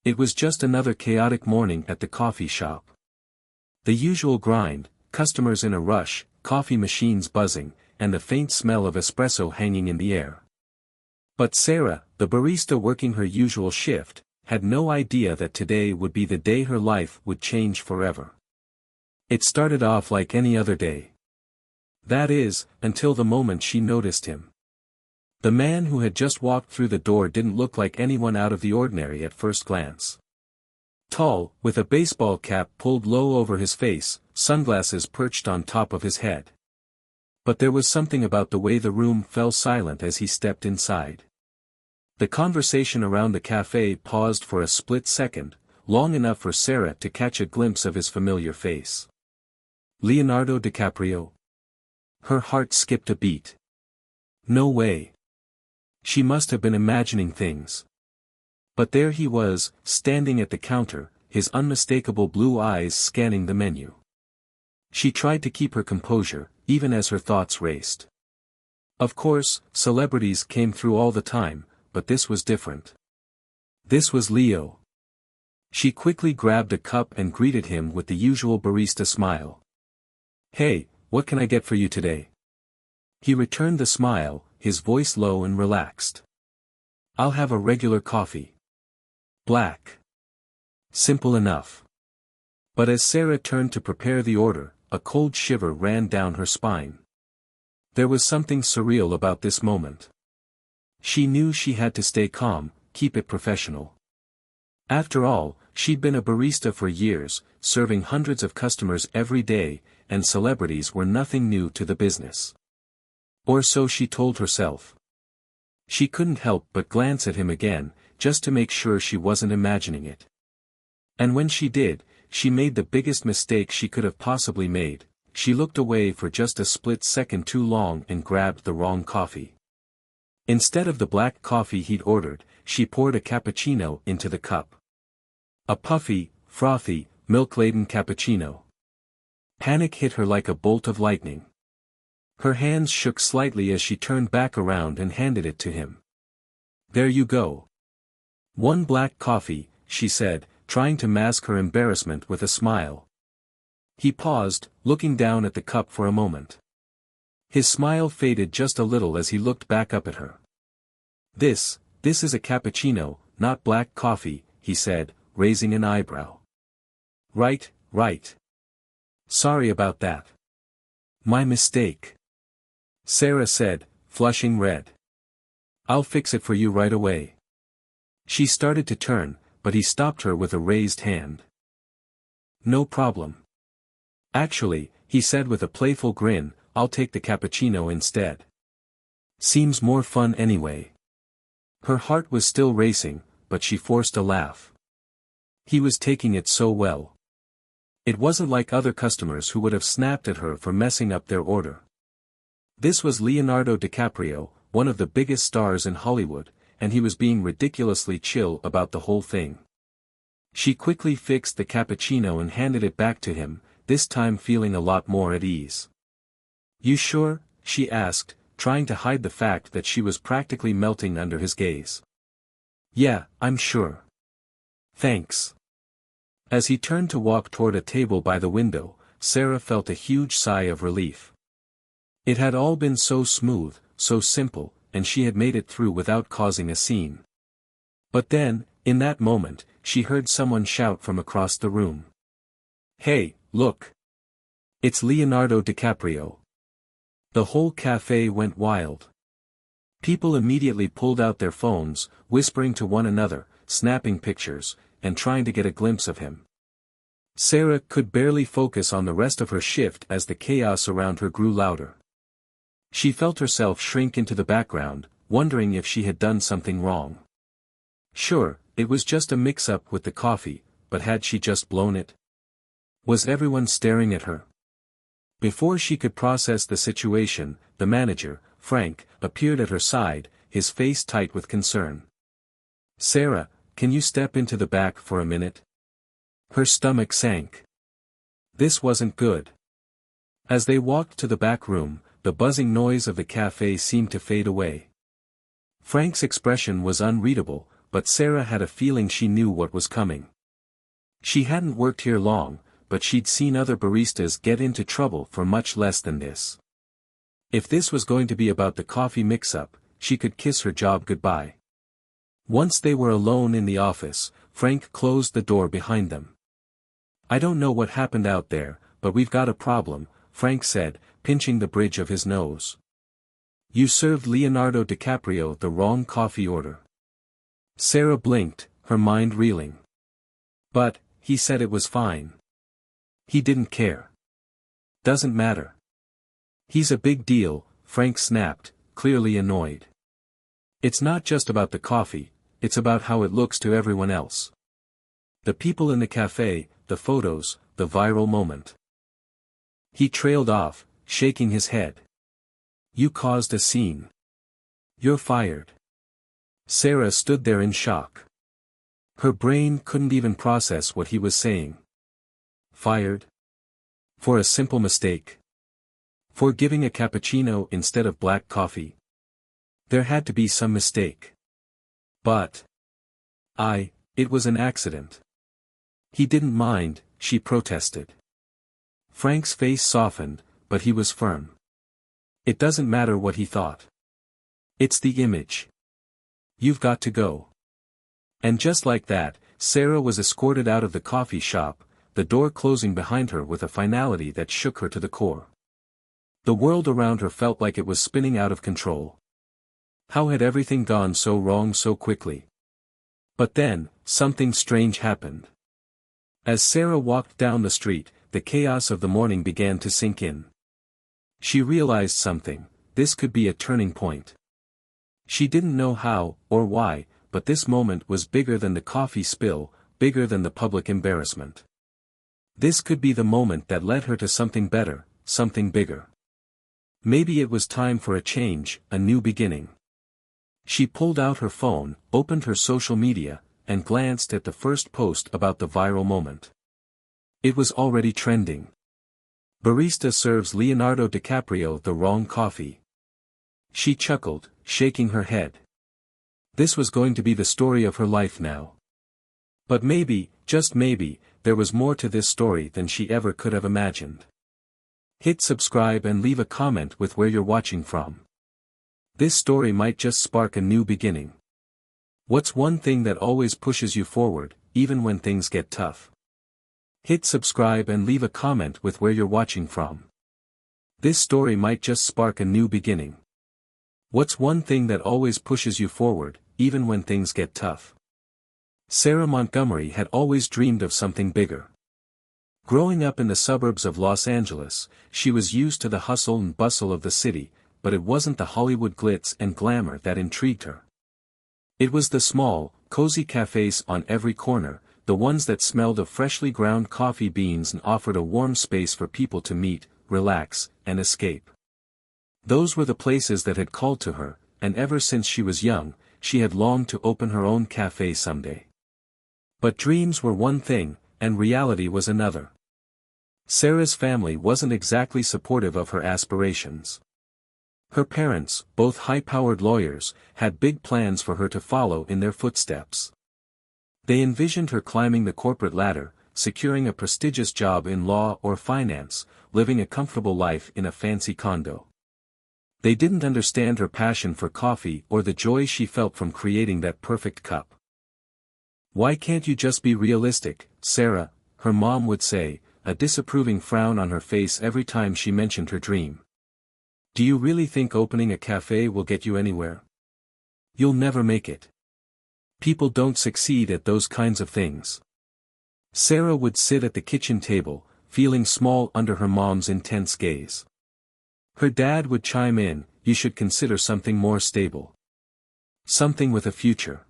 It was just another chaotic morning at the coffee shop. The usual grind, customers in a rush, coffee machines buzzing, and the faint smell of espresso hanging in the air. But Sarah, the barista working her usual shift, had no idea that today would be the day her life would change forever. It started off like any other day. That is, until the moment she noticed him. The man who had just walked through the door didn't look like anyone out of the ordinary at first glance. Tall, with a baseball cap pulled low over his face, sunglasses perched on top of his head. But there was something about the way the room fell silent as he stepped inside. The conversation around the cafe paused for a split second, long enough for Sarah to catch a glimpse of his familiar face. Leonardo DiCaprio? Her heart skipped a beat. No way. She must have been imagining things. But there he was, standing at the counter, his unmistakable blue eyes scanning the menu. She tried to keep her composure, even as her thoughts raced. Of course, celebrities came through all the time, but this was different. This was Leo. She quickly grabbed a cup and greeted him with the usual barista smile. "Hey, what can I get for you today?" He returned the smile, his voice low and relaxed. "I'll have a regular coffee. Black." Simple enough. But as Sarah turned to prepare the order, a cold shiver ran down her spine. There was something surreal about this moment. She knew she had to stay calm, keep it professional. After all, she'd been a barista for years, serving hundreds of customers every day, and celebrities were nothing new to the business. Or so she told herself. She couldn't help but glance at him again, just to make sure she wasn't imagining it. And when she did, she made the biggest mistake she could have possibly made. She looked away for just a split second too long and grabbed the wrong coffee. Instead of the black coffee he'd ordered, she poured a cappuccino into the cup. A puffy, frothy, milk-laden cappuccino. Panic hit her like a bolt of lightning. Her hands shook slightly as she turned back around and handed it to him. "There you go. One black coffee," she said, trying to mask her embarrassment with a smile. He paused, looking down at the cup for a moment. His smile faded just a little as he looked back up at her. This is a cappuccino, not black coffee," he said, raising an eyebrow. Right. Sorry about that. My mistake," Sarah said, flushing red. "I'll fix it for you right away." She started to turn, but he stopped her with a raised hand. "No problem. Actually," he said with a playful grin, "I'll take the cappuccino instead. Seems more fun anyway." Her heart was still racing, but she forced a laugh. He was taking it so well. It wasn't like other customers who would have snapped at her for messing up their order. This was Leonardo DiCaprio, one of the biggest stars in Hollywood, and he was being ridiculously chill about the whole thing. She quickly fixed the cappuccino and handed it back to him, this time feeling a lot more at ease. "You sure?" she asked, trying to hide the fact that she was practically melting under his gaze. "Yeah, I'm sure. Thanks." As he turned to walk toward a table by the window, Sarah felt a huge sigh of relief. It had all been so smooth, so simple, and she had made it through without causing a scene. But then, in that moment, she heard someone shout from across the room. "Hey, look! It's Leonardo DiCaprio." The whole cafe went wild. People immediately pulled out their phones, whispering to one another, snapping pictures, and trying to get a glimpse of him. Sarah could barely focus on the rest of her shift as the chaos around her grew louder. She felt herself shrink into the background, wondering if she had done something wrong. Sure, it was just a mix-up with the coffee, but had she just blown it? Was everyone staring at her? Before she could process the situation, the manager, Frank, appeared at her side, his face tight with concern. "Sarah, can you step into the back for a minute?" Her stomach sank. This wasn't good. As they walked to the back room, the buzzing noise of the cafe seemed to fade away. Frank's expression was unreadable, but Sarah had a feeling she knew what was coming. She hadn't worked here long, but she'd seen other baristas get into trouble for much less than this. If this was going to be about the coffee mix-up, she could kiss her job goodbye. Once they were alone in the office, Frank closed the door behind them. "I don't know what happened out there, but we've got a problem," Frank said, pinching the bridge of his nose. "You served Leonardo DiCaprio the wrong coffee order." Sarah blinked, her mind reeling. "But, he said it was fine." "He didn't care." "Doesn't matter." "He's a big deal," Frank snapped, clearly annoyed. "It's not just about the coffee, it's about how it looks to everyone else. The people in the cafe, the photos, the viral moment." He trailed off, shaking his head. "You caused a scene. You're fired." Sarah stood there in shock. Her brain couldn't even process what he was saying. Fired? For a simple mistake? For giving a cappuccino instead of black coffee? There had to be some mistake. But it was an accident. He didn't mind, she protested. Frank's face softened, but he was firm. It doesn't matter what he thought. It's the image. You've got to go. And just like that, Sarah was escorted out of the coffee shop, the door closing behind her with a finality that shook her to the core. The world around her felt like it was spinning out of control. How had everything gone so wrong so quickly? But then, something strange happened. As Sarah walked down the street, the chaos of the morning began to sink in. She realized something: this could be a turning point. She didn't know how, or why, but this moment was bigger than the coffee spill, bigger than the public embarrassment. This could be the moment that led her to something better, something bigger. Maybe it was time for a change, a new beginning. She pulled out her phone, opened her social media, and glanced at the first post about the viral moment. It was already trending. Barista serves Leonardo DiCaprio the wrong coffee. She chuckled, shaking her head. This was going to be the story of her life now. But maybe, just maybe, there was more to this story than she ever could have imagined. Hit subscribe and leave a comment with where you're watching from. This story might just spark a new beginning. What's one thing that always pushes you forward, even when things get tough? Hit subscribe and leave a comment with where you're watching from. This story might just spark a new beginning. What's one thing that always pushes you forward, even when things get tough? Sarah Montgomery had always dreamed of something bigger. Growing up in the suburbs of Los Angeles, she was used to the hustle and bustle of the city, but it wasn't the Hollywood glitz and glamour that intrigued her. It was the small, cozy cafes on every corner, the ones that smelled of freshly ground coffee beans and offered a warm space for people to meet, relax, and escape. Those were the places that had called to her, and ever since she was young, she had longed to open her own cafe someday. But dreams were one thing, and reality was another. Sarah's family wasn't exactly supportive of her aspirations. Her parents, both high-powered lawyers, had big plans for her to follow in their footsteps. They envisioned her climbing the corporate ladder, securing a prestigious job in law or finance, living a comfortable life in a fancy condo. They didn't understand her passion for coffee or the joy she felt from creating that perfect cup. "Why can't you just be realistic, Sarah?" her mom would say, a disapproving frown on her face every time she mentioned her dream. "Do you really think opening a cafe will get you anywhere? You'll never make it. People don't succeed at those kinds of things." Sarah would sit at the kitchen table, feeling small under her mom's intense gaze. Her dad would chime in, "You should consider something more stable. Something with a future.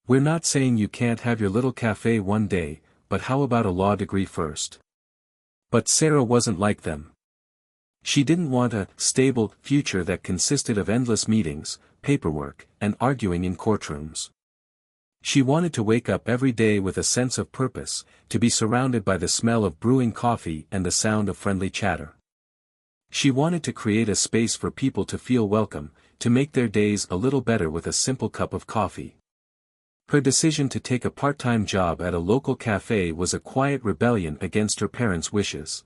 We're not saying you can't have your little cafe one day, but how about a law degree first?" But Sarah wasn't like them. She didn't want a stable future that consisted of endless meetings, paperwork, and arguing in courtrooms. She wanted to wake up every day with a sense of purpose, to be surrounded by the smell of brewing coffee and the sound of friendly chatter. She wanted to create a space for people to feel welcome, to make their days a little better with a simple cup of coffee. Her decision to take a part-time job at a local cafe was a quiet rebellion against her parents' wishes.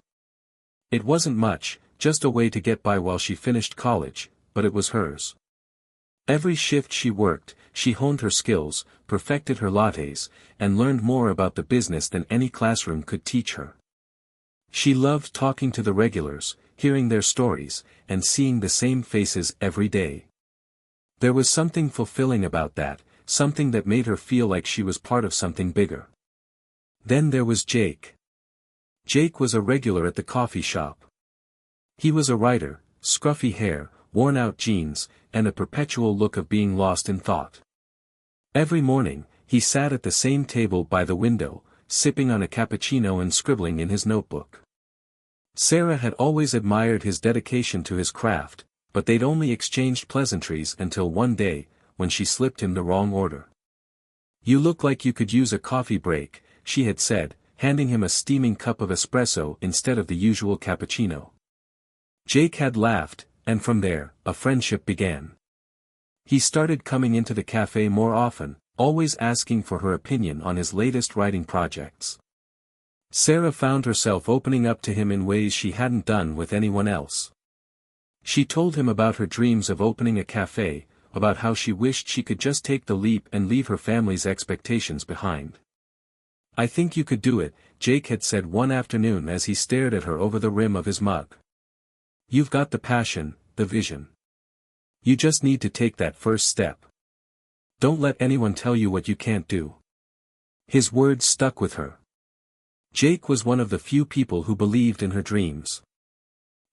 It wasn't much, just a way to get by while she finished college, but it was hers. Every shift she worked, she honed her skills, perfected her lattes, and learned more about the business than any classroom could teach her. She loved talking to the regulars, hearing their stories, and seeing the same faces every day. There was something fulfilling about that, something that made her feel like she was part of something bigger. Then there was Jake. Jake was a regular at the coffee shop. He was a writer, scruffy hair, worn-out jeans, and a perpetual look of being lost in thought. Every morning, he sat at the same table by the window, sipping on a cappuccino and scribbling in his notebook. Sarah had always admired his dedication to his craft, but they'd only exchanged pleasantries until one day, when she slipped him the wrong order. "You look like you could use a coffee break," she had said, handing him a steaming cup of espresso instead of the usual cappuccino. Jake had laughed, and from there, a friendship began. He started coming into the cafe more often, always asking for her opinion on his latest writing projects. Sarah found herself opening up to him in ways she hadn't done with anyone else. She told him about her dreams of opening a cafe, about how she wished she could just take the leap and leave her family's expectations behind. "I think you could do it," Jake had said one afternoon as he stared at her over the rim of his mug. "You've got the passion, the vision. You just need to take that first step. Don't let anyone tell you what you can't do." His words stuck with her. Jake was one of the few people who believed in her dreams.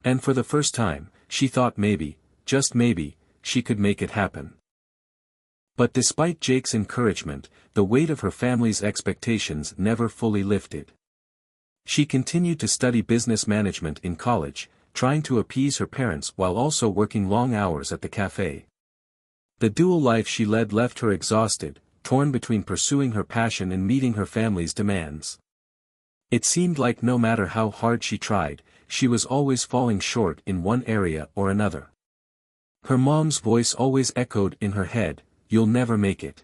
And for the first time, she thought maybe, just maybe, she could make it happen. But despite Jake's encouragement, the weight of her family's expectations never fully lifted. She continued to study business management in college, trying to appease her parents while also working long hours at the cafe. The dual life she led left her exhausted, torn between pursuing her passion and meeting her family's demands. It seemed like no matter how hard she tried, she was always falling short in one area or another. Her mom's voice always echoed in her head, "You'll never make it."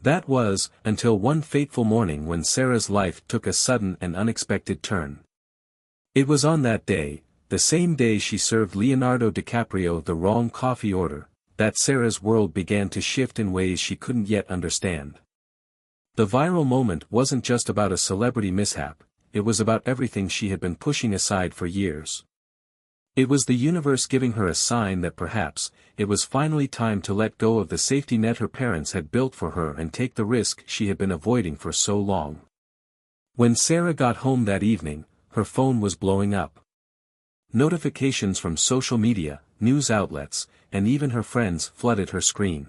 That was, until one fateful morning when Sarah's life took a sudden and unexpected turn. It was on that day, the same day she served Leonardo DiCaprio the wrong coffee order, that Sarah's world began to shift in ways she couldn't yet understand. The viral moment wasn't just about a celebrity mishap, it was about everything she had been pushing aside for years. It was the universe giving her a sign that perhaps, it was finally time to let go of the safety net her parents had built for her and take the risk she had been avoiding for so long. When Sarah got home that evening, her phone was blowing up. Notifications from social media, news outlets, and even her friends flooded her screen.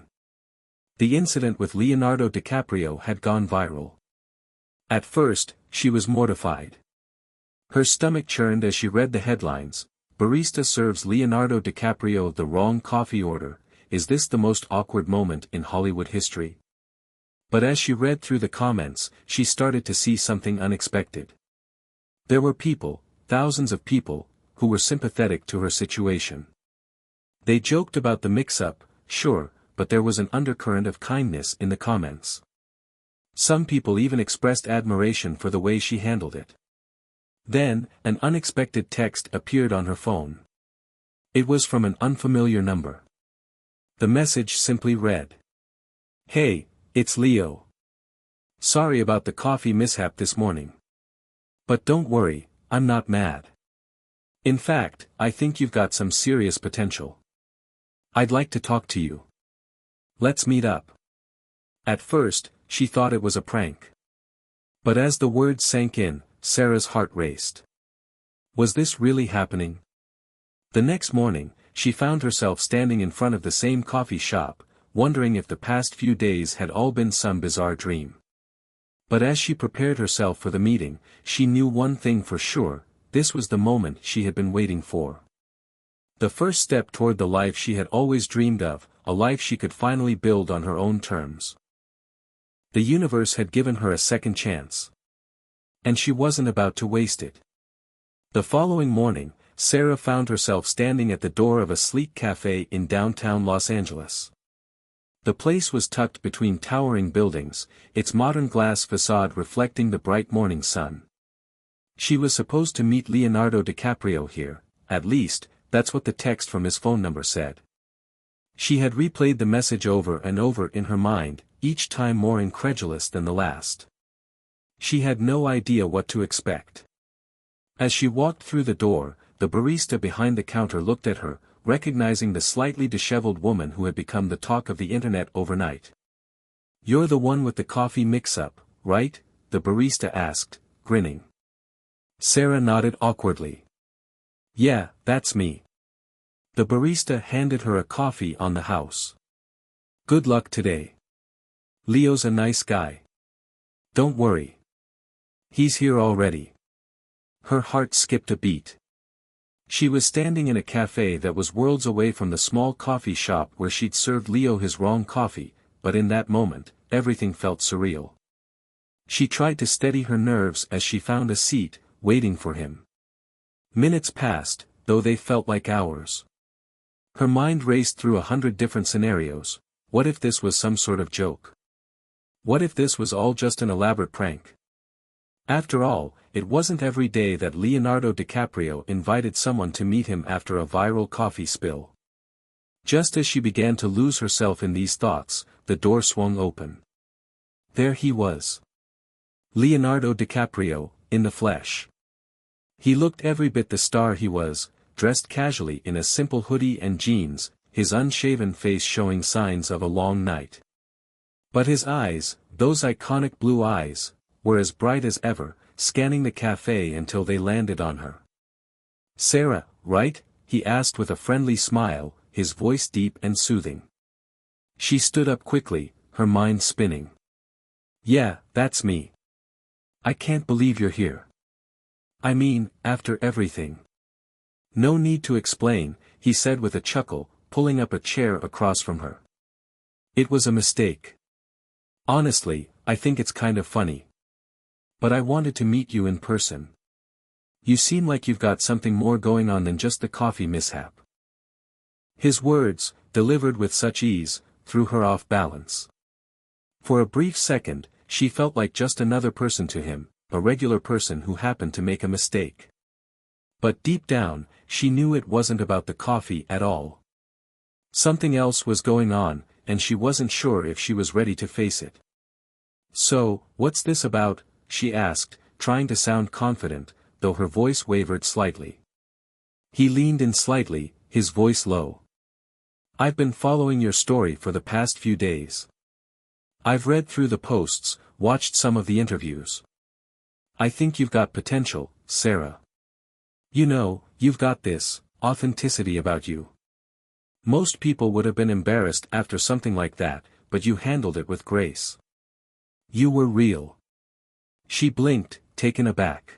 The incident with Leonardo DiCaprio had gone viral. At first, she was mortified. Her stomach churned as she read the headlines. "Barista serves Leonardo DiCaprio the wrong coffee order, is this the most awkward moment in Hollywood history?" But as she read through the comments, she started to see something unexpected. There were people, thousands of people, who were sympathetic to her situation. They joked about the mix-up, sure, but there was an undercurrent of kindness in the comments. Some people even expressed admiration for the way she handled it. Then, an unexpected text appeared on her phone. It was from an unfamiliar number. The message simply read, "Hey, it's Leo. Sorry about the coffee mishap this morning. But don't worry, I'm not mad. In fact, I think you've got some serious potential. I'd like to talk to you. Let's meet up." At first, she thought it was a prank. But as the words sank in, Sarah's heart raced. Was this really happening? The next morning, she found herself standing in front of the same coffee shop, wondering if the past few days had all been some bizarre dream. But as she prepared herself for the meeting, she knew one thing for sure, this was the moment she had been waiting for. The first step toward the life she had always dreamed of, a life she could finally build on her own terms. The universe had given her a second chance. And she wasn't about to waste it. The following morning, Sarah found herself standing at the door of a sleek cafe in downtown Los Angeles. The place was tucked between towering buildings, its modern glass facade reflecting the bright morning sun. She was supposed to meet Leonardo DiCaprio here, at least, that's what the text from his phone number said. She had replayed the message over and over in her mind, each time more incredulous than the last. She had no idea what to expect. As she walked through the door, the barista behind the counter looked at her, recognizing the slightly disheveled woman who had become the talk of the internet overnight. "You're the one with the coffee mix-up, right?" the barista asked, grinning. Sarah nodded awkwardly. "Yeah, that's me." The barista handed her a coffee on the house. "Good luck today. Leo's a nice guy. Don't worry. He's here already." Her heart skipped a beat. She was standing in a cafe that was worlds away from the small coffee shop where she'd served Leo his wrong coffee, but in that moment, everything felt surreal. She tried to steady her nerves as she found a seat, waiting for him. Minutes passed, though they felt like hours. Her mind raced through 100 different scenarios. What if this was some sort of joke? What if this was all just an elaborate prank? After all, it wasn't every day that Leonardo DiCaprio invited someone to meet him after a viral coffee spill. Just as she began to lose herself in these thoughts, the door swung open. There he was. Leonardo DiCaprio, in the flesh. He looked every bit the star he was, dressed casually in a simple hoodie and jeans, his unshaven face showing signs of a long night. But his eyes, those iconic blue eyes, were as bright as ever, scanning the cafe until they landed on her. "Sarah, right?" he asked with a friendly smile, his voice deep and soothing. She stood up quickly, her mind spinning. "Yeah, that's me. I can't believe you're here. I mean, after everything." "No need to explain," he said with a chuckle, pulling up a chair across from her. "It was a mistake. Honestly, I think it's kind of funny. But I wanted to meet you in person. You seem like you've got something more going on than just the coffee mishap." His words, delivered with such ease, threw her off balance. For a brief second, she felt like just another person to him, a regular person who happened to make a mistake. But deep down, she knew it wasn't about the coffee at all. Something else was going on, and she wasn't sure if she was ready to face it. "So, what's this about?" she asked, trying to sound confident, though her voice wavered slightly. He leaned in slightly, his voice low. "I've been following your story for the past few days. I've read through the posts, watched some of the interviews. I think you've got potential, Sarah. You know, you've got this authenticity about you. Most people would have been embarrassed after something like that, but you handled it with grace. You were real." She blinked, taken aback.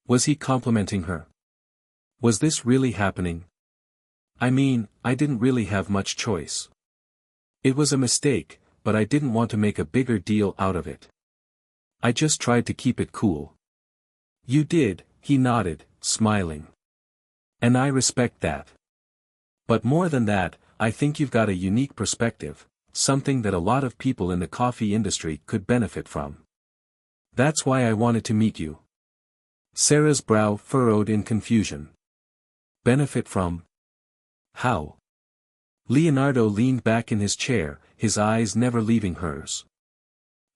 Was he complimenting her? Was this really happening? "I mean, I didn't really have much choice. It was a mistake, but I didn't want to make a bigger deal out of it. I just tried to keep it cool." "You did," he nodded, smiling. "And I respect that. But more than that, I think you've got a unique perspective, something that a lot of people in the coffee industry could benefit from. That's why I wanted to meet you." Sarah's brow furrowed in confusion. "Benefit from? How?" Leonardo leaned back in his chair, his eyes never leaving hers.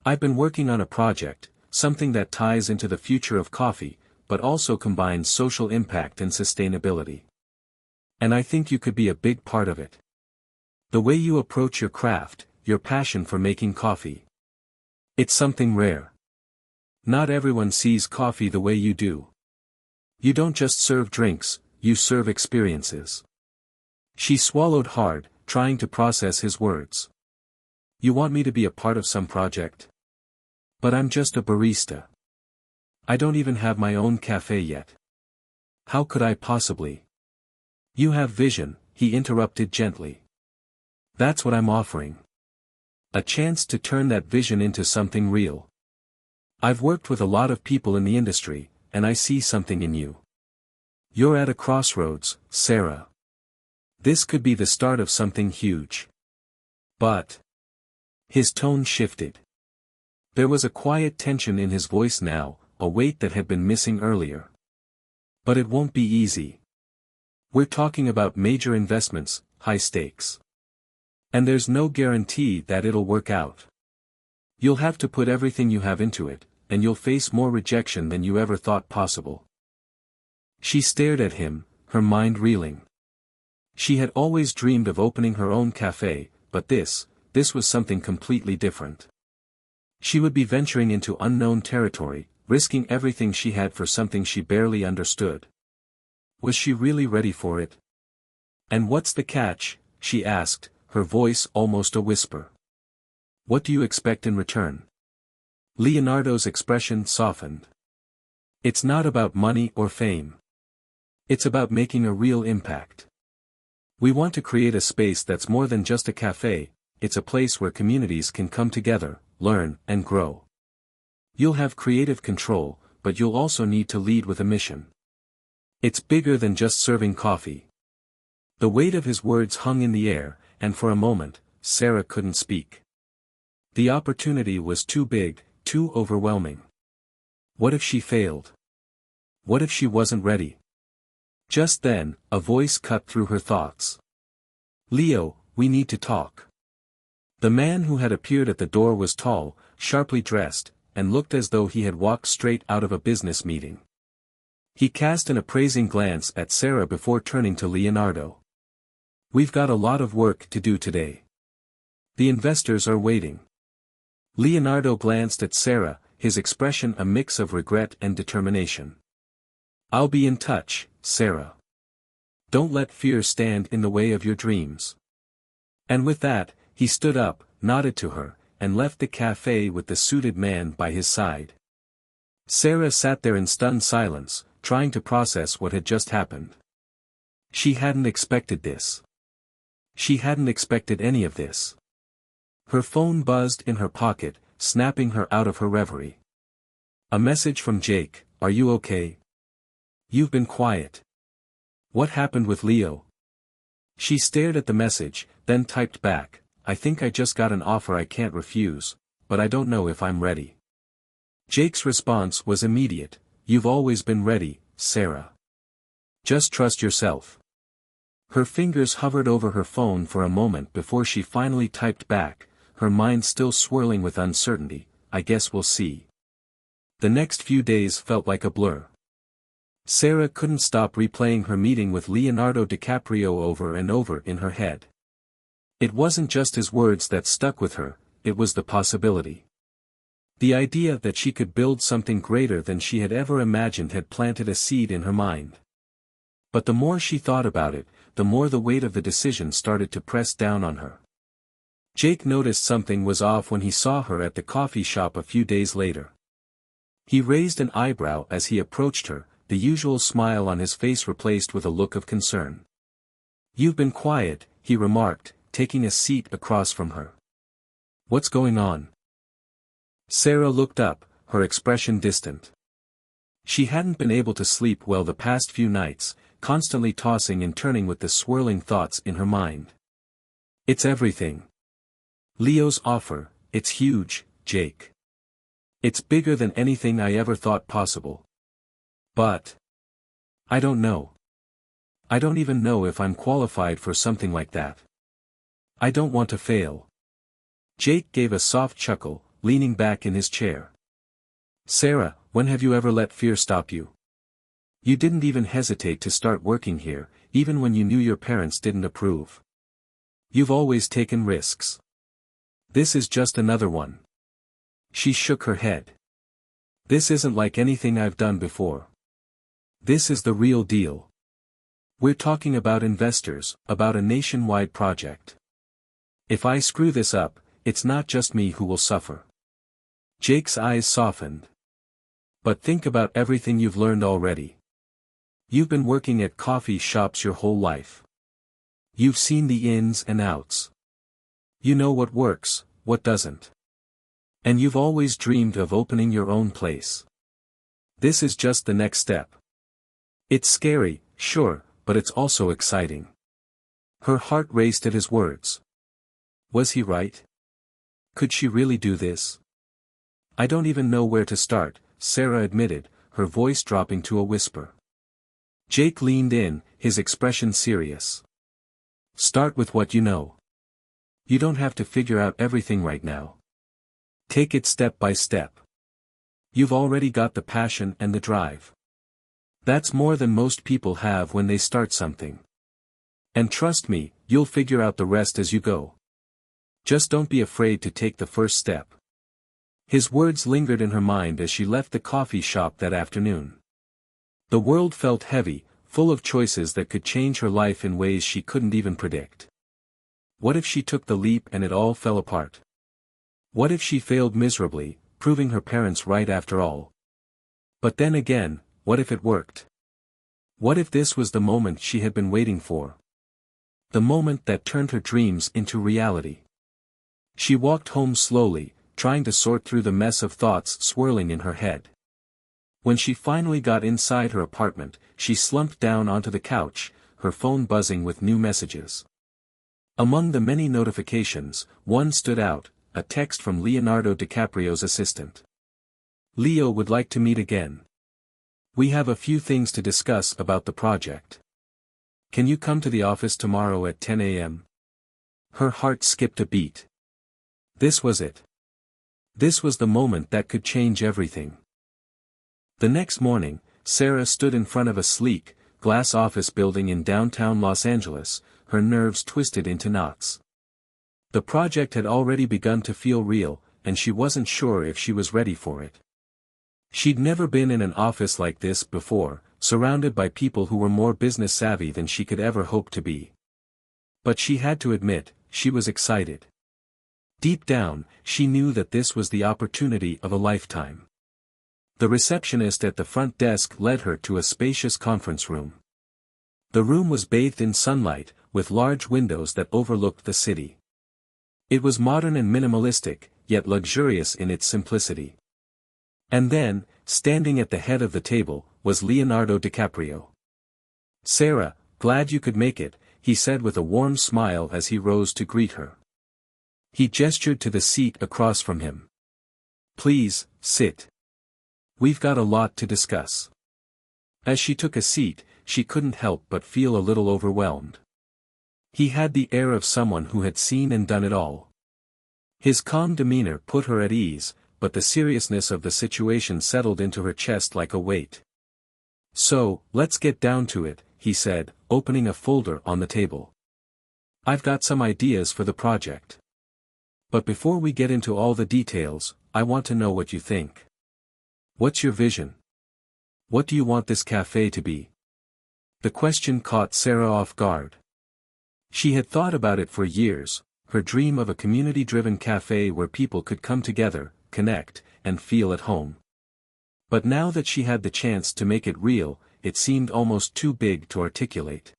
"I've been working on a project, something that ties into the future of coffee, but also combines social impact and sustainability. And I think you could be a big part of it. The way you approach your craft, your passion for making coffee. It's something rare. Not everyone sees coffee the way you do. You don't just serve drinks, you serve experiences." She swallowed hard, trying to process his words. "You want me to be a part of some project? But I'm just a barista. I don't even have my own cafe yet. How could I possibly?" "You have vision," he interrupted gently. "That's what I'm offering. A chance to turn that vision into something real. I've worked with a lot of people in the industry, and I see something in you. You're at a crossroads, Sarah. This could be the start of something huge." But his tone shifted. There was a quiet tension in his voice now, a weight that had been missing earlier. But it won't be easy. We're talking about major investments, high stakes. And there's no guarantee that it'll work out. You'll have to put everything you have into it, and you'll face more rejection than you ever thought possible. She stared at him, her mind reeling. She had always dreamed of opening her own cafe, but this was something completely different. She would be venturing into unknown territory, risking everything she had for something she barely understood. Was she really ready for it? And what's the catch? She asked, her voice almost a whisper. What do you expect in return? Leonardo's expression softened. It's not about money or fame. It's about making a real impact. We want to create a space that's more than just a cafe, it's a place where communities can come together, learn, and grow. You'll have creative control, but you'll also need to lead with a mission. It's bigger than just serving coffee. The weight of his words hung in the air, and for a moment, Sarah couldn't speak. The opportunity was too big, too overwhelming. What if she failed? What if she wasn't ready? Just then, a voice cut through her thoughts. Leo, we need to talk. The man who had appeared at the door was tall, sharply dressed, and looked as though he had walked straight out of a business meeting. He cast an appraising glance at Sarah before turning to Leonardo. We've got a lot of work to do today. The investors are waiting. Leonardo glanced at Sarah, his expression a mix of regret and determination. I'll be in touch, Sarah. Don't let fear stand in the way of your dreams. And with that, he stood up, nodded to her, and left the cafe with the suited man by his side. Sarah sat there in stunned silence, trying to process what had just happened. She hadn't expected this. She hadn't expected any of this. Her phone buzzed in her pocket, snapping her out of her reverie. A message from Jake, "Are you okay? You've been quiet. What happened with Leo?" She stared at the message, then typed back, "I think I just got an offer I can't refuse, but I don't know if I'm ready." Jake's response was immediate, "You've always been ready, Sarah. Just trust yourself." Her fingers hovered over her phone for a moment before she finally typed back, her mind still swirling with uncertainty, "I guess we'll see." The next few days felt like a blur. Sarah couldn't stop replaying her meeting with Leonardo DiCaprio over and over in her head. It wasn't just his words that stuck with her, it was the possibility. The idea that she could build something greater than she had ever imagined had planted a seed in her mind. But the more she thought about it, the more the weight of the decision started to press down on her. Jake noticed something was off when he saw her at the coffee shop a few days later. He raised an eyebrow as he approached her, the usual smile on his face replaced with a look of concern. "You've been quiet," he remarked, taking a seat across from her. "What's going on?" Sarah looked up, her expression distant. She hadn't been able to sleep well the past few nights, constantly tossing and turning with the swirling thoughts in her mind. "It's everything. Leo's offer, it's huge, Jake. It's bigger than anything I ever thought possible. But I don't know. I don't even know if I'm qualified for something like that. I don't want to fail." Jake gave a soft chuckle, leaning back in his chair. "Sarah, when have you ever let fear stop you? You didn't even hesitate to start working here, even when you knew your parents didn't approve. You've always taken risks. This is just another one." She shook her head. "This isn't like anything I've done before. This is the real deal. We're talking about investors, about a nationwide project. If I screw this up, it's not just me who will suffer." Jake's eyes softened. "But think about everything you've learned already. You've been working at coffee shops your whole life. You've seen the ins and outs. You know what works, what doesn't. And you've always dreamed of opening your own place. This is just the next step. It's scary, sure, but it's also exciting." Her heart raced at his words. Was he right? Could she really do this? I don't even know where to start, Sarah admitted, her voice dropping to a whisper. Jake leaned in, his expression serious. Start with what you know. You don't have to figure out everything right now. Take it step by step. You've already got the passion and the drive. That's more than most people have when they start something. And trust me, you'll figure out the rest as you go. Just don't be afraid to take the first step. His words lingered in her mind as she left the coffee shop that afternoon. The world felt heavy, full of choices that could change her life in ways she couldn't even predict. What if she took the leap and it all fell apart? What if she failed miserably, proving her parents right after all? But then again, what if it worked? What if this was the moment she had been waiting for? The moment that turned her dreams into reality. She walked home slowly, trying to sort through the mess of thoughts swirling in her head. When she finally got inside her apartment, she slumped down onto the couch, her phone buzzing with new messages. Among the many notifications, one stood out, a text from Leonardo DiCaprio's assistant. Leo would like to meet again. We have a few things to discuss about the project. Can you come to the office tomorrow at 10 a.m.? Her heart skipped a beat. This was it. This was the moment that could change everything. The next morning, Sarah stood in front of a sleek, glass office building in downtown Los Angeles, her nerves twisted into knots. The project had already begun to feel real, and she wasn't sure if she was ready for it. She'd never been in an office like this before, surrounded by people who were more business savvy than she could ever hope to be. But she had to admit, she was excited. Deep down, she knew that this was the opportunity of a lifetime. The receptionist at the front desk led her to a spacious conference room. The room was bathed in sunlight, with large windows that overlooked the city. It was modern and minimalistic, yet luxurious in its simplicity. And then, standing at the head of the table, was Leonardo DiCaprio. Sarah, glad you could make it, he said with a warm smile as he rose to greet her. He gestured to the seat across from him. Please, sit. We've got a lot to discuss. As she took a seat, she couldn't help but feel a little overwhelmed. He had the air of someone who had seen and done it all. His calm demeanor put her at ease, but the seriousness of the situation settled into her chest like a weight. So, let's get down to it, he said, opening a folder on the table. I've got some ideas for the project. But before we get into all the details, I want to know what you think. What's your vision? What do you want this cafe to be? The question caught Sarah off guard. She had thought about it for years, her dream of a community-driven cafe where people could come together, connect, and feel at home. But now that she had the chance to make it real, it seemed almost too big to articulate.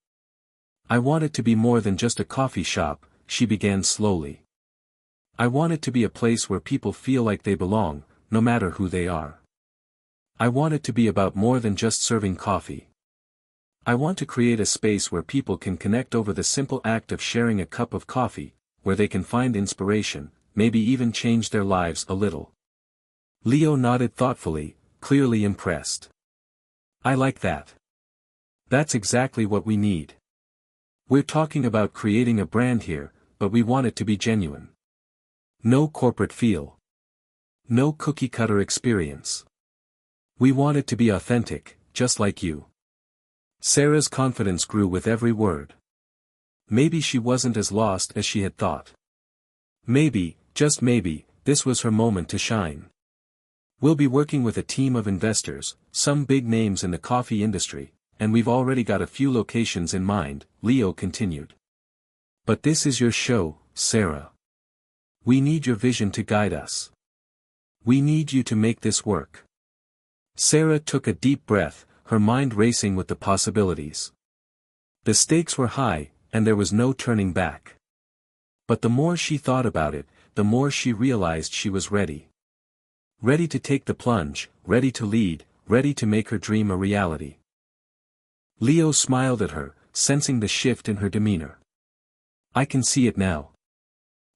I want it to be more than just a coffee shop, she began slowly. I want it to be a place where people feel like they belong, no matter who they are. I want it to be about more than just serving coffee. I want to create a space where people can connect over the simple act of sharing a cup of coffee, where they can find inspiration, maybe even change their lives a little. Leo nodded thoughtfully, clearly impressed. I like that. That's exactly what we need. We're talking about creating a brand here, but we want it to be genuine. No corporate feel. No cookie-cutter experience. We want it to be authentic, just like you. Sarah's confidence grew with every word. Maybe she wasn't as lost as she had thought. Maybe, just maybe, this was her moment to shine. We'll be working with a team of investors, some big names in the coffee industry, and we've already got a few locations in mind, Leo continued. But this is your show, Sarah. We need your vision to guide us. We need you to make this work. Sarah took a deep breath, her mind racing with the possibilities. The stakes were high, and there was no turning back. But the more she thought about it, the more she realized she was ready. Ready to take the plunge, ready to lead, ready to make her dream a reality. Leo smiled at her, sensing the shift in her demeanor. I can see it now.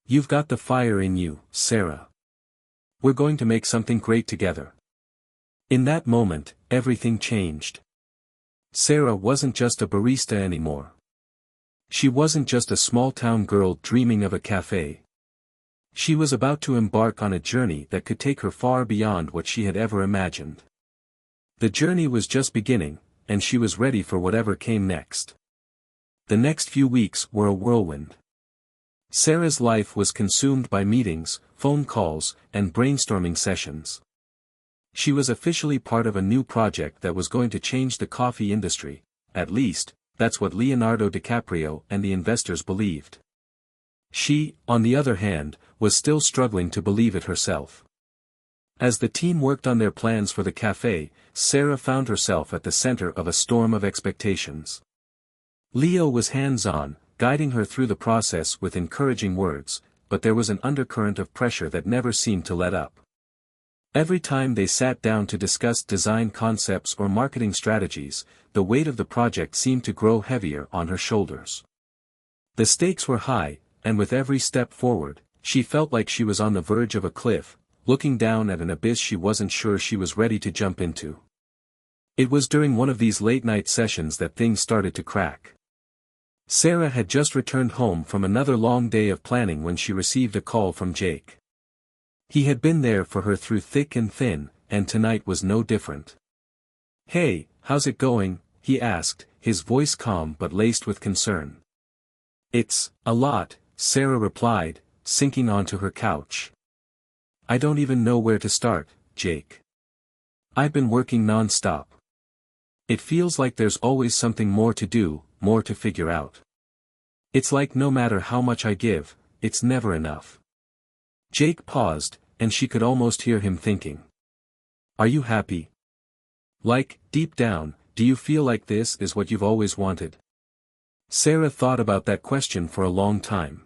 You've got the fire in you, Sarah. We're going to make something great together. In that moment, everything changed. Sarah wasn't just a barista anymore. She wasn't just a small-town girl dreaming of a cafe. She was about to embark on a journey that could take her far beyond what she had ever imagined. The journey was just beginning, and she was ready for whatever came next. The next few weeks were a whirlwind. Sarah's life was consumed by meetings, phone calls, and brainstorming sessions. She was officially part of a new project that was going to change the coffee industry, at least, that's what Leonardo DiCaprio and the investors believed. She, on the other hand, was still struggling to believe it herself. As the team worked on their plans for the cafe, Sarah found herself at the center of a storm of expectations. Leo was hands-on, guiding her through the process with encouraging words, but there was an undercurrent of pressure that never seemed to let up. Every time they sat down to discuss design concepts or marketing strategies, the weight of the project seemed to grow heavier on her shoulders. The stakes were high, and with every step forward, she felt like she was on the verge of a cliff, looking down at an abyss she wasn't sure she was ready to jump into. It was during one of these late-night sessions that things started to crack. Sarah had just returned home from another long day of planning when she received a call from Jake. He had been there for her through thick and thin, and tonight was no different. "Hey, how's it going?" he asked, his voice calm but laced with concern. "It's a lot," Sarah replied, sinking onto her couch. "I don't even know where to start, Jake. I've been working non-stop. It feels like there's always something more to do, more to figure out. It's like no matter how much I give, it's never enough." Jake paused, and she could almost hear him thinking. "Are you happy? Like, deep down, do you feel like this is what you've always wanted?" Sarah thought about that question for a long time.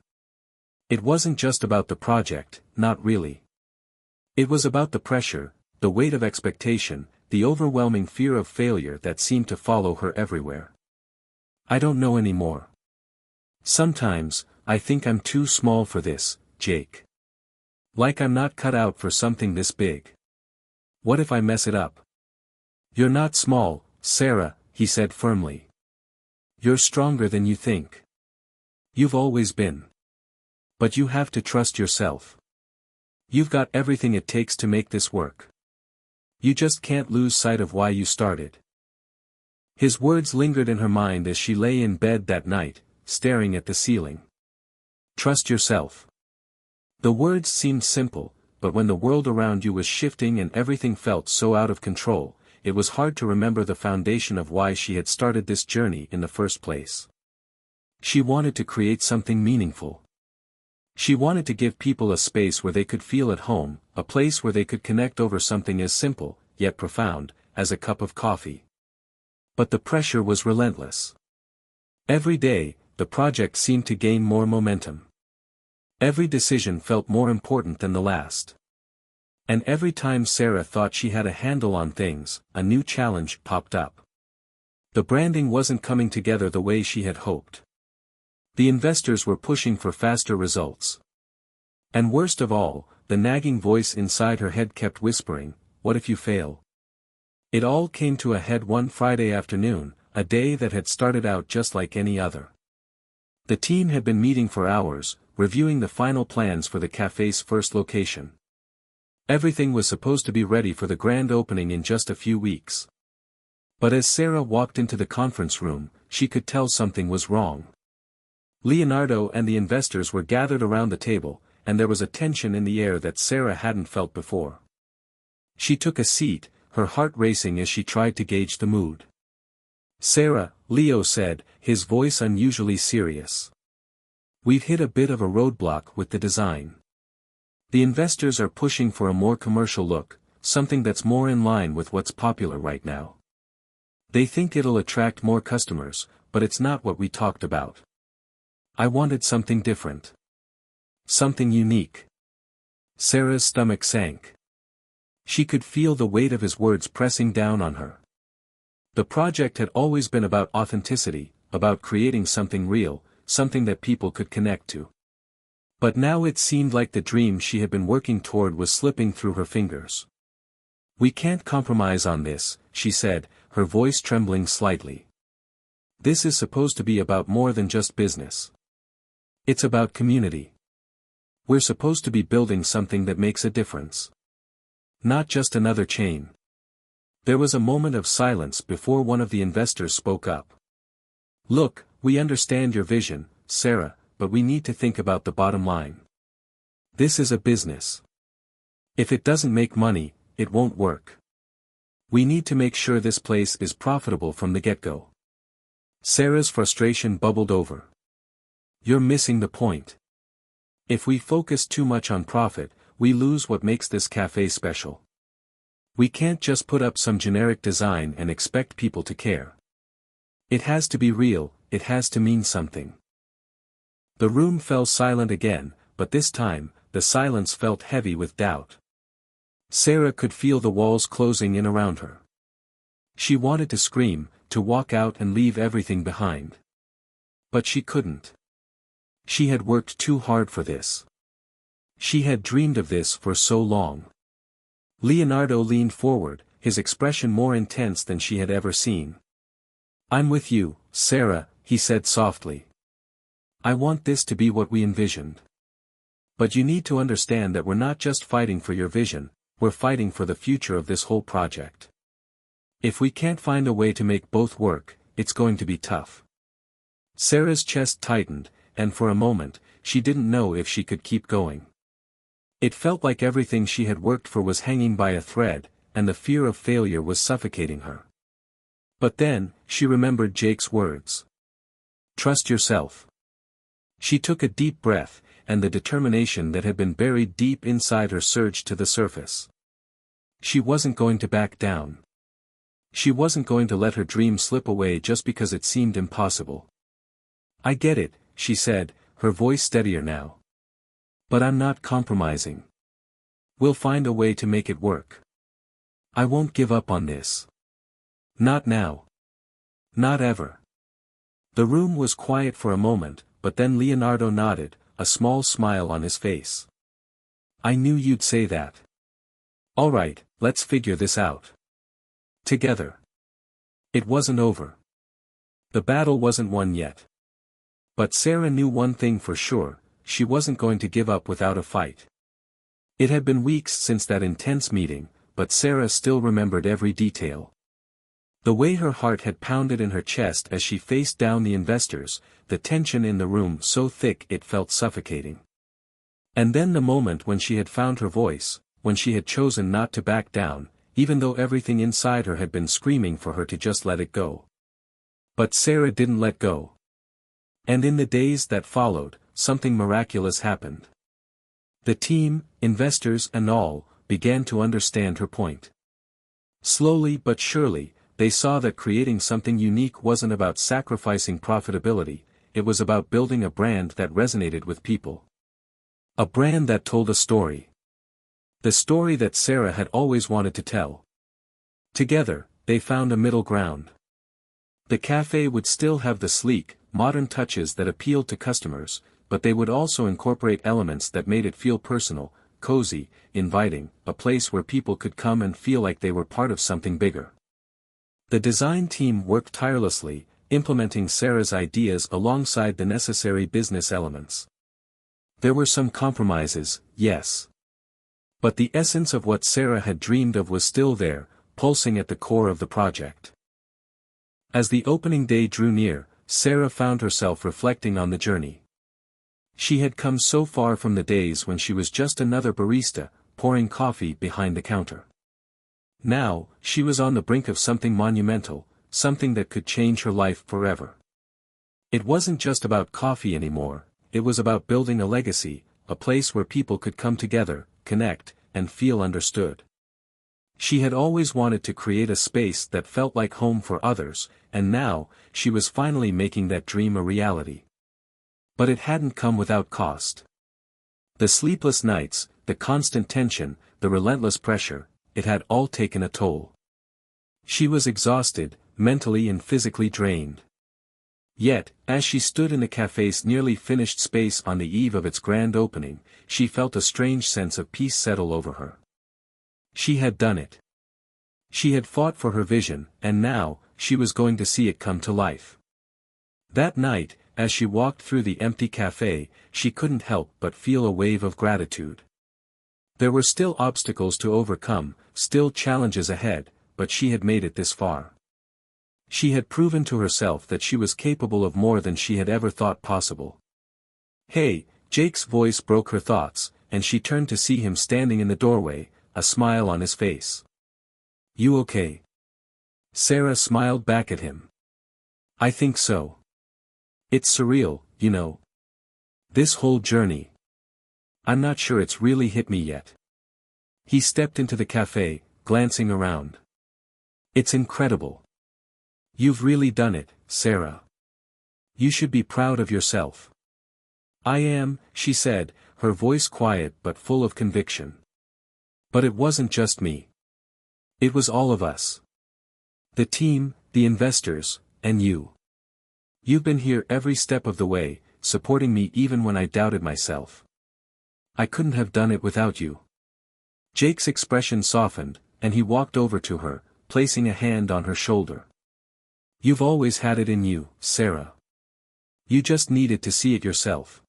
It wasn't just about the project, not really. It was about the pressure, the weight of expectation, the overwhelming fear of failure that seemed to follow her everywhere. "I don't know anymore. Sometimes, I think I'm too small for this, Jake. Like I'm not cut out for something this big. What if I mess it up?" "You're not small, Sarah," he said firmly. "You're stronger than you think. You've always been. But you have to trust yourself. You've got everything it takes to make this work. You just can't lose sight of why you started." His words lingered in her mind as she lay in bed that night, staring at the ceiling. Trust yourself. The words seemed simple, but when the world around you was shifting and everything felt so out of control, it was hard to remember the foundation of why she had started this journey in the first place. She wanted to create something meaningful. She wanted to give people a space where they could feel at home, a place where they could connect over something as simple, yet profound, as a cup of coffee. But the pressure was relentless. Every day, the project seemed to gain more momentum. Every decision felt more important than the last. And every time Sarah thought she had a handle on things, a new challenge popped up. The branding wasn't coming together the way she had hoped. The investors were pushing for faster results. And worst of all, the nagging voice inside her head kept whispering, "What if you fail?" It all came to a head one Friday afternoon, a day that had started out just like any other. The team had been meeting for hours, reviewing the final plans for the cafe's first location. Everything was supposed to be ready for the grand opening in just a few weeks. But as Sarah walked into the conference room, she could tell something was wrong. Leonardo and the investors were gathered around the table, and there was a tension in the air that Sarah hadn't felt before. She took a seat, her heart racing as she tried to gauge the mood. "Sarah," Leo said, his voice unusually serious. "We've hit a bit of a roadblock with the design. The investors are pushing for a more commercial look, something that's more in line with what's popular right now. They think it'll attract more customers, but it's not what we talked about. I wanted something different. Something unique." Sarah's stomach sank. She could feel the weight of his words pressing down on her. The project had always been about authenticity, about creating something real, something that people could connect to. But now it seemed like the dream she had been working toward was slipping through her fingers. "We can't compromise on this," she said, her voice trembling slightly. "This is supposed to be about more than just business. It's about community. We're supposed to be building something that makes a difference. Not just another chain." There was a moment of silence before one of the investors spoke up. "Look, we understand your vision, Sarah, but we need to think about the bottom line. This is a business. If it doesn't make money, it won't work. We need to make sure this place is profitable from the get-go." Sarah's frustration bubbled over. "You're missing the point. If we focus too much on profit, we lose what makes this cafe special. We can't just put up some generic design and expect people to care. It has to be real, it has to mean something." The room fell silent again, but this time, the silence felt heavy with doubt. Sarah could feel the walls closing in around her. She wanted to scream, to walk out and leave everything behind. But she couldn't. She had worked too hard for this. She had dreamed of this for so long. Leonardo leaned forward, his expression more intense than she had ever seen. "I'm with you, Sarah," he said softly. "I want this to be what we envisioned. But you need to understand that we're not just fighting for your vision, we're fighting for the future of this whole project. If we can't find a way to make both work, it's going to be tough." Sarah's chest tightened, and for a moment, she didn't know if she could keep going. It felt like everything she had worked for was hanging by a thread, and the fear of failure was suffocating her. But then, she remembered Jake's words. "Trust yourself." She took a deep breath, and the determination that had been buried deep inside her surged to the surface. She wasn't going to back down. She wasn't going to let her dream slip away just because it seemed impossible. "I get it," she said, her voice steadier now. "But I'm not compromising. We'll find a way to make it work. I won't give up on this. Not now. Not ever." The room was quiet for a moment, but then Leonardo nodded, a small smile on his face. "I knew you'd say that. All right, let's figure this out. Together." It wasn't over. The battle wasn't won yet. But Sarah knew one thing for sure, she wasn't going to give up without a fight. It had been weeks since that intense meeting, but Sarah still remembered every detail. The way her heart had pounded in her chest as she faced down the investors, the tension in the room so thick it felt suffocating. And then the moment when she had found her voice, when she had chosen not to back down, even though everything inside her had been screaming for her to just let it go. But Sarah didn't let go. And in the days that followed, something miraculous happened. The team, investors and all, began to understand her point. Slowly but surely, they saw that creating something unique wasn't about sacrificing profitability, it was about building a brand that resonated with people. A brand that told a story. The story that Sarah had always wanted to tell. Together, they found a middle ground. The cafe would still have the sleek, modern touches that appealed to customers, but they would also incorporate elements that made it feel personal, cozy, inviting, a place where people could come and feel like they were part of something bigger. The design team worked tirelessly, implementing Sarah's ideas alongside the necessary business elements. There were some compromises, yes. But the essence of what Sarah had dreamed of was still there, pulsing at the core of the project. As the opening day drew near, Sarah found herself reflecting on the journey. She had come so far from the days when she was just another barista, pouring coffee behind the counter. Now, she was on the brink of something monumental, something that could change her life forever. It wasn't just about coffee anymore, it was about building a legacy, a place where people could come together, connect, and feel understood. She had always wanted to create a space that felt like home for others, and now, she was finally making that dream a reality. But it hadn't come without cost. The sleepless nights, the constant tension, the relentless pressure, it had all taken a toll. She was exhausted, mentally and physically drained. Yet, as she stood in the cafe's nearly finished space on the eve of its grand opening, she felt a strange sense of peace settle over her. She had done it. She had fought for her vision, and now, she was going to see it come to life. That night, as she walked through the empty cafe, she couldn't help but feel a wave of gratitude. There were still obstacles to overcome, still challenges ahead, but she had made it this far. She had proven to herself that she was capable of more than she had ever thought possible. "Hey," Jake's voice broke her thoughts, and she turned to see him standing in the doorway, a smile on his face. "You okay?" Sarah smiled back at him. "I think so. It's surreal, you know. This whole journey. I'm not sure it's really hit me yet." He stepped into the cafe, glancing around. "It's incredible. You've really done it, Sarah. You should be proud of yourself." "I am," she said, her voice quiet but full of conviction. "But it wasn't just me. It was all of us. The team, the investors, and you. You've been here every step of the way, supporting me even when I doubted myself. I couldn't have done it without you." Jake's expression softened, and he walked over to her, placing a hand on her shoulder. "You've always had it in you, Sarah. You just needed to see it yourself."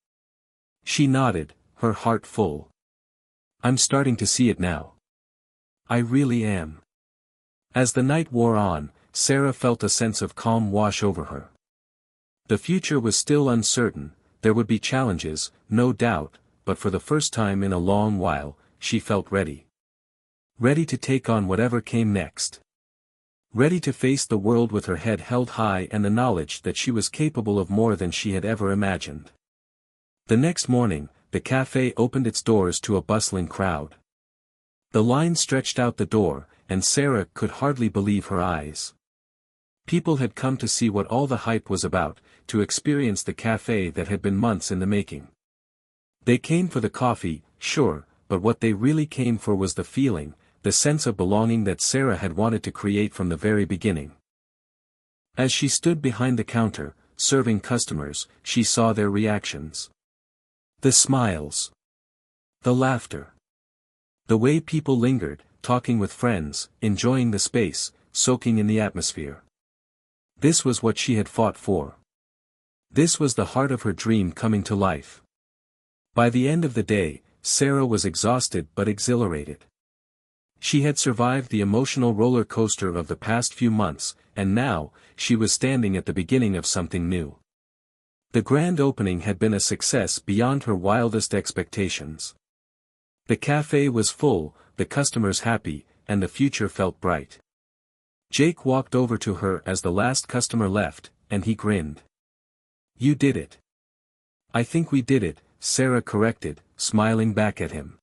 She nodded, her heart full. "I'm starting to see it now. I really am." As the night wore on, Sarah felt a sense of calm wash over her. The future was still uncertain, there would be challenges, no doubt, but for the first time in a long while, she felt ready. Ready to take on whatever came next. Ready to face the world with her head held high and the knowledge that she was capable of more than she had ever imagined. The next morning, the cafe opened its doors to a bustling crowd. The line stretched out the door, and Sarah could hardly believe her eyes. People had come to see what all the hype was about, to experience the cafe that had been months in the making. They came for the coffee, sure, but what they really came for was the feeling, the sense of belonging that Sarah had wanted to create from the very beginning. As she stood behind the counter, serving customers, she saw their reactions. The smiles. The laughter. The way people lingered, talking with friends, enjoying the space, soaking in the atmosphere. This was what she had fought for. This was the heart of her dream coming to life. By the end of the day, Sarah was exhausted but exhilarated. She had survived the emotional roller coaster of the past few months, and now, she was standing at the beginning of something new. The grand opening had been a success beyond her wildest expectations. The cafe was full, the customers happy, and the future felt bright. Jake walked over to her as the last customer left, and he grinned. "You did it." "I think we did it," Sarah corrected, smiling back at him.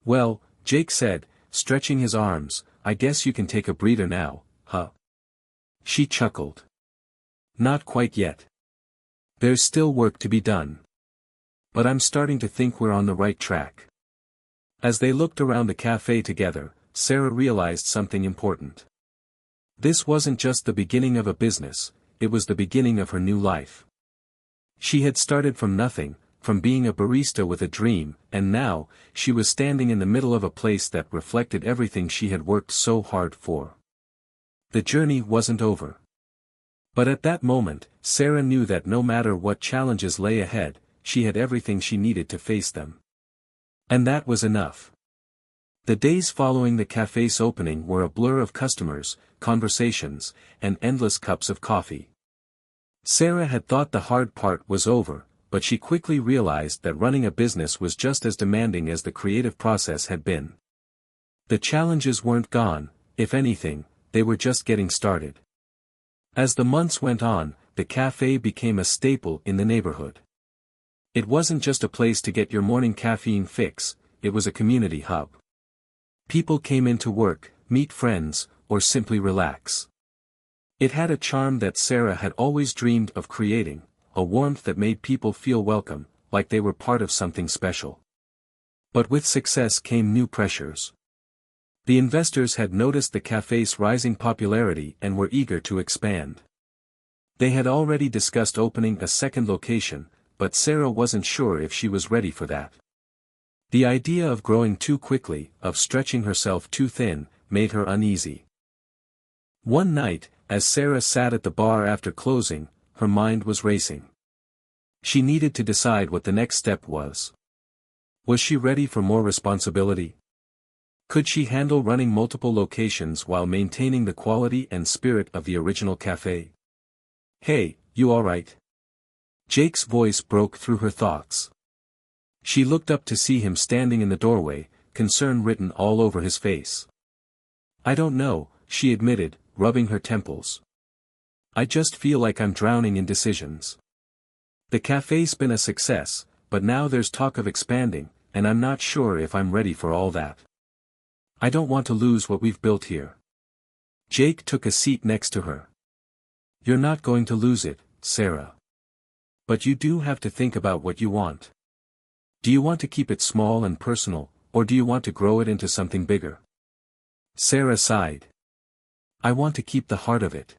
"Well," Jake said, stretching his arms, "I guess you can take a breather now, huh?" She chuckled. "Not quite yet. There's still work to be done. But I'm starting to think we're on the right track." As they looked around the cafe together, Sarah realized something important. This wasn't just the beginning of a business, it was the beginning of her new life. She had started from nothing, from being a barista with a dream, and now, she was standing in the middle of a place that reflected everything she had worked so hard for. The journey wasn't over. But at that moment, Sarah knew that no matter what challenges lay ahead, she had everything she needed to face them. And that was enough. The days following the cafe's opening were a blur of customers, conversations, and endless cups of coffee. Sarah had thought the hard part was over, but she quickly realized that running a business was just as demanding as the creative process had been. The challenges weren't gone, if anything, they were just getting started. As the months went on, the cafe became a staple in the neighborhood. It wasn't just a place to get your morning caffeine fix, it was a community hub. People came in to work, meet friends, or simply relax. It had a charm that Sarah had always dreamed of creating, a warmth that made people feel welcome, like they were part of something special. But with success came new pressures. The investors had noticed the cafe's rising popularity and were eager to expand. They had already discussed opening a second location, but Sarah wasn't sure if she was ready for that. The idea of growing too quickly, of stretching herself too thin, made her uneasy. One night, as Sarah sat at the bar after closing, her mind was racing. She needed to decide what the next step was. Was she ready for more responsibility? Could she handle running multiple locations while maintaining the quality and spirit of the original cafe? "Hey, you alright?" Jake's voice broke through her thoughts. She looked up to see him standing in the doorway, concern written all over his face. "I don't know," she admitted, rubbing her temples. "I just feel like I'm drowning in decisions. The cafe's been a success, but now there's talk of expanding, and I'm not sure if I'm ready for all that. I don't want to lose what we've built here." Jake took a seat next to her. "You're not going to lose it, Sarah. But you do have to think about what you want. Do you want to keep it small and personal, or do you want to grow it into something bigger?" Sarah sighed. "I want to keep the heart of it.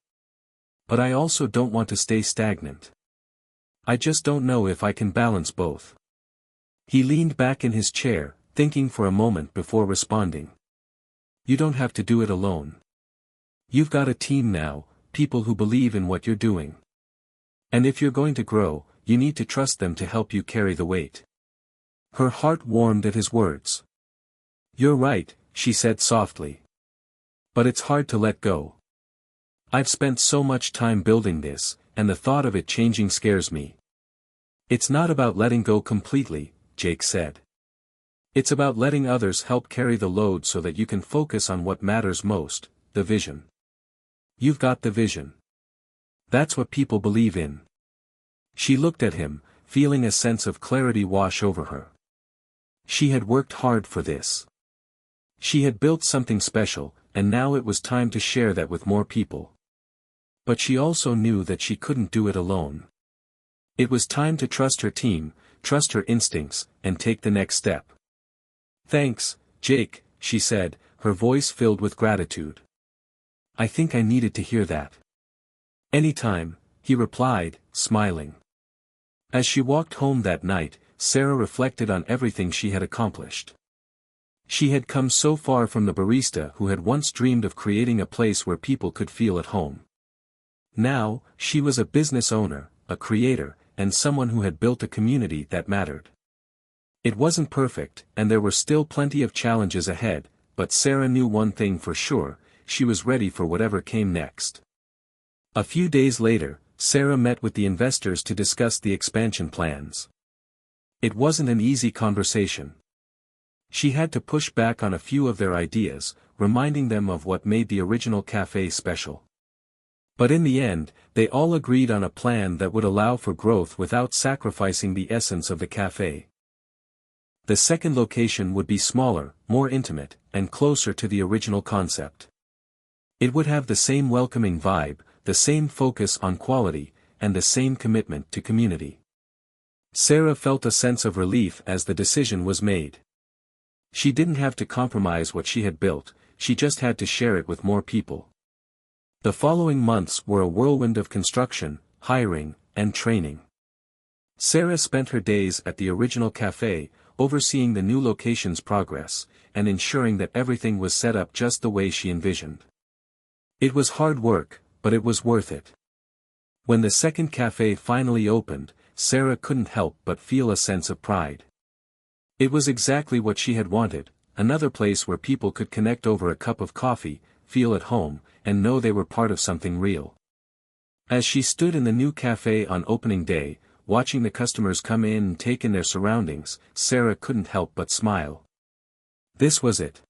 But I also don't want to stay stagnant. I just don't know if I can balance both." He leaned back in his chair, thinking for a moment before responding. "You don't have to do it alone. You've got a team now, people who believe in what you're doing. And if you're going to grow, you need to trust them to help you carry the weight." Her heart warmed at his words. "You're right," she said softly. "But it's hard to let go. I've spent so much time building this, and the thought of it changing scares me." "It's not about letting go completely," Jake said. "It's about letting others help carry the load so that you can focus on what matters most, the vision. You've got the vision. That's what people believe in." She looked at him, feeling a sense of clarity wash over her. She had worked hard for this. She had built something special, and now it was time to share that with more people. But she also knew that she couldn't do it alone. It was time to trust her team, trust her instincts, and take the next step. "Thanks, Jake," she said, her voice filled with gratitude. "I think I needed to hear that." "Anytime," he replied, smiling. As she walked home that night, Sarah reflected on everything she had accomplished. She had come so far from the barista who had once dreamed of creating a place where people could feel at home. Now, she was a business owner, a creator, and someone who had built a community that mattered. It wasn't perfect, and there were still plenty of challenges ahead, but Sarah knew one thing for sure: she was ready for whatever came next. A few days later, Sarah met with the investors to discuss the expansion plans. It wasn't an easy conversation. She had to push back on a few of their ideas, reminding them of what made the original cafe special. But in the end, they all agreed on a plan that would allow for growth without sacrificing the essence of the cafe. The second location would be smaller, more intimate, and closer to the original concept. It would have the same welcoming vibe, the same focus on quality, and the same commitment to community. Sarah felt a sense of relief as the decision was made. She didn't have to compromise what she had built, she just had to share it with more people. The following months were a whirlwind of construction, hiring, and training. Sarah spent her days at the original cafe, overseeing the new location's progress, and ensuring that everything was set up just the way she envisioned. It was hard work, but it was worth it. When the second cafe finally opened, Sarah couldn't help but feel a sense of pride. It was exactly what she had wanted, another place where people could connect over a cup of coffee, feel at home, and know they were part of something real. As she stood in the new cafe on opening day, watching the customers come in and take in their surroundings, Sarah couldn't help but smile. This was it.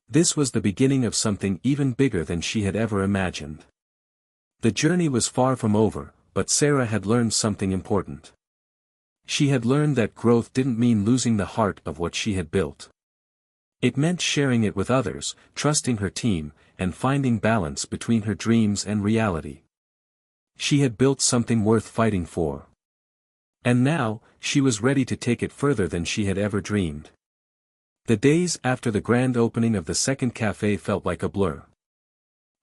This was the beginning of something even bigger than she had ever imagined. The journey was far from over, but Sarah had learned something important. She had learned that growth didn't mean losing the heart of what she had built. It meant sharing it with others, trusting her team, and finding balance between her dreams and reality. She had built something worth fighting for. And now, she was ready to take it further than she had ever dreamed. The days after the grand opening of the second cafe felt like a blur.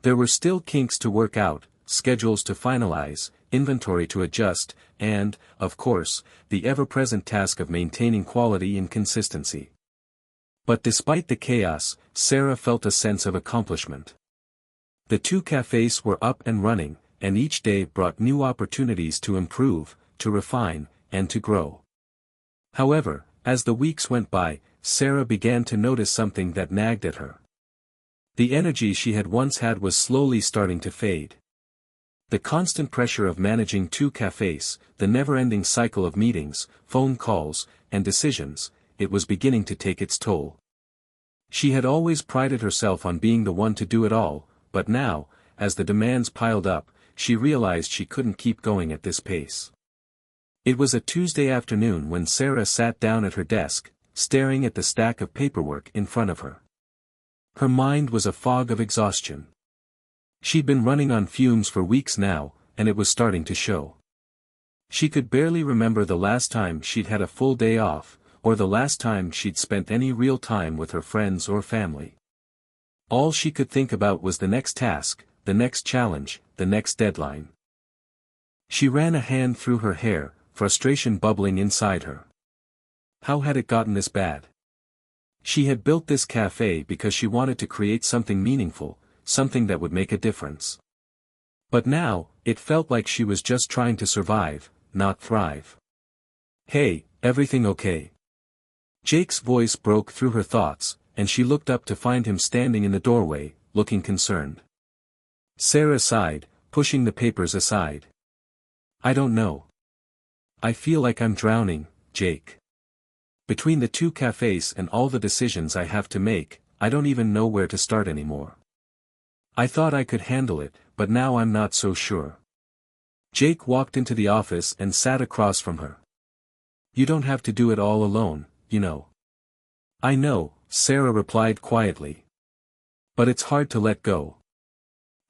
There were still kinks to work out, schedules to finalize, inventory to adjust, and, of course, the ever-present task of maintaining quality and consistency. But despite the chaos, Sarah felt a sense of accomplishment. The two cafes were up and running, and each day brought new opportunities to improve, to refine, and to grow. However, as the weeks went by, Sarah began to notice something that nagged at her. The energy she had once had was slowly starting to fade. The constant pressure of managing two cafes, the never-ending cycle of meetings, phone calls, and decisions, it was beginning to take its toll. She had always prided herself on being the one to do it all, but now, as the demands piled up, she realized she couldn't keep going at this pace. It was a Tuesday afternoon when Sarah sat down at her desk, staring at the stack of paperwork in front of her. Her mind was a fog of exhaustion. She'd been running on fumes for weeks now, and it was starting to show. She could barely remember the last time she'd had a full day off, or the last time she'd spent any real time with her friends or family. All she could think about was the next task, the next challenge, the next deadline. She ran a hand through her hair, frustration bubbling inside her. How had it gotten this bad? She had built this cafe because she wanted to create something meaningful, something that would make a difference. But now, it felt like she was just trying to survive, not thrive. "Hey, everything okay?" Jake's voice broke through her thoughts, and she looked up to find him standing in the doorway, looking concerned. Sarah sighed, pushing the papers aside. "I don't know. I feel like I'm drowning, Jake. Between the two cafes and all the decisions I have to make, I don't even know where to start anymore. I thought I could handle it, but now I'm not so sure." Jake walked into the office and sat across from her. "You don't have to do it all alone, you know." "I know," Sarah replied quietly. "But it's hard to let go.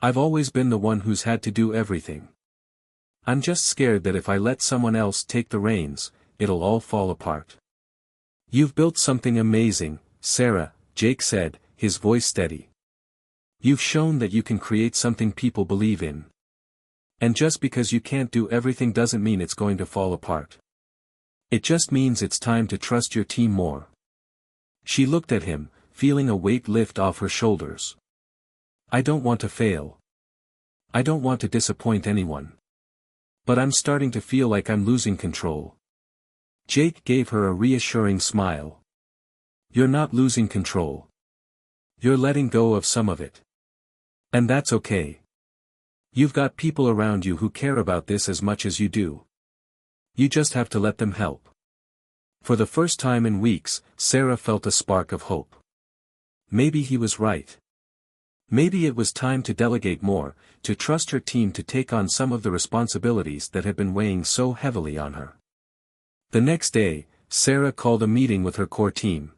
I've always been the one who's had to do everything. I'm just scared that if I let someone else take the reins, it'll all fall apart." "You've built something amazing, Sarah," Jake said, his voice steady. "You've shown that you can create something people believe in. And just because you can't do everything doesn't mean it's going to fall apart. It just means it's time to trust your team more." She looked at him, feeling a weight lift off her shoulders. "I don't want to fail. I don't want to disappoint anyone. But I'm starting to feel like I'm losing control." Jake gave her a reassuring smile. "You're not losing control. You're letting go of some of it. And that's okay. You've got people around you who care about this as much as you do. You just have to let them help." For the first time in weeks, Sarah felt a spark of hope. Maybe he was right. Maybe it was time to delegate more, to trust her team to take on some of the responsibilities that had been weighing so heavily on her. The next day, Sarah called a meeting with her core team.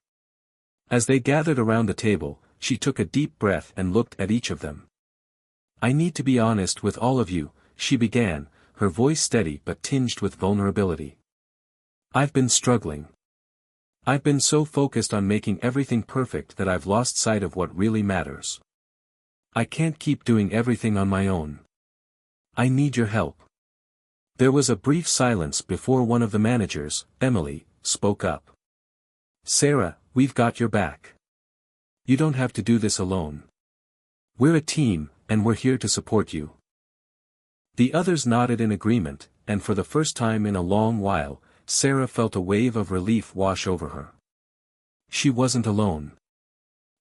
As they gathered around the table, she took a deep breath and looked at each of them. "I need to be honest with all of you," she began, her voice steady but tinged with vulnerability. "I've been struggling. I've been so focused on making everything perfect that I've lost sight of what really matters. I can't keep doing everything on my own. I need your help." There was a brief silence before one of the managers, Emily, spoke up. "Sarah, we've got your back. You don't have to do this alone. We're a team, and we're here to support you." The others nodded in agreement, and for the first time in a long while, Sarah felt a wave of relief wash over her. She wasn't alone.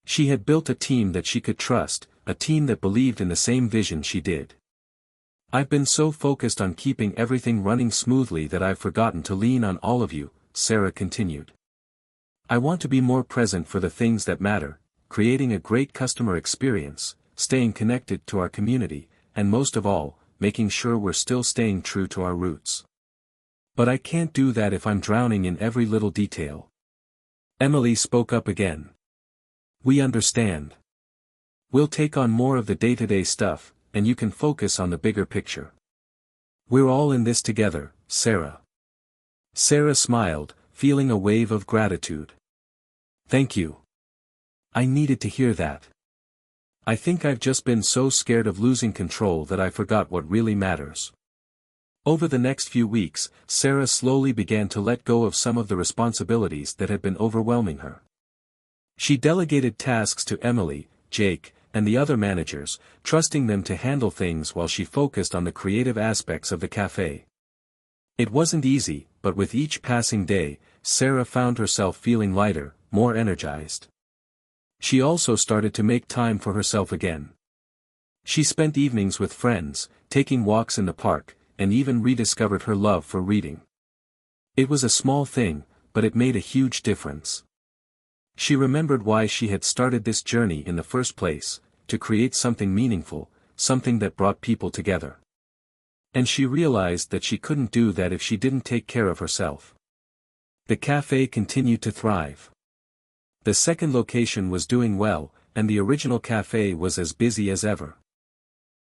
She had built a team that she could trust, a team that believed in the same vision she did. "I've been so focused on keeping everything running smoothly that I've forgotten to lean on all of you," Sarah continued. "I want to be more present for the things that matter, creating a great customer experience, staying connected to our community, and most of all, making sure we're still staying true to our roots. But I can't do that if I'm drowning in every little detail." Emily spoke up again. "We understand. We'll take on more of the day-to-day stuff, and you can focus on the bigger picture. We're all in this together, Sarah." Sarah smiled, feeling a wave of gratitude. "Thank you. I needed to hear that. I think I've just been so scared of losing control that I forgot what really matters. Over the next few weeks, Sarah slowly began to let go of some of the responsibilities that had been overwhelming her. She delegated tasks to Emily, Jake, and the other managers, trusting them to handle things while she focused on the creative aspects of the cafe. It wasn't easy, but with each passing day, Sarah found herself feeling lighter, more energized. She also started to make time for herself again. She spent evenings with friends, taking walks in the park, and even rediscovered her love for reading. It was a small thing, but it made a huge difference. She remembered why she had started this journey in the first place, to create something meaningful, something that brought people together. And she realized that she couldn't do that if she didn't take care of herself. The cafe continued to thrive. The second location was doing well, and the original cafe was as busy as ever.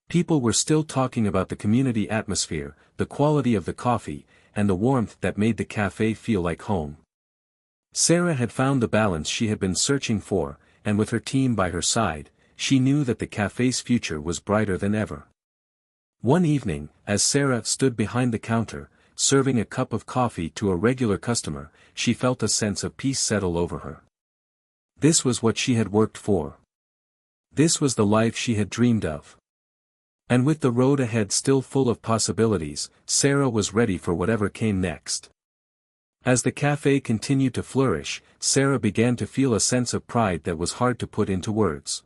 People were still talking about the community atmosphere, the quality of the coffee, and the warmth that made the cafe feel like home. Sarah had found the balance she had been searching for, and with her team by her side, she knew that the cafe's future was brighter than ever. One evening, as Sarah stood behind the counter, serving a cup of coffee to a regular customer, she felt a sense of peace settle over her. This was what she had worked for. This was the life she had dreamed of. And with the road ahead still full of possibilities, Sarah was ready for whatever came next. As the cafe continued to flourish, Sarah began to feel a sense of pride that was hard to put into words.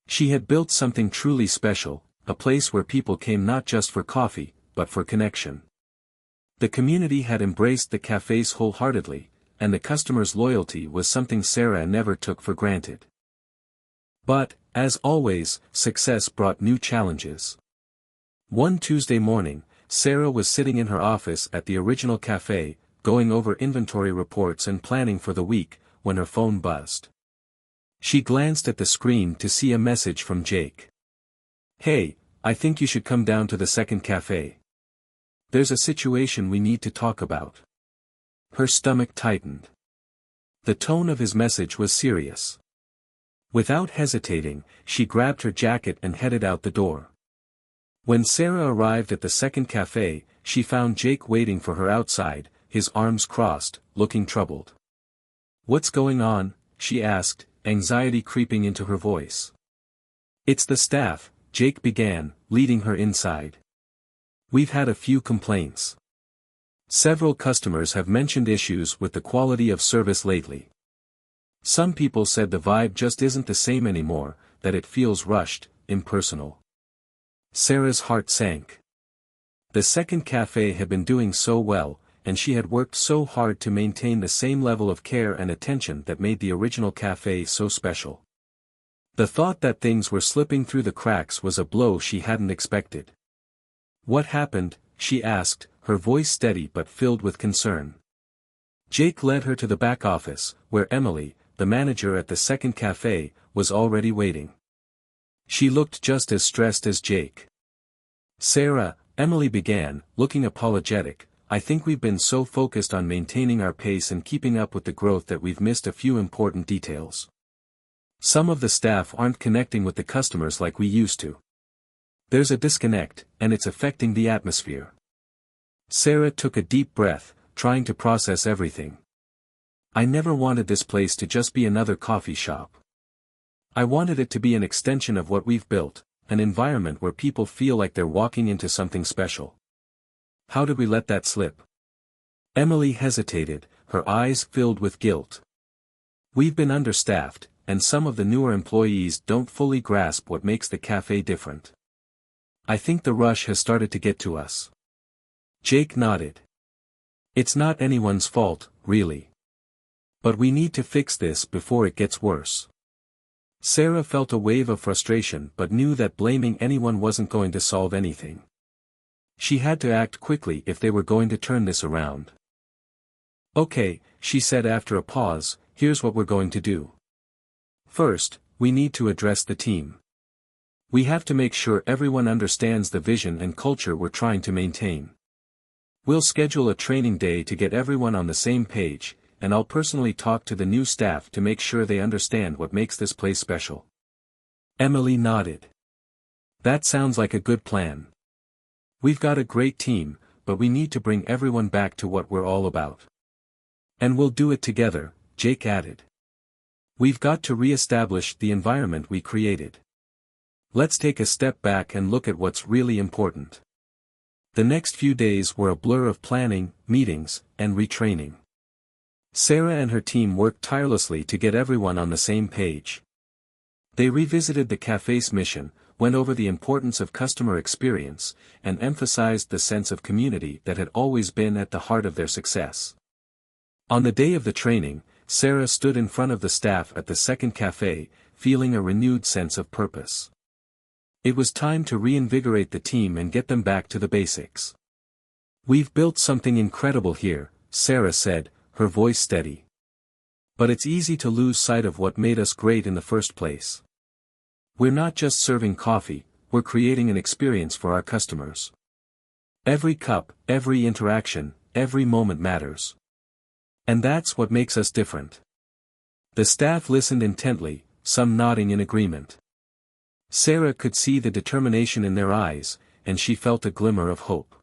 She had built something truly special, a place where people came not just for coffee, but for connection. The community had embraced the cafes wholeheartedly, and the customers' loyalty was something Sarah never took for granted. But, as always, success brought new challenges. One Tuesday morning, Sarah was sitting in her office at the original cafe, going over inventory reports and planning for the week, when her phone buzzed. She glanced at the screen to see a message from Jake. "Hey, I think you should come down to the second cafe. There's a situation we need to talk about." Her stomach tightened. The tone of his message was serious. Without hesitating, she grabbed her jacket and headed out the door. When Sarah arrived at the second cafe, she found Jake waiting for her outside, his arms crossed, looking troubled. "What's going on?" she asked, anxiety creeping into her voice. "It's the staff," Jake began, leading her inside. "We've had a few complaints. Several customers have mentioned issues with the quality of service lately. Some people said the vibe just isn't the same anymore, that it feels rushed, impersonal." Sarah's heart sank. The second cafe had been doing so well, and she had worked so hard to maintain the same level of care and attention that made the original cafe so special. The thought that things were slipping through the cracks was a blow she hadn't expected. "What happened?" she asked, her voice steady but filled with concern. Jake led her to the back office, where Emily, the manager at the second cafe, was already waiting. She looked just as stressed as Jake. "Sarah," Emily began, looking apologetic, "I think we've been so focused on maintaining our pace and keeping up with the growth that we've missed a few important details. Some of the staff aren't connecting with the customers like we used to. There's a disconnect, and it's affecting the atmosphere." Sarah took a deep breath, trying to process everything. "I never wanted this place to just be another coffee shop. I wanted it to be an extension of what we've built, an environment where people feel like they're walking into something special. How did we let that slip?" Emily hesitated, her eyes filled with guilt. "We've been understaffed, and some of the newer employees don't fully grasp what makes the cafe different. I think the rush has started to get to us." Jake nodded. "It's not anyone's fault, really. But we need to fix this before it gets worse." Sarah felt a wave of frustration but knew that blaming anyone wasn't going to solve anything. She had to act quickly if they were going to turn this around. "Okay," she said after a pause, "here's what we're going to do. First, we need to address the team. We have to make sure everyone understands the vision and culture we're trying to maintain. We'll schedule a training day to get everyone on the same page, and I'll personally talk to the new staff to make sure they understand what makes this place special." Emily nodded. That sounds like a good plan. We've got a great team, but we need to bring everyone back to what we're all about. And we'll do it together, Jake added. We've got to re-establish the environment we created. Let's take a step back and look at what's really important. The next few days were a blur of planning, meetings, and retraining. Sarah and her team worked tirelessly to get everyone on the same page. They revisited the cafe's mission, went over the importance of customer experience, and emphasized the sense of community that had always been at the heart of their success. On the day of the training, Sarah stood in front of the staff at the second cafe, feeling a renewed sense of purpose. It was time to reinvigorate the team and get them back to the basics. We've built something incredible here, Sarah said, her voice steady. But it's easy to lose sight of what made us great in the first place. We're not just serving coffee, we're creating an experience for our customers. Every cup, every interaction, every moment matters. And that's what makes us different. The staff listened intently, some nodding in agreement. Sarah could see the determination in their eyes, and she felt a glimmer of hope.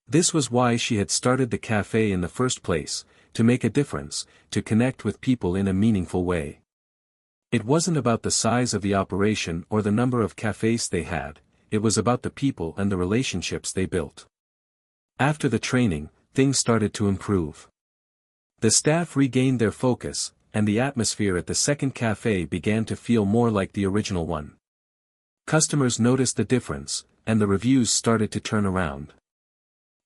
This was why she had started the cafe in the first place, to make a difference, to connect with people in a meaningful way. It wasn't about the size of the operation or the number of cafes they had, it was about the people and the relationships they built. After the training, things started to improve. The staff regained their focus, and the atmosphere at the second cafe began to feel more like the original one. Customers noticed the difference, and the reviews started to turn around.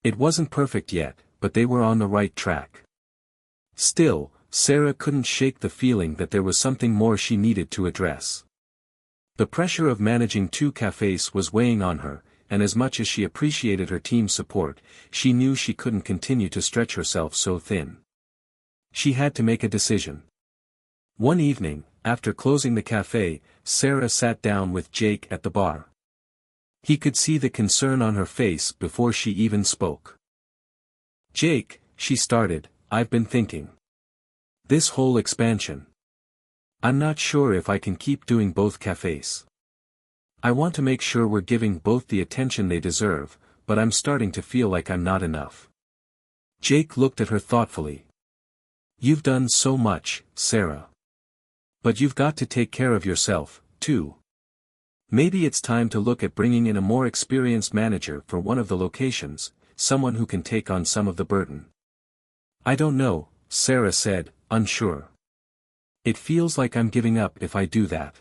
It wasn't perfect yet, but they were on the right track. Still, Sarah couldn't shake the feeling that there was something more she needed to address. The pressure of managing two cafes was weighing on her, and as much as she appreciated her team's support, she knew she couldn't continue to stretch herself so thin. She had to make a decision. One evening, after closing the cafe, Sarah sat down with Jake at the bar. He could see the concern on her face before she even spoke. Jake, she started, I've been thinking. This whole expansion. I'm not sure if I can keep doing both cafes. I want to make sure we're giving both the attention they deserve, but I'm starting to feel like I'm not enough. Jake looked at her thoughtfully. You've done so much, Sarah. But you've got to take care of yourself, too. Maybe it's time to look at bringing in a more experienced manager for one of the locations, someone who can take on some of the burden. I don't know, Sarah said, unsure. It feels like I'm giving up if I do that.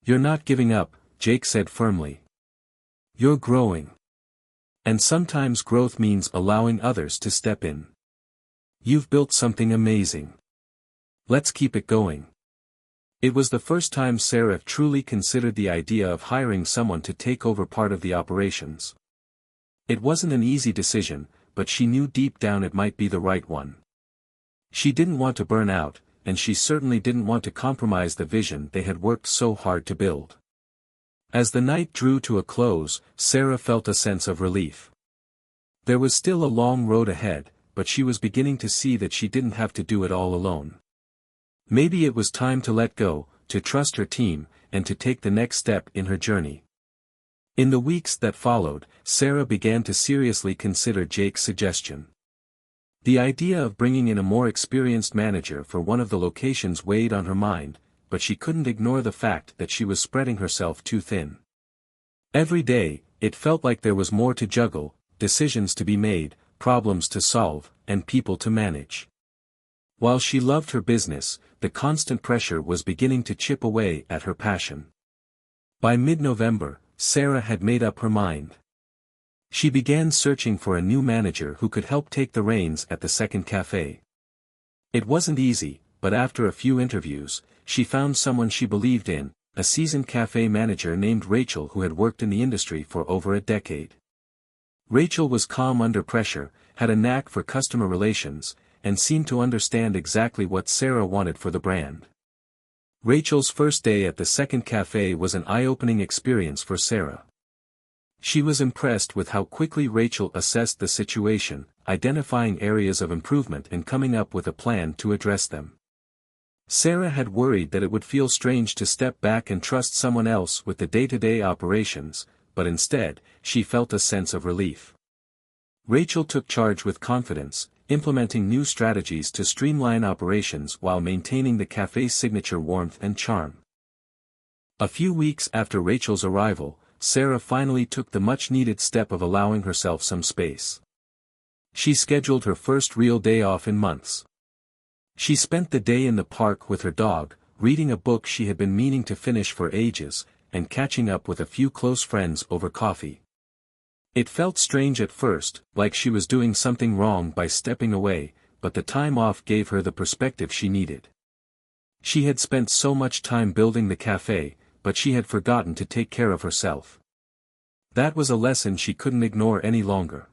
You're not giving up, Jake said firmly. You're growing. And sometimes growth means allowing others to step in. You've built something amazing. Let's keep it going. It was the first time Sarah truly considered the idea of hiring someone to take over part of the operations. It wasn't an easy decision, but she knew deep down it might be the right one. She didn't want to burn out, and she certainly didn't want to compromise the vision they had worked so hard to build. As the night drew to a close, Sarah felt a sense of relief. There was still a long road ahead, but she was beginning to see that she didn't have to do it all alone. Maybe it was time to let go, to trust her team, and to take the next step in her journey. In the weeks that followed, Sarah began to seriously consider Jake's suggestion. The idea of bringing in a more experienced manager for one of the locations weighed on her mind, but she couldn't ignore the fact that she was spreading herself too thin. Every day, it felt like there was more to juggle, decisions to be made, problems to solve, and people to manage. While she loved her business, the constant pressure was beginning to chip away at her passion. By mid-November, Sarah had made up her mind. She began searching for a new manager who could help take the reins at the second cafe. It wasn't easy, but after a few interviews, she found someone she believed in, a seasoned cafe manager named Rachel who had worked in the industry for over a decade. Rachel was calm under pressure, had a knack for customer relations, and seemed to understand exactly what Sarah wanted for the brand. Rachel's first day at the second cafe was an eye-opening experience for Sarah. She was impressed with how quickly Rachel assessed the situation, identifying areas of improvement and coming up with a plan to address them. Sarah had worried that it would feel strange to step back and trust someone else with the day-to-day operations, but instead, she felt a sense of relief. Rachel took charge with confidence, implementing new strategies to streamline operations while maintaining the cafe's signature warmth and charm. A few weeks after Rachel's arrival, Sarah finally took the much-needed step of allowing herself some space. She scheduled her first real day off in months. She spent the day in the park with her dog, reading a book she had been meaning to finish for ages, and catching up with a few close friends over coffee. It felt strange at first, like she was doing something wrong by stepping away, but the time off gave her the perspective she needed. She had spent so much time building the cafe, but she had forgotten to take care of herself. That was a lesson she couldn't ignore any longer.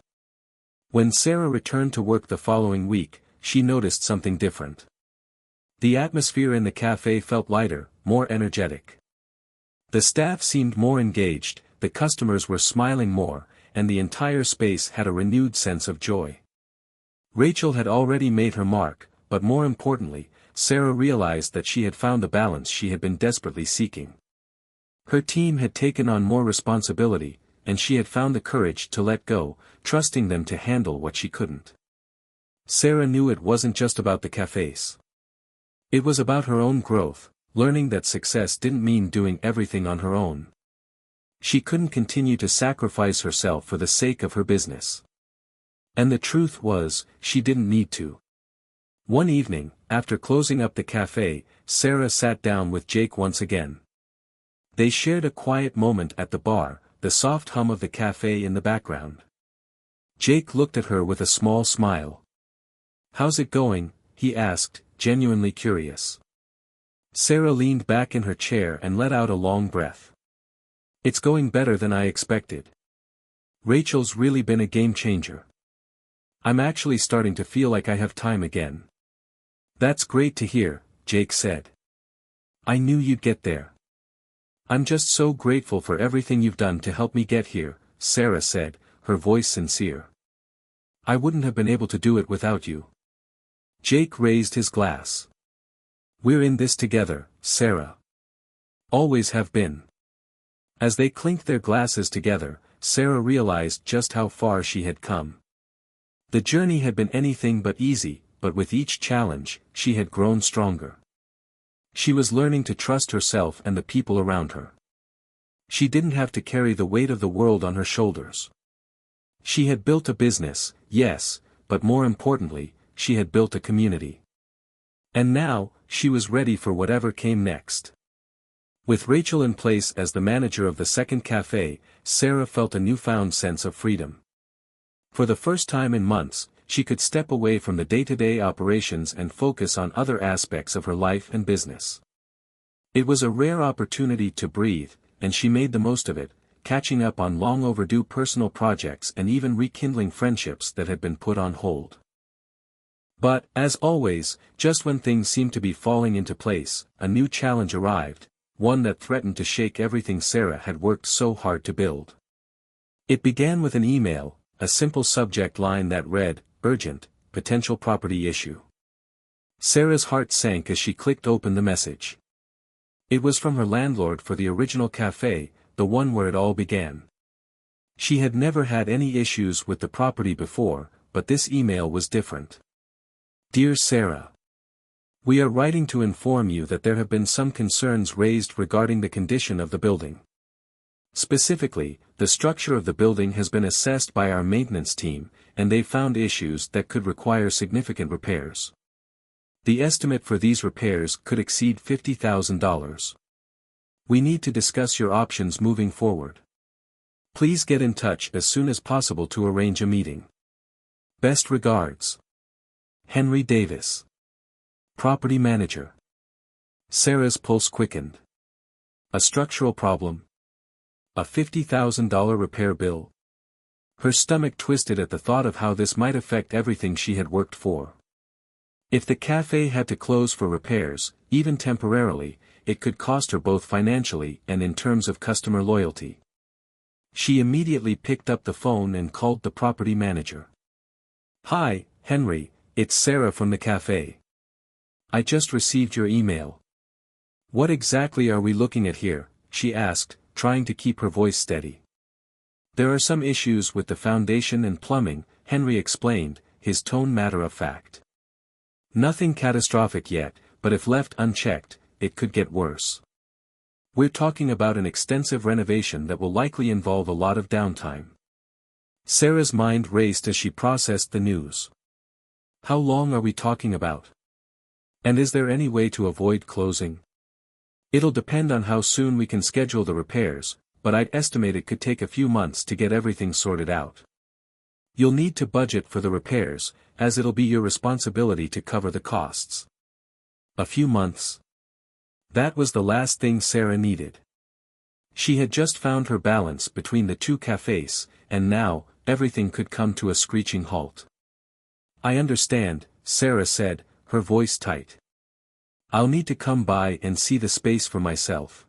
When Sarah returned to work the following week, she noticed something different. The atmosphere in the cafe felt lighter, more energetic. The staff seemed more engaged, the customers were smiling more, and the entire space had a renewed sense of joy. Rachel had already made her mark, but more importantly, Sarah realized that she had found the balance she had been desperately seeking. Her team had taken on more responsibility, and she had found the courage to let go, trusting them to handle what she couldn't. Sarah knew it wasn't just about the cafes. It was about her own growth, learning that success didn't mean doing everything on her own. She couldn't continue to sacrifice herself for the sake of her business. And the truth was, she didn't need to. One evening, after closing up the cafe, Sarah sat down with Jake once again. They shared a quiet moment at the bar, the soft hum of the cafe in the background. Jake looked at her with a small smile. "How's it going?" he asked, genuinely curious. Sarah leaned back in her chair and let out a long breath. "It's going better than I expected. Rachel's really been a game changer. I'm actually starting to feel like I have time again." "That's great to hear," Jake said. "I knew you'd get there." "I'm just so grateful for everything you've done to help me get here," Sarah said, her voice sincere. "I wouldn't have been able to do it without you." Jake raised his glass. "We're in this together, Sarah. Always have been." As they clinked their glasses together, Sarah realized just how far she had come. The journey had been anything but easy, but with each challenge, she had grown stronger. She was learning to trust herself and the people around her. She didn't have to carry the weight of the world on her shoulders. She had built a business, yes, but more importantly, she had built a community. And now, she was ready for whatever came next. With Rachel in place as the manager of the second cafe, Sarah felt a newfound sense of freedom. For the first time in months, she could step away from the day-to-day operations and focus on other aspects of her life and business. It was a rare opportunity to breathe, and she made the most of it, catching up on long-overdue personal projects and even rekindling friendships that had been put on hold. But, as always, just when things seemed to be falling into place, a new challenge arrived, one that threatened to shake everything Sarah had worked so hard to build. It began with an email, a simple subject line that read, "Urgent, potential property issue." Sarah's heart sank as she clicked open the message. It was from her landlord for the original cafe, the one where it all began. She had never had any issues with the property before, but this email was different. "Dear Sarah, we are writing to inform you that there have been some concerns raised regarding the condition of the building. Specifically, the structure of the building has been assessed by our maintenance team, and they found issues that could require significant repairs. The estimate for these repairs could exceed $50,000. We need to discuss your options moving forward. Please get in touch as soon as possible to arrange a meeting. Best regards. Henry Davis, Property Manager." Sarah's pulse quickened. A structural problem? A $50,000 repair bill? Her stomach twisted at the thought of how this might affect everything she had worked for. If the cafe had to close for repairs, even temporarily, it could cost her both financially and in terms of customer loyalty. She immediately picked up the phone and called the property manager. "Hi, Henry, it's Sarah from the cafe. I just received your email. What exactly are we looking at here? She asked, trying to keep her voice steady. There are some issues with the foundation and plumbing, Henry explained, his tone matter-of-fact. Nothing catastrophic yet, but if left unchecked, it could get worse. We're talking about an extensive renovation that will likely involve a lot of downtime. Sarah's mind raced as she processed the news. How long are we talking about? And is there any way to avoid closing? It'll depend on how soon we can schedule the repairs, but I'd estimate it could take a few months to get everything sorted out. You'll need to budget for the repairs, as it'll be your responsibility to cover the costs. A few months? That was the last thing Sarah needed. She had just found her balance between the two cafes, and now, everything could come to a screeching halt. I understand, Sarah said, her voice tight. I'll need to come by and see the space for myself.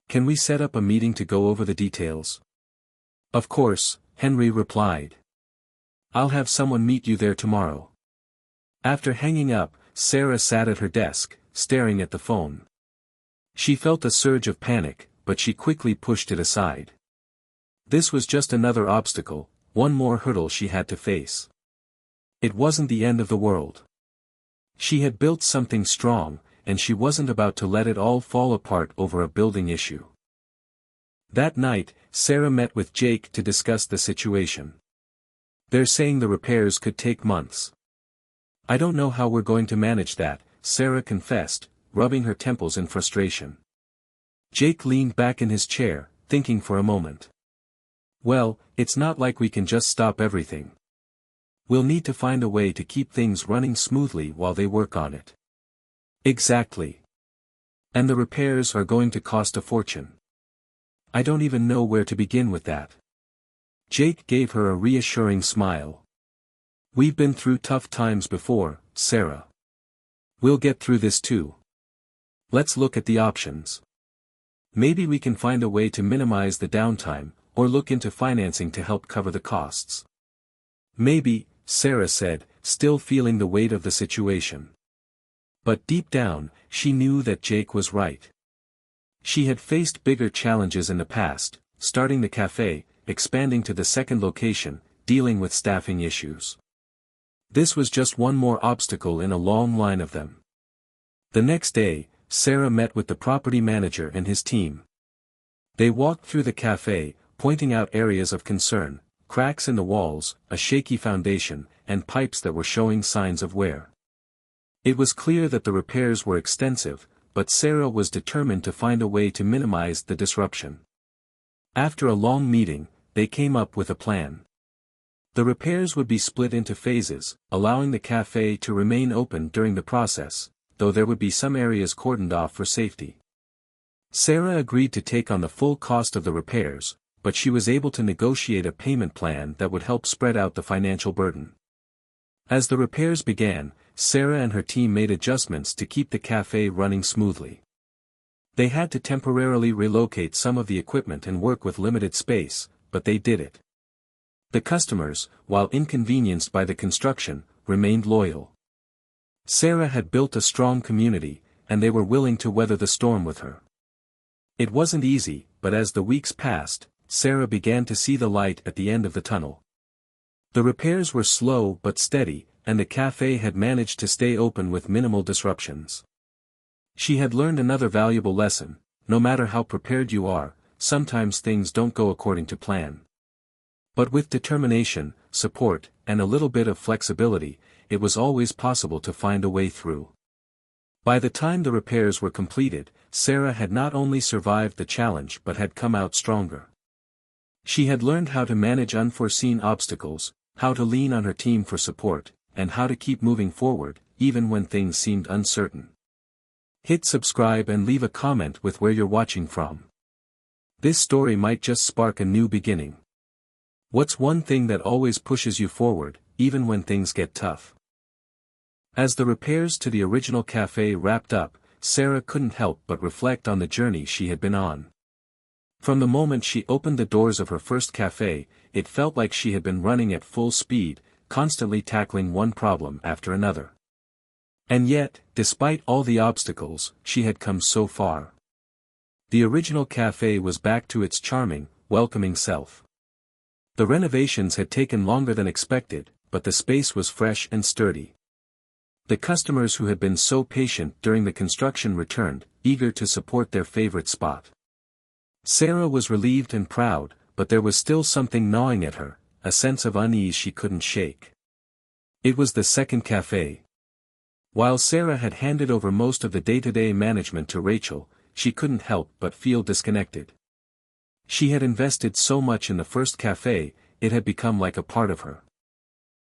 Can we set up a meeting to go over the details? Of course, Henry replied. I'll have someone meet you there tomorrow. After hanging up, Sarah sat at her desk, staring at the phone. She felt a surge of panic, but she quickly pushed it aside. This was just another obstacle, one more hurdle she had to face. It wasn't the end of the world. She had built something strong, and she wasn't about to let it all fall apart over a building issue. That night, Sarah met with Jake to discuss the situation. They're saying the repairs could take months. I don't know how we're going to manage that, Sarah confessed, rubbing her temples in frustration. Jake leaned back in his chair, thinking for a moment. Well, it's not like we can just stop everything. We'll need to find a way to keep things running smoothly while they work on it. Exactly. And the repairs are going to cost a fortune. I don't even know where to begin with that. Jake gave her a reassuring smile. We've been through tough times before, Sarah. We'll get through this too. Let's look at the options. Maybe we can find a way to minimize the downtime, or look into financing to help cover the costs. Maybe, Sarah said, still feeling the weight of the situation. But deep down, she knew that Jake was right. She had faced bigger challenges in the past, starting the cafe, expanding to the second location, dealing with staffing issues. This was just one more obstacle in a long line of them. The next day, Sarah met with the property manager and his team. They walked through the cafe, pointing out areas of concern, cracks in the walls, a shaky foundation, and pipes that were showing signs of wear. It was clear that the repairs were extensive, but Sarah was determined to find a way to minimize the disruption. After a long meeting, they came up with a plan. The repairs would be split into phases, allowing the cafe to remain open during the process, though there would be some areas cordoned off for safety. Sarah agreed to take on the full cost of the repairs, but she was able to negotiate a payment plan that would help spread out the financial burden. As the repairs began, Sarah and her team made adjustments to keep the cafe running smoothly. They had to temporarily relocate some of the equipment and work with limited space, but they did it. The customers, while inconvenienced by the construction, remained loyal. Sarah had built a strong community, and they were willing to weather the storm with her. It wasn't easy, but as the weeks passed, Sarah began to see the light at the end of the tunnel. The repairs were slow but steady, and the cafe had managed to stay open with minimal disruptions. She had learned another valuable lesson: no matter how prepared you are, sometimes things don't go according to plan. But with determination, support, and a little bit of flexibility, it was always possible to find a way through. By the time the repairs were completed, Sarah had not only survived the challenge but had come out stronger. She had learned how to manage unforeseen obstacles, how to lean on her team for support, and how to keep moving forward, even when things seemed uncertain. Hit subscribe and leave a comment with where you're watching from. This story might just spark a new beginning. What's one thing that always pushes you forward, even when things get tough? As the repairs to the original cafe wrapped up, Sarah couldn't help but reflect on the journey she had been on. From the moment she opened the doors of her first cafe, it felt like she had been running at full speed, constantly tackling one problem after another. And yet, despite all the obstacles, she had come so far. The original cafe was back to its charming, welcoming self. The renovations had taken longer than expected, but the space was fresh and sturdy. The customers who had been so patient during the construction returned, eager to support their favorite spot. Sarah was relieved and proud, but there was still something gnawing at her, a sense of unease she couldn't shake. It was the second cafe. While Sarah had handed over most of the day-to-day management to Rachel, she couldn't help but feel disconnected. She had invested so much in the first cafe, it had become like a part of her.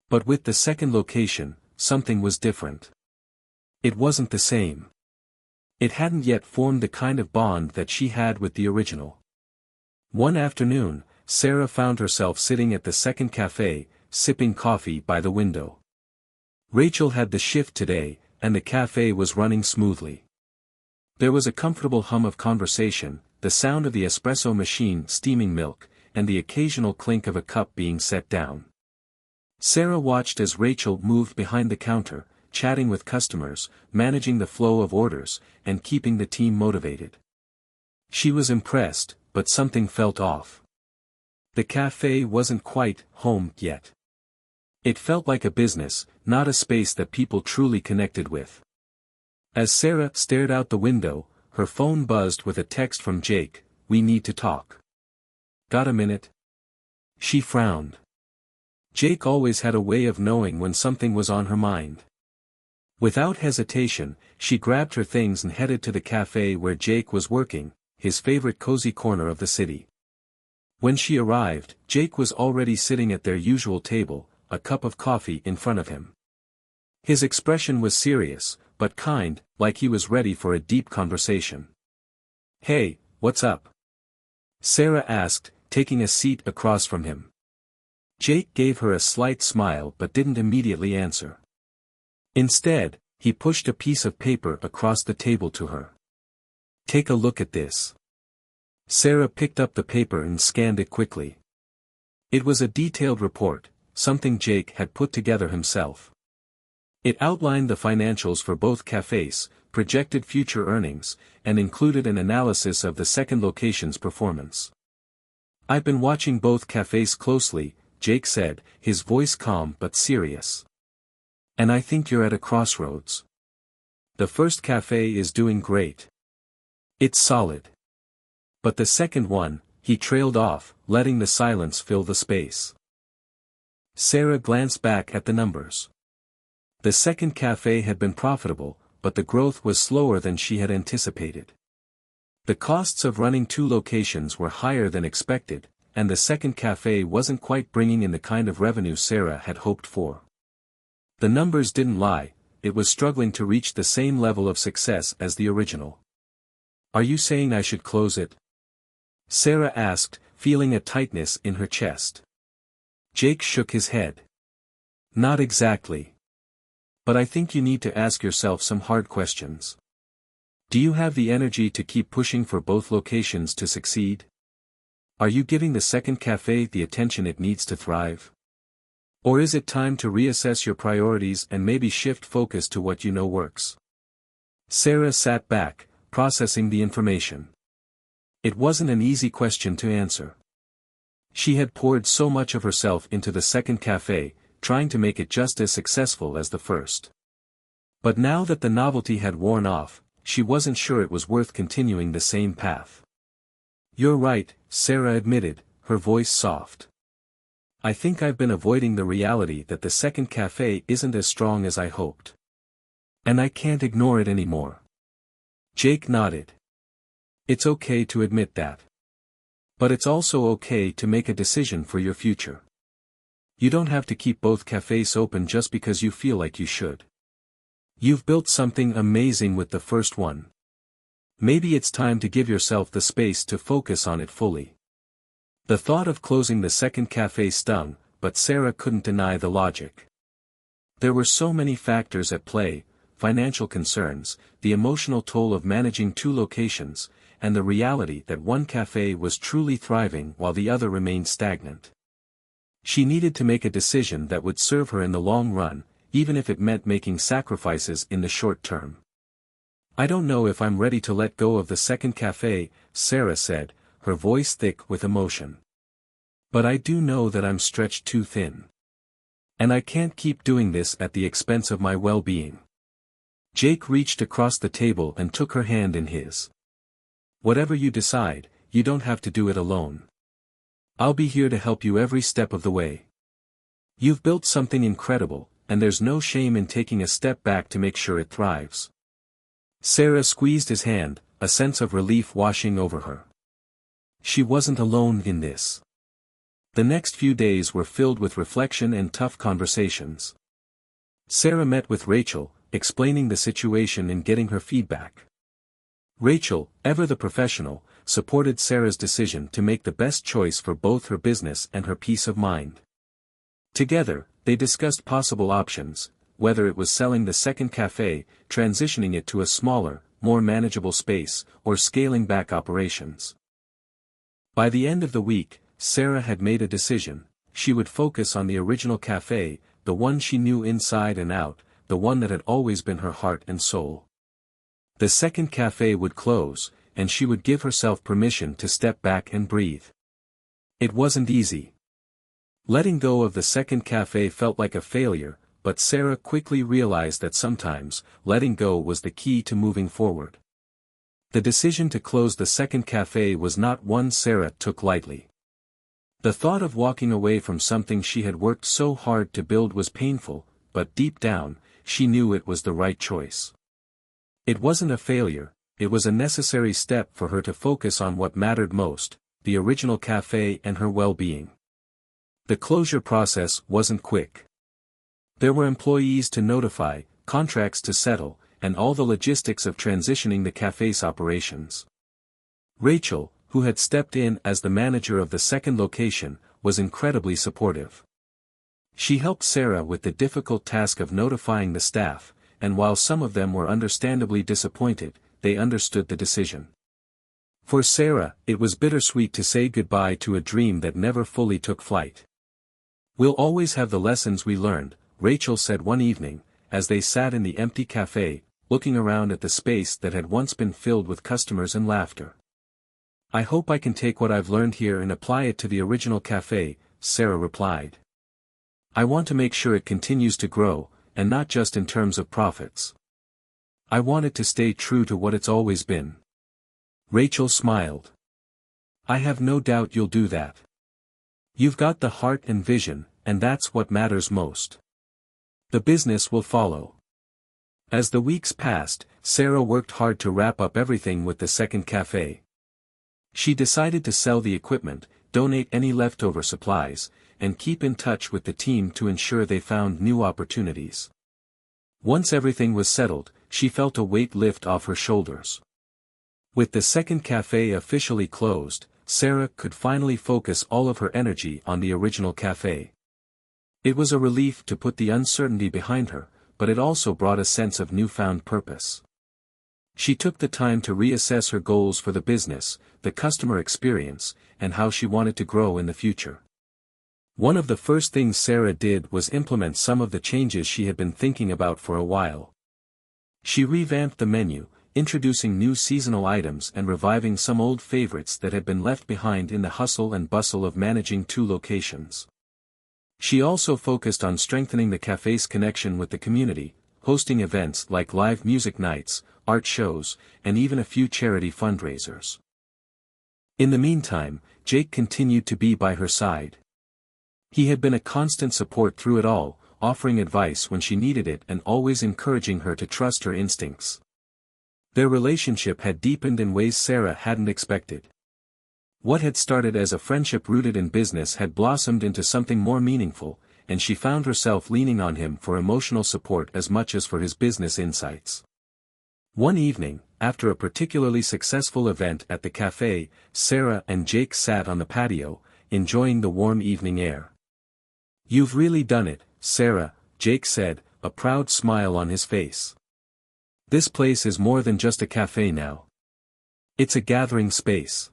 But with the second location, something was different. It wasn't the same. It hadn't yet formed the kind of bond that she had with the original. One afternoon, Sarah found herself sitting at the second cafe, sipping coffee by the window. Rachel had the shift today, and the cafe was running smoothly. There was a comfortable hum of conversation, the sound of the espresso machine steaming milk, and the occasional clink of a cup being set down. Sarah watched as Rachel moved behind the counter, chatting with customers, managing the flow of orders, and keeping the team motivated. She was impressed, but something felt off. The cafe wasn't quite home yet. It felt like a business, not a space that people truly connected with. As Sarah stared out the window, her phone buzzed with a text from Jake, "We need to talk." "Got a minute?" She frowned. Jake always had a way of knowing when something was on her mind. Without hesitation, she grabbed her things and headed to the cafe where Jake was working, his favorite cozy corner of the city. When she arrived, Jake was already sitting at their usual table, a cup of coffee in front of him. His expression was serious, but kind, like he was ready for a deep conversation. "Hey, what's up?" Sarah asked, taking a seat across from him. Jake gave her a slight smile but didn't immediately answer. Instead, he pushed a piece of paper across the table to her. "Take a look at this." Sarah picked up the paper and scanned it quickly. It was a detailed report, something Jake had put together himself. It outlined the financials for both cafes, projected future earnings, and included an analysis of the second location's performance. "I've been watching both cafes closely," Jake said, his voice calm but serious. "And I think you're at a crossroads. The first cafe is doing great. It's solid. But the second one," he trailed off, letting the silence fill the space. Sarah glanced back at the numbers. The second cafe had been profitable, but the growth was slower than she had anticipated. The costs of running two locations were higher than expected, and the second cafe wasn't quite bringing in the kind of revenue Sarah had hoped for. The numbers didn't lie, it was struggling to reach the same level of success as the original. "Are you saying I should close it?" Sarah asked, feeling a tightness in her chest. Jake shook his head. "Not exactly. But I think you need to ask yourself some hard questions. Do you have the energy to keep pushing for both locations to succeed? Are you giving the second cafe the attention it needs to thrive? Or is it time to reassess your priorities and maybe shift focus to what you know works?" Sarah sat back, processing the information. It wasn't an easy question to answer. She had poured so much of herself into the second cafe, trying to make it just as successful as the first. But now that the novelty had worn off, she wasn't sure it was worth continuing the same path. "You're right," Sarah admitted, her voice soft. "I think I've been avoiding the reality that the second cafe isn't as strong as I hoped. And I can't ignore it anymore." Jake nodded. "It's okay to admit that. But it's also okay to make a decision for your future. You don't have to keep both cafes open just because you feel like you should. You've built something amazing with the first one. Maybe it's time to give yourself the space to focus on it fully." The thought of closing the second cafe stung, but Sarah couldn't deny the logic. There were so many factors at play: financial concerns, the emotional toll of managing two locations, and the reality that one cafe was truly thriving while the other remained stagnant. She needed to make a decision that would serve her in the long run, even if it meant making sacrifices in the short term. "I don't know if I'm ready to let go of the second cafe," Sarah said, her voice thick with emotion. "But I do know that I'm stretched too thin. And I can't keep doing this at the expense of my well-being." Jake reached across the table and took her hand in his. "Whatever you decide, you don't have to do it alone. I'll be here to help you every step of the way. You've built something incredible, and there's no shame in taking a step back to make sure it thrives." Sarah squeezed his hand, a sense of relief washing over her. She wasn't alone in this. The next few days were filled with reflection and tough conversations. Sarah met with Rachel, explaining the situation and getting her feedback. Rachel, ever the professional, supported Sarah's decision to make the best choice for both her business and her peace of mind. Together, they discussed possible options, whether it was selling the second cafe, transitioning it to a smaller, more manageable space, or scaling back operations. By the end of the week, Sarah had made a decision. She would focus on the original cafe, the one she knew inside and out, the one that had always been her heart and soul. The second cafe would close, and she would give herself permission to step back and breathe. It wasn't easy. Letting go of the second cafe felt like a failure, but Sarah quickly realized that sometimes, letting go was the key to moving forward. The decision to close the second cafe was not one Sarah took lightly. The thought of walking away from something she had worked so hard to build was painful, but deep down, she knew it was the right choice. It wasn't a failure, it was a necessary step for her to focus on what mattered most, the original cafe and her well-being. The closure process wasn't quick. There were employees to notify, contracts to settle, and all the logistics of transitioning the cafe's operations. Rachel, who had stepped in as the manager of the second location, was incredibly supportive. She helped Sarah with the difficult task of notifying the staff, and while some of them were understandably disappointed, they understood the decision. For Sarah, it was bittersweet to say goodbye to a dream that never fully took flight. "We'll always have the lessons we learned," Rachel said one evening, as they sat in the empty cafe, looking around at the space that had once been filled with customers and laughter. "I hope I can take what I've learned here and apply it to the original cafe," Sarah replied. "I want to make sure it continues to grow, and not just in terms of profits. I want it to stay true to what it's always been." Rachel smiled. "I have no doubt you'll do that. You've got the heart and vision, and that's what matters most. The business will follow." As the weeks passed, Sarah worked hard to wrap up everything with the second cafe. She decided to sell the equipment, donate any leftover supplies, and keep in touch with the team to ensure they found new opportunities. Once everything was settled, she felt a weight lift off her shoulders. With the second cafe officially closed, Sarah could finally focus all of her energy on the original cafe. It was a relief to put the uncertainty behind her, but it also brought a sense of newfound purpose. She took the time to reassess her goals for the business, the customer experience, and how she wanted to grow in the future. One of the first things Sarah did was implement some of the changes she had been thinking about for a while. She revamped the menu, introducing new seasonal items and reviving some old favorites that had been left behind in the hustle and bustle of managing two locations. She also focused on strengthening the cafe's connection with the community, hosting events like live music nights, art shows, and even a few charity fundraisers. In the meantime, Jake continued to be by her side. He had been a constant support through it all, offering advice when she needed it and always encouraging her to trust her instincts. Their relationship had deepened in ways Sarah hadn't expected. What had started as a friendship rooted in business had blossomed into something more meaningful, and she found herself leaning on him for emotional support as much as for his business insights. One evening, after a particularly successful event at the cafe, Sarah and Jake sat on the patio, enjoying the warm evening air. "You've really done it, Sarah," Jake said, a proud smile on his face. "This place is more than just a cafe now. It's a gathering space.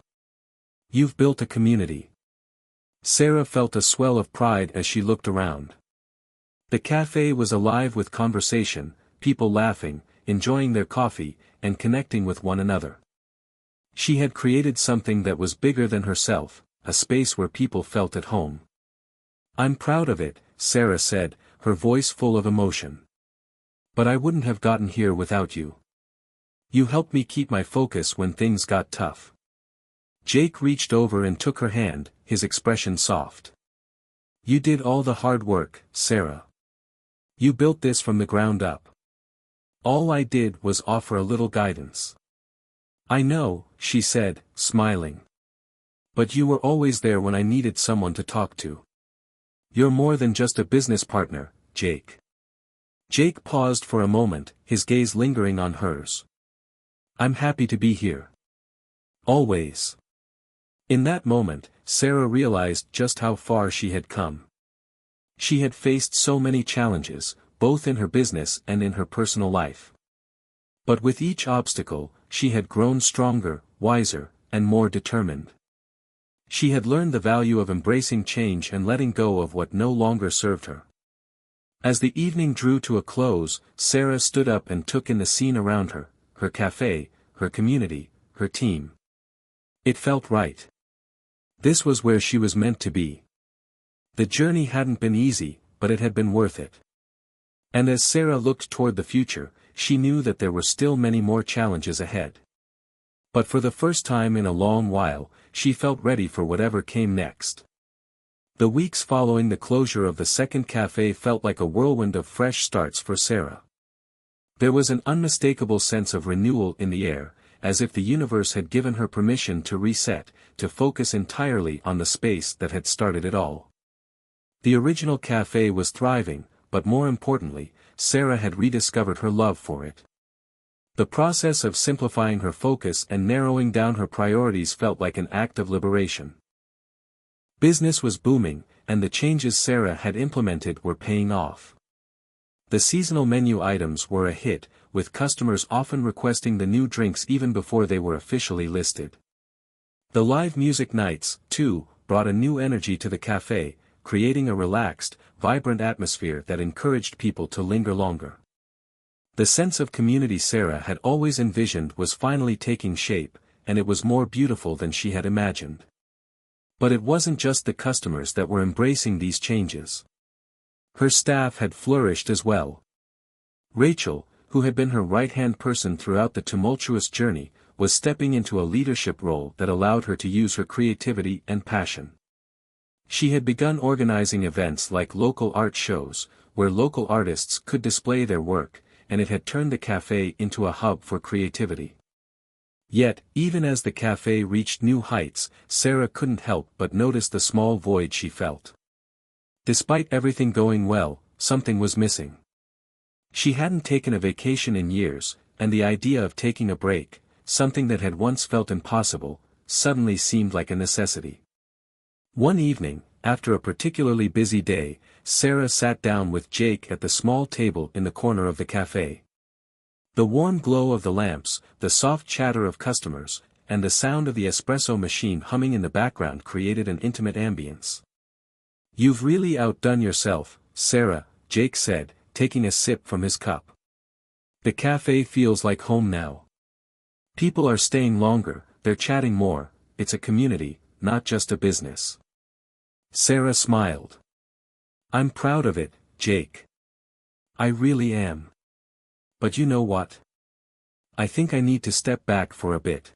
You've built a community." Sarah felt a swell of pride as she looked around. The cafe was alive with conversation, people laughing, enjoying their coffee, and connecting with one another. She had created something that was bigger than herself, a space where people felt at home. "I'm proud of it," Sarah said, her voice full of emotion. "But I wouldn't have gotten here without you. You helped me keep my focus when things got tough." Jake reached over and took her hand, his expression soft. "You did all the hard work, Sarah. You built this from the ground up. All I did was offer a little guidance." "I know," she said, smiling. "But you were always there when I needed someone to talk to. You're more than just a business partner, Jake." Jake paused for a moment, his gaze lingering on hers. "I'm happy to be here. Always." In that moment, Sarah realized just how far she had come. She had faced so many challenges, both in her business and in her personal life. But with each obstacle, she had grown stronger, wiser, and more determined. She had learned the value of embracing change and letting go of what no longer served her. As the evening drew to a close, Sarah stood up and took in the scene around her, her cafe, her community, her team. It felt right. This was where she was meant to be. The journey hadn't been easy, but it had been worth it. And as Sarah looked toward the future, she knew that there were still many more challenges ahead. But for the first time in a long while, she felt ready for whatever came next. The weeks following the closure of the second cafe felt like a whirlwind of fresh starts for Sarah. There was an unmistakable sense of renewal in the air, as if the universe had given her permission to reset, to focus entirely on the space that had started it all. The original cafe was thriving, but more importantly, Sarah had rediscovered her love for it. The process of simplifying her focus and narrowing down her priorities felt like an act of liberation. Business was booming, and the changes Sarah had implemented were paying off. The seasonal menu items were a hit, with customers often requesting the new drinks even before they were officially listed. The live music nights, too, brought a new energy to the cafe, creating a relaxed, vibrant atmosphere that encouraged people to linger longer. The sense of community Sarah had always envisioned was finally taking shape, and it was more beautiful than she had imagined. But it wasn't just the customers that were embracing these changes. Her staff had flourished as well. Rachel, who had been her right-hand person throughout the tumultuous journey, was stepping into a leadership role that allowed her to use her creativity and passion. She had begun organizing events like local art shows, where local artists could display their work, and it had turned the cafe into a hub for creativity. Yet, even as the cafe reached new heights, Sarah couldn't help but notice the small void she felt. Despite everything going well, something was missing. She hadn't taken a vacation in years, and the idea of taking a break, something that had once felt impossible, suddenly seemed like a necessity. One evening, after a particularly busy day, Sarah sat down with Jake at the small table in the corner of the cafe. The warm glow of the lamps, the soft chatter of customers, and the sound of the espresso machine humming in the background created an intimate ambience. "You've really outdone yourself, Sarah," Jake said, taking a sip from his cup. "The cafe feels like home now. People are staying longer, they're chatting more, it's a community, not just a business." Sarah smiled. "I'm proud of it, Jake. I really am. But you know what? I think I need to step back for a bit.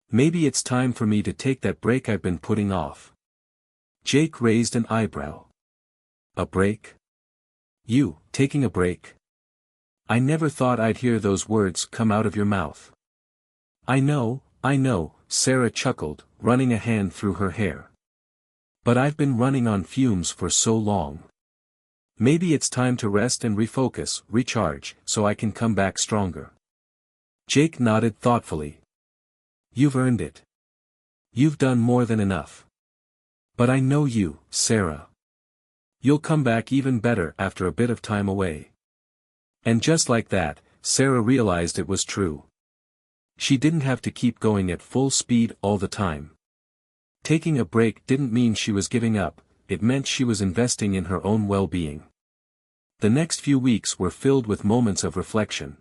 Maybe it's time for me to take that break I've been putting off." Jake raised an eyebrow. "A break? You, taking a break? I never thought I'd hear those words come out of your mouth." I know," Sarah chuckled, running a hand through her hair. "But I've been running on fumes for so long. Maybe it's time to rest and refocus, recharge, so I can come back stronger." Jake nodded thoughtfully. "You've earned it. You've done more than enough. But I know you, Sarah. You'll come back even better after a bit of time away." And just like that, Sarah realized it was true. She didn't have to keep going at full speed all the time. Taking a break didn't mean she was giving up, it meant she was investing in her own well-being. The next few weeks were filled with moments of reflection.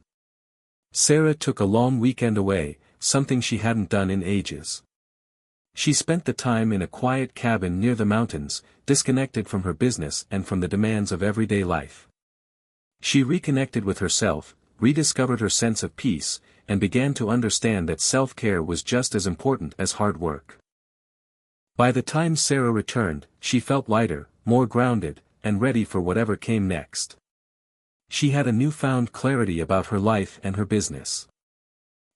Sarah took a long weekend away, something she hadn't done in ages. She spent the time in a quiet cabin near the mountains, disconnected from her business and from the demands of everyday life. She reconnected with herself, rediscovered her sense of peace, and began to understand that self-care was just as important as hard work. By the time Sarah returned, she felt lighter, more grounded, and ready for whatever came next. She had a newfound clarity about her life and her business.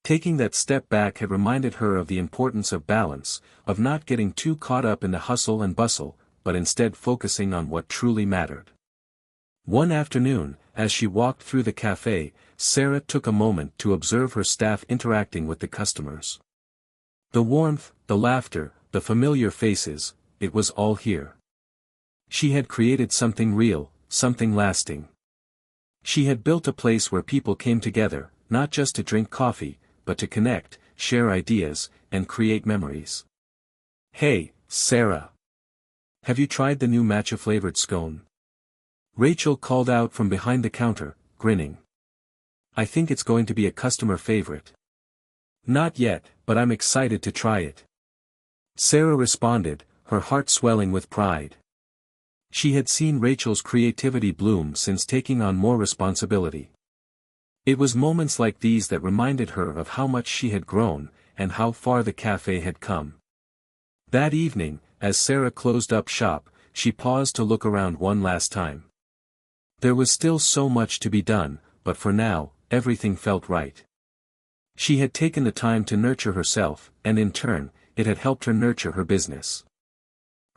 Taking that step back had reminded her of the importance of balance, of not getting too caught up in the hustle and bustle, but instead focusing on what truly mattered. One afternoon, as she walked through the cafe, Sarah took a moment to observe her staff interacting with the customers. The warmth, the laughter, the familiar faces, it was all here. She had created something real, something lasting. She had built a place where people came together, not just to drink coffee, but to connect, share ideas, and create memories. "Hey, Sarah. Have you tried the new matcha-flavored scone?" Rachel called out from behind the counter, grinning. "I think it's going to be a customer favorite." "Not yet, but I'm excited to try it," Sarah responded, her heart swelling with pride. She had seen Rachel's creativity bloom since taking on more responsibility. It was moments like these that reminded her of how much she had grown, and how far the cafe had come. That evening, as Sarah closed up shop, she paused to look around one last time. There was still so much to be done, but for now, everything felt right. She had taken the time to nurture herself, and in turn, it had helped her nurture her business.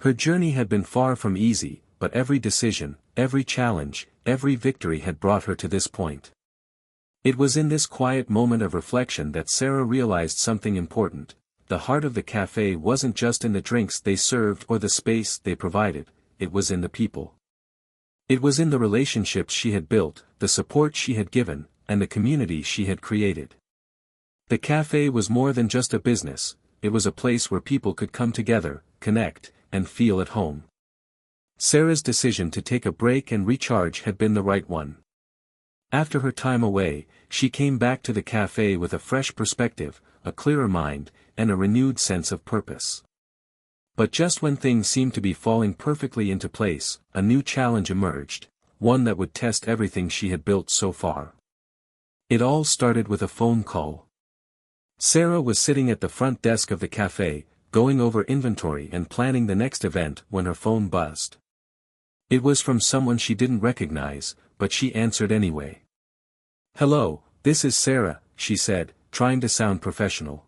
Her journey had been far from easy, but every decision, every challenge, every victory had brought her to this point. It was in this quiet moment of reflection that Sarah realized something important. The heart of the cafe wasn't just in the drinks they served or the space they provided, it was in the people. It was in the relationships she had built, the support she had given, and the community she had created. The cafe was more than just a business, it was a place where people could come together, connect, and feel at home. Sarah's decision to take a break and recharge had been the right one. After her time away, she came back to the cafe with a fresh perspective, a clearer mind, and a renewed sense of purpose. But just when things seemed to be falling perfectly into place, a new challenge emerged, one that would test everything she had built so far. It all started with a phone call. Sarah was sitting at the front desk of the cafe, going over inventory and planning the next event when her phone buzzed. It was from someone she didn't recognize, but she answered anyway. "Hello, this is Sarah," she said, trying to sound professional.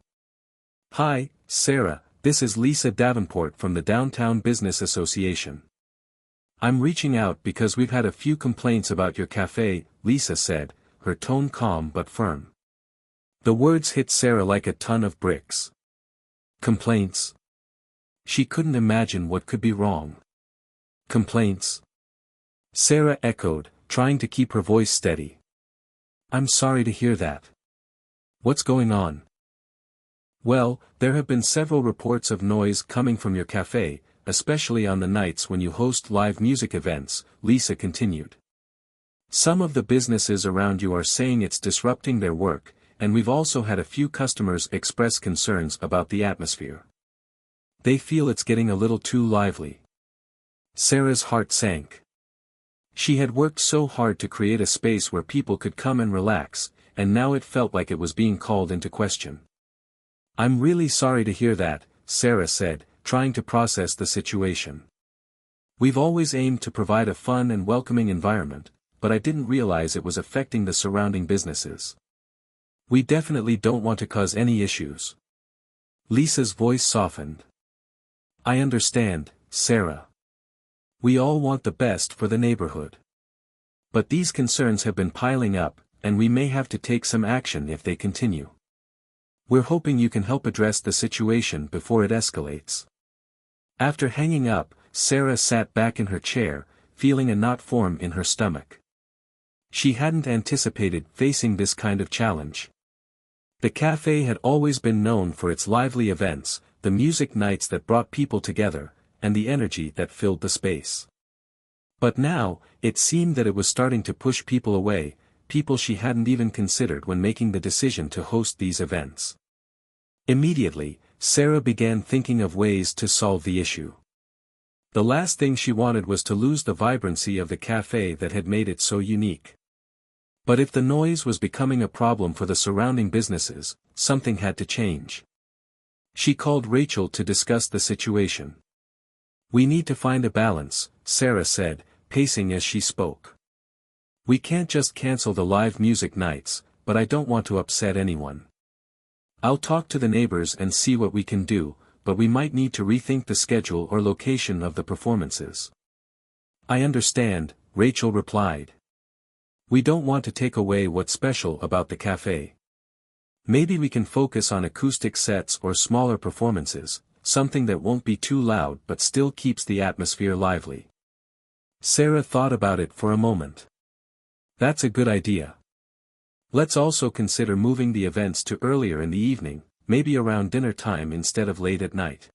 "Hi, Sarah, this is Lisa Davenport from the Downtown Business Association. I'm reaching out because we've had a few complaints about your cafe," Lisa said, her tone calm but firm. The words hit Sarah like a ton of bricks. Complaints? She couldn't imagine what could be wrong. Complaints? Sarah echoed, trying to keep her voice steady. "I'm sorry to hear that. What's going on?" "Well, there have been several reports of noise coming from your cafe, especially on the nights when you host live music events," Lisa continued. "Some of the businesses around you are saying it's disrupting their work, and we've also had a few customers express concerns about the atmosphere. They feel it's getting a little too lively." Sarah's heart sank. She had worked so hard to create a space where people could come and relax, and now it felt like it was being called into question. "I'm really sorry to hear that," Sarah said, trying to process the situation. "We've always aimed to provide a fun and welcoming environment, but I didn't realize it was affecting the surrounding businesses. We definitely don't want to cause any issues." Lisa's voice softened. "I understand, Sarah. We all want the best for the neighborhood. But these concerns have been piling up, and we may have to take some action if they continue. We're hoping you can help address the situation before it escalates." After hanging up, Sarah sat back in her chair, feeling a knot form in her stomach. She hadn't anticipated facing this kind of challenge. The cafe had always been known for its lively events, the music nights that brought people together, and the energy that filled the space. But now, it seemed that it was starting to push people away, people she hadn't even considered when making the decision to host these events. Immediately, Sarah began thinking of ways to solve the issue. The last thing she wanted was to lose the vibrancy of the cafe that had made it so unique. But if the noise was becoming a problem for the surrounding businesses, something had to change. She called Rachel to discuss the situation. "We need to find a balance," Sarah said, pacing as she spoke. "We can't just cancel the live music nights, but I don't want to upset anyone. I'll talk to the neighbors and see what we can do, but we might need to rethink the schedule or location of the performances." "I understand," Rachel replied. "We don't want to take away what's special about the cafe. Maybe we can focus on acoustic sets or smaller performances, something that won't be too loud but still keeps the atmosphere lively." Sarah thought about it for a moment. "That's a good idea. Let's also consider moving the events to earlier in the evening, maybe around dinner time instead of late at night.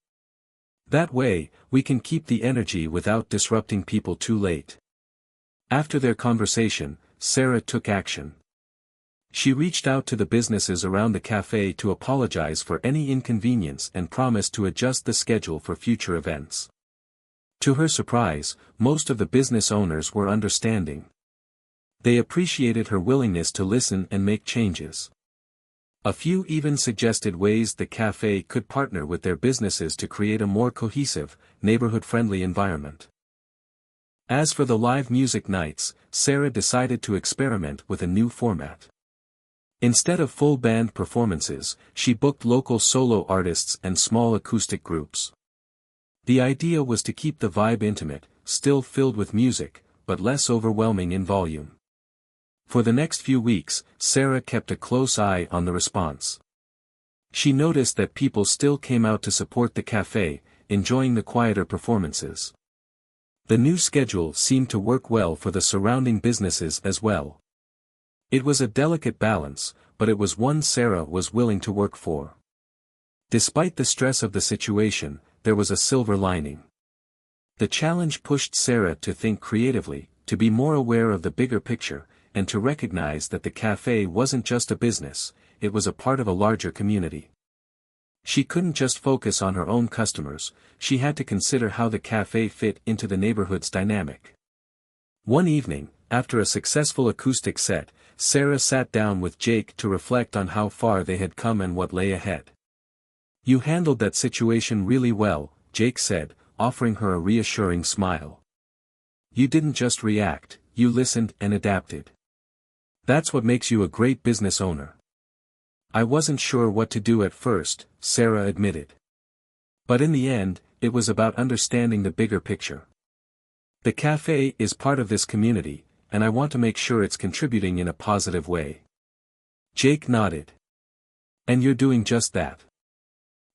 That way, we can keep the energy without disrupting people too late." After their conversation, Sarah took action. She reached out to the businesses around the cafe to apologize for any inconvenience and promised to adjust the schedule for future events. To her surprise, most of the business owners were understanding. They appreciated her willingness to listen and make changes. A few even suggested ways the cafe could partner with their businesses to create a more cohesive, neighborhood-friendly environment. As for the live music nights, Sarah decided to experiment with a new format. Instead of full band performances, she booked local solo artists and small acoustic groups. The idea was to keep the vibe intimate, still filled with music, but less overwhelming in volume. For the next few weeks, Sarah kept a close eye on the response. She noticed that people still came out to support the cafe, enjoying the quieter performances. The new schedule seemed to work well for the surrounding businesses as well. It was a delicate balance, but it was one Sarah was willing to work for. Despite the stress of the situation, there was a silver lining. The challenge pushed Sarah to think creatively, to be more aware of the bigger picture, and to recognize that the cafe wasn't just a business, it was a part of a larger community. She couldn't just focus on her own customers, she had to consider how the cafe fit into the neighborhood's dynamic. One evening, after a successful acoustic set, Sarah sat down with Jake to reflect on how far they had come and what lay ahead. "You handled that situation really well," Jake said, offering her a reassuring smile. "You didn't just react, you listened and adapted. That's what makes you a great business owner." "I wasn't sure what to do at first," Sarah admitted. "But in the end, it was about understanding the bigger picture. The cafe is part of this community, and I want to make sure it's contributing in a positive way." Jake nodded. "And you're doing just that.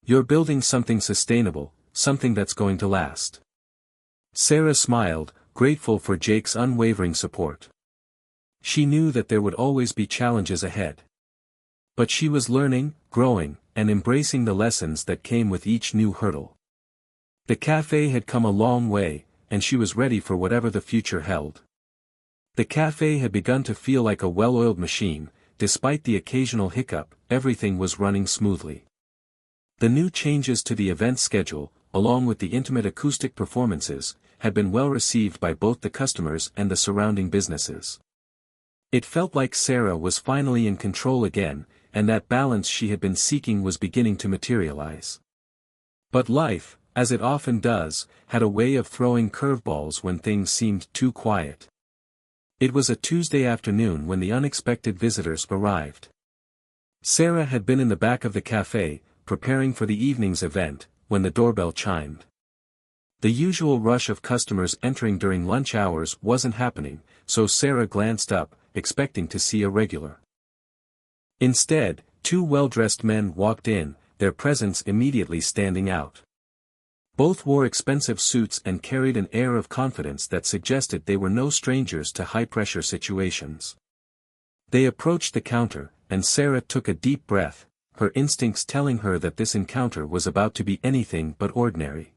You're building something sustainable, something that's going to last." Sarah smiled, grateful for Jake's unwavering support. She knew that there would always be challenges ahead. But she was learning, growing, and embracing the lessons that came with each new hurdle. The cafe had come a long way, and she was ready for whatever the future held. The cafe had begun to feel like a well-oiled machine, despite the occasional hiccup, everything was running smoothly. The new changes to the event schedule, along with the intimate acoustic performances, had been well received by both the customers and the surrounding businesses. It felt like Sarah was finally in control again, and that balance she had been seeking was beginning to materialize. But life, as it often does, had a way of throwing curveballs when things seemed too quiet. It was a Tuesday afternoon when the unexpected visitors arrived. Sarah had been in the back of the cafe, preparing for the evening's event, when the doorbell chimed. The usual rush of customers entering during lunch hours wasn't happening, so Sarah glanced up, expecting to see a regular. Instead, two well-dressed men walked in, their presence immediately standing out. Both wore expensive suits and carried an air of confidence that suggested they were no strangers to high-pressure situations. They approached the counter, and Sarah took a deep breath, her instincts telling her that this encounter was about to be anything but ordinary.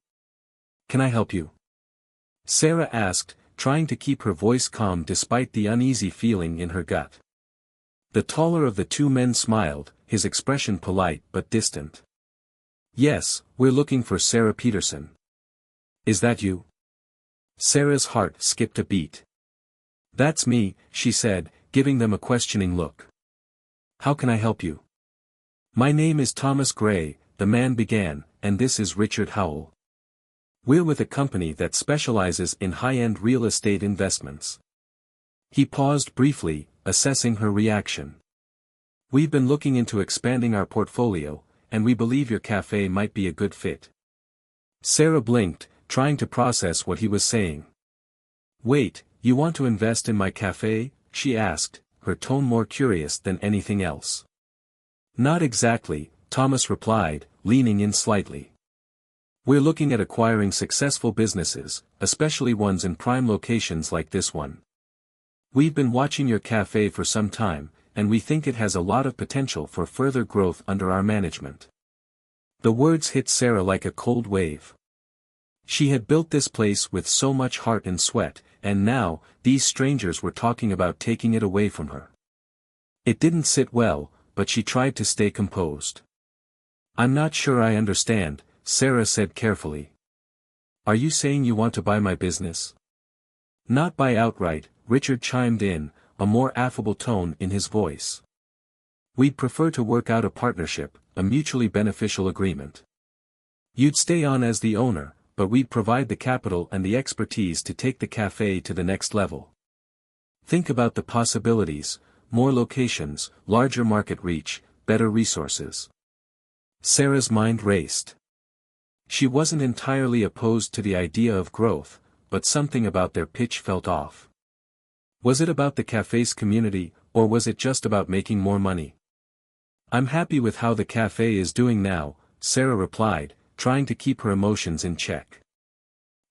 "Can I help you?" Sarah asked, trying to keep her voice calm despite the uneasy feeling in her gut. The taller of the two men smiled, his expression polite but distant. "Yes, we're looking for Sarah Peterson. Is that you?" Sarah's heart skipped a beat. "That's me," she said, giving them a questioning look. "How can I help you?" "My name is Thomas Gray," the man began, "and this is Richard Howell. We're with a company that specializes in high-end real estate investments." He paused briefly, assessing her reaction. "We've been looking into expanding our portfolio, and we believe your cafe might be a good fit." Sarah blinked, trying to process what he was saying. "Wait, you want to invest in my cafe?" she asked, her tone more curious than anything else. "Not exactly," Thomas replied, leaning in slightly. "We're looking at acquiring successful businesses, especially ones in prime locations like this one. We've been watching your cafe for some time, and we think it has a lot of potential for further growth under our management." The words hit Sarah like a cold wave. She had built this place with so much heart and sweat, and now, these strangers were talking about taking it away from her. It didn't sit well, but she tried to stay composed. "I'm not sure I understand," Sarah said carefully. "Are you saying you want to buy my business?" "Not buy outright," Richard chimed in, a more affable tone in his voice. "We'd prefer to work out a partnership, a mutually beneficial agreement. You'd stay on as the owner, but we'd provide the capital and the expertise to take the cafe to the next level. Think about the possibilities: more locations, larger market reach, better resources." Sarah's mind raced. She wasn't entirely opposed to the idea of growth, but something about their pitch felt off. Was it about the cafe's community, or was it just about making more money? "I'm happy with how the cafe is doing now," Sarah replied, trying to keep her emotions in check.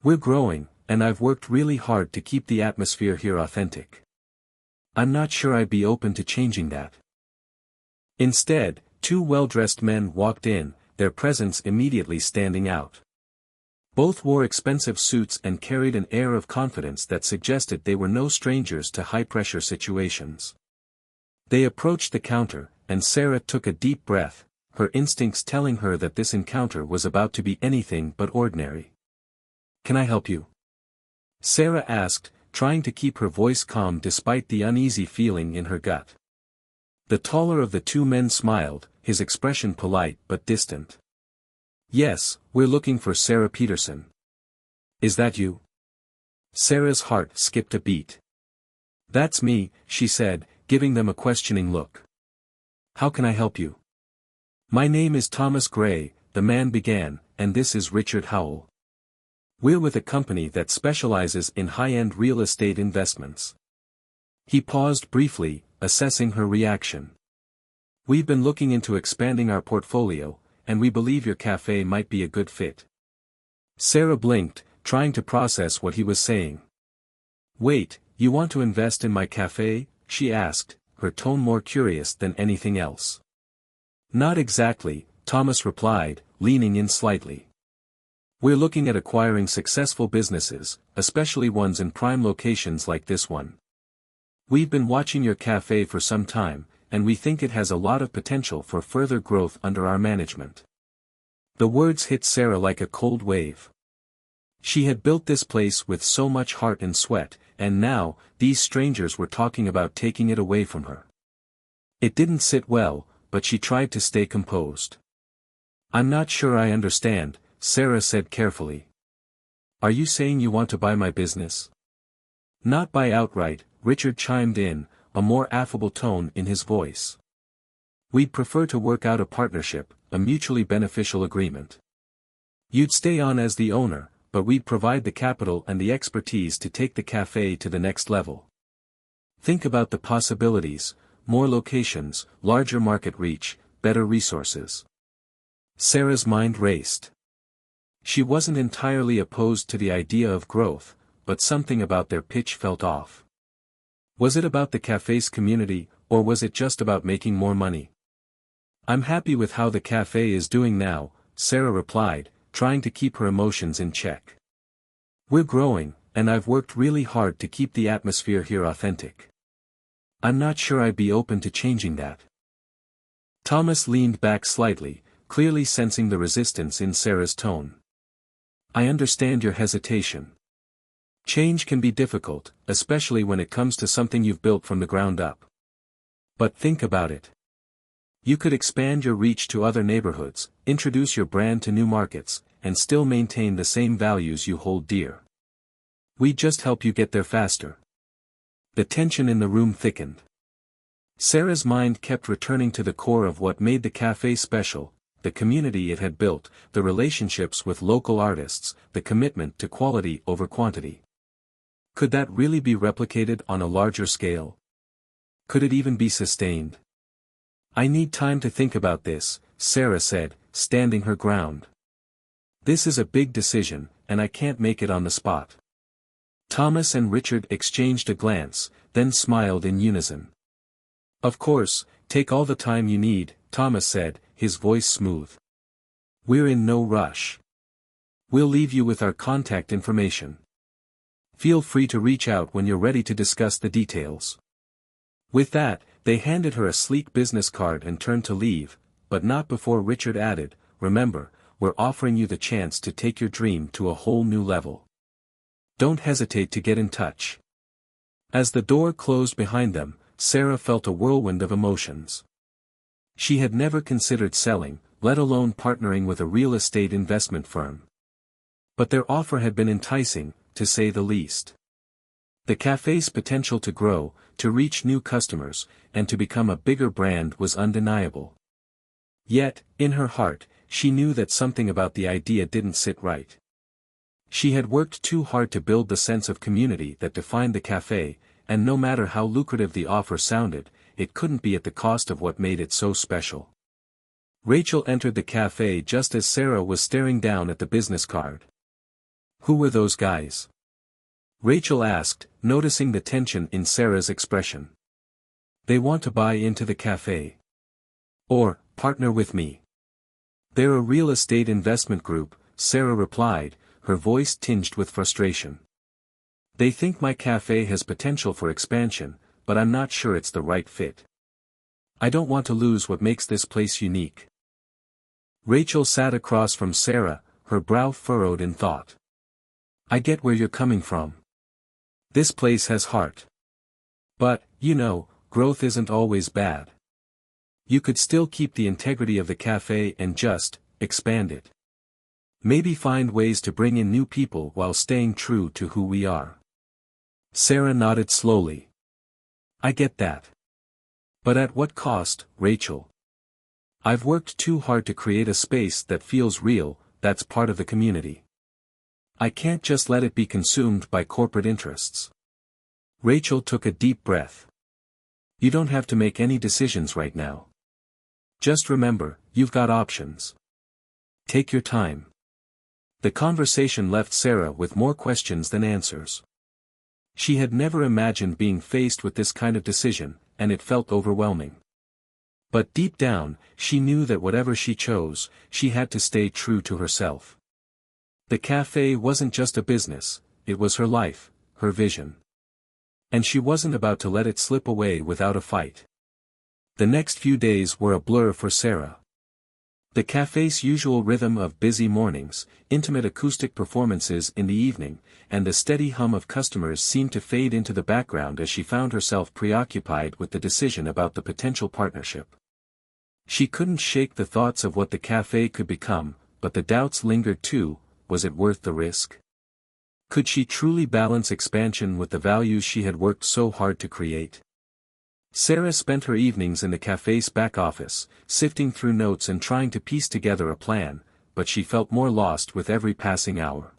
"We're growing, and I've worked really hard to keep the atmosphere here authentic. I'm not sure I'd be open to changing that." Instead, two well-dressed men walked in, their presence immediately standing out. Both wore expensive suits and carried an air of confidence that suggested they were no strangers to high-pressure situations. They approached the counter, and Sarah took a deep breath, her instincts telling her that this encounter was about to be anything but ordinary. "Can I help you?" Sarah asked, trying to keep her voice calm despite the uneasy feeling in her gut. The taller of the two men smiled, his expression polite but distant. "Yes, we're looking for Sarah Peterson. Is that you?" Sarah's heart skipped a beat. "That's me," she said, giving them a questioning look. "How can I help you?" "My name is Thomas Gray," the man began, "and this is Richard Howell. We're with a company that specializes in high-end real estate investments." He paused briefly, assessing her reaction. "We've been looking into expanding our portfolio, and we believe your cafe might be a good fit." Sarah blinked, trying to process what he was saying. "Wait, you want to invest in my cafe?" she asked, her tone more curious than anything else. "Not exactly," Thomas replied, leaning in slightly. "We're looking at acquiring successful businesses, especially ones in prime locations like this one. We've been watching your cafe for some time, and we think it has a lot of potential for further growth under our management." The words hit Sarah like a cold wave. She had built this place with so much heart and sweat, and now, these strangers were talking about taking it away from her. It didn't sit well, but she tried to stay composed. "I'm not sure I understand," Sarah said carefully. "Are you saying you want to buy my business?" "Not buy outright," Richard chimed in, a more affable tone in his voice. "We'd prefer to work out a partnership, a mutually beneficial agreement. You'd stay on as the owner, but we'd provide the capital and the expertise to take the cafe to the next level. Think about the possibilities: more locations, larger market reach, better resources." Sarah's mind raced. She wasn't entirely opposed to the idea of growth, but something about their pitch felt off. Was it about the cafe's community, or was it just about making more money? "I'm happy with how the cafe is doing now," Sarah replied, trying to keep her emotions in check. "We're growing, and I've worked really hard to keep the atmosphere here authentic. I'm not sure I'd be open to changing that." Thomas leaned back slightly, clearly sensing the resistance in Sarah's tone. "I understand your hesitation. Change can be difficult, especially when it comes to something you've built from the ground up. But think about it. You could expand your reach to other neighborhoods, introduce your brand to new markets, and still maintain the same values you hold dear. We'd just help you get there faster." The tension in the room thickened. Sarah's mind kept returning to the core of what made the cafe special: the community it had built, the relationships with local artists, the commitment to quality over quantity. Could that really be replicated on a larger scale? Could it even be sustained? "I need time to think about this," Sarah said, standing her ground. "This is a big decision, and I can't make it on the spot." Thomas and Richard exchanged a glance, then smiled in unison. "Of course, take all the time you need," Thomas said, his voice smooth. "We're in no rush. We'll leave you with our contact information. Feel free to reach out when you're ready to discuss the details." With that, they handed her a sleek business card and turned to leave, but not before Richard added, "Remember, we're offering you the chance to take your dream to a whole new level. Don't hesitate to get in touch." As the door closed behind them, Sarah felt a whirlwind of emotions. She had never considered selling, let alone partnering with a real estate investment firm. But their offer had been enticing, to say the least. The cafe's potential to grow, to reach new customers, and to become a bigger brand was undeniable. Yet, in her heart, she knew that something about the idea didn't sit right. She had worked too hard to build the sense of community that defined the cafe, and no matter how lucrative the offer sounded, it couldn't be at the cost of what made it so special. Rachel entered the cafe just as Sarah was staring down at the business card. "Who were those guys?" Rachel asked, noticing the tension in Sarah's expression. "They want to buy into the cafe. Or, partner with me. They're a real estate investment group," Sarah replied, her voice tinged with frustration. "They think my cafe has potential for expansion, but I'm not sure it's the right fit. I don't want to lose what makes this place unique." Rachel sat across from Sarah, her brow furrowed in thought. "I get where you're coming from. This place has heart. But, growth isn't always bad. You could still keep the integrity of the cafe and just expand it. Maybe find ways to bring in new people while staying true to who we are." Sarah nodded slowly. "I get that. But at what cost, Rachel? I've worked too hard to create a space that feels real, that's part of the community. I can't just let it be consumed by corporate interests." Rachel took a deep breath. "You don't have to make any decisions right now. Just remember, you've got options. Take your time." The conversation left Sarah with more questions than answers. She had never imagined being faced with this kind of decision, and it felt overwhelming. But deep down, she knew that whatever she chose, she had to stay true to herself. The cafe wasn't just a business, it was her life, her vision. And she wasn't about to let it slip away without a fight. The next few days were a blur for Sarah. The cafe's usual rhythm of busy mornings, intimate acoustic performances in the evening, and the steady hum of customers seemed to fade into the background as she found herself preoccupied with the decision about the potential partnership. She couldn't shake the thoughts of what the cafe could become, but the doubts lingered too. Was it worth the risk? Could she truly balance expansion with the values she had worked so hard to create? Sarah spent her evenings in the cafe's back office, sifting through notes and trying to piece together a plan, but she felt more lost with every passing hour.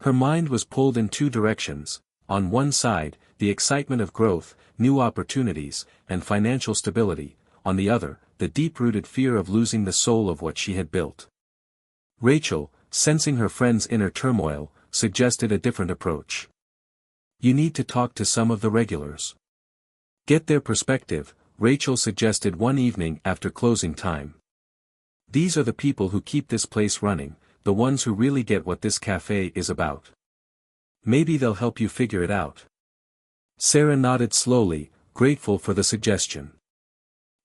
Her mind was pulled in two directions: on one side, the excitement of growth, new opportunities, and financial stability; on the other, the deep-rooted fear of losing the soul of what she had built. Rachel, sensing her friend's inner turmoil, suggested a different approach. "You need to talk to some of the regulars. Get their perspective," Rachel suggested one evening after closing time. "These are the people who keep this place running, the ones who really get what this cafe is about." Maybe they'll help you figure it out. Sarah nodded slowly, grateful for the suggestion.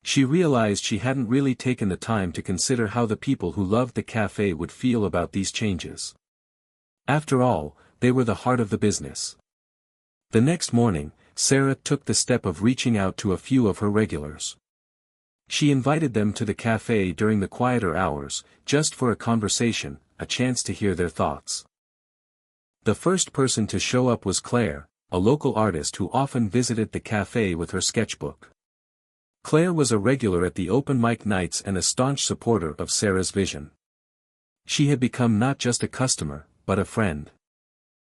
She realized she hadn't really taken the time to consider how the people who loved the cafe would feel about these changes. After all, they were the heart of the business. The next morning, Sarah took the step of reaching out to a few of her regulars. She invited them to the cafe during the quieter hours, just for a conversation, a chance to hear their thoughts. The first person to show up was Claire, a local artist who often visited the cafe with her sketchbook. Claire was a regular at the open mic nights and a staunch supporter of Sarah's vision. She had become not just a customer, but a friend.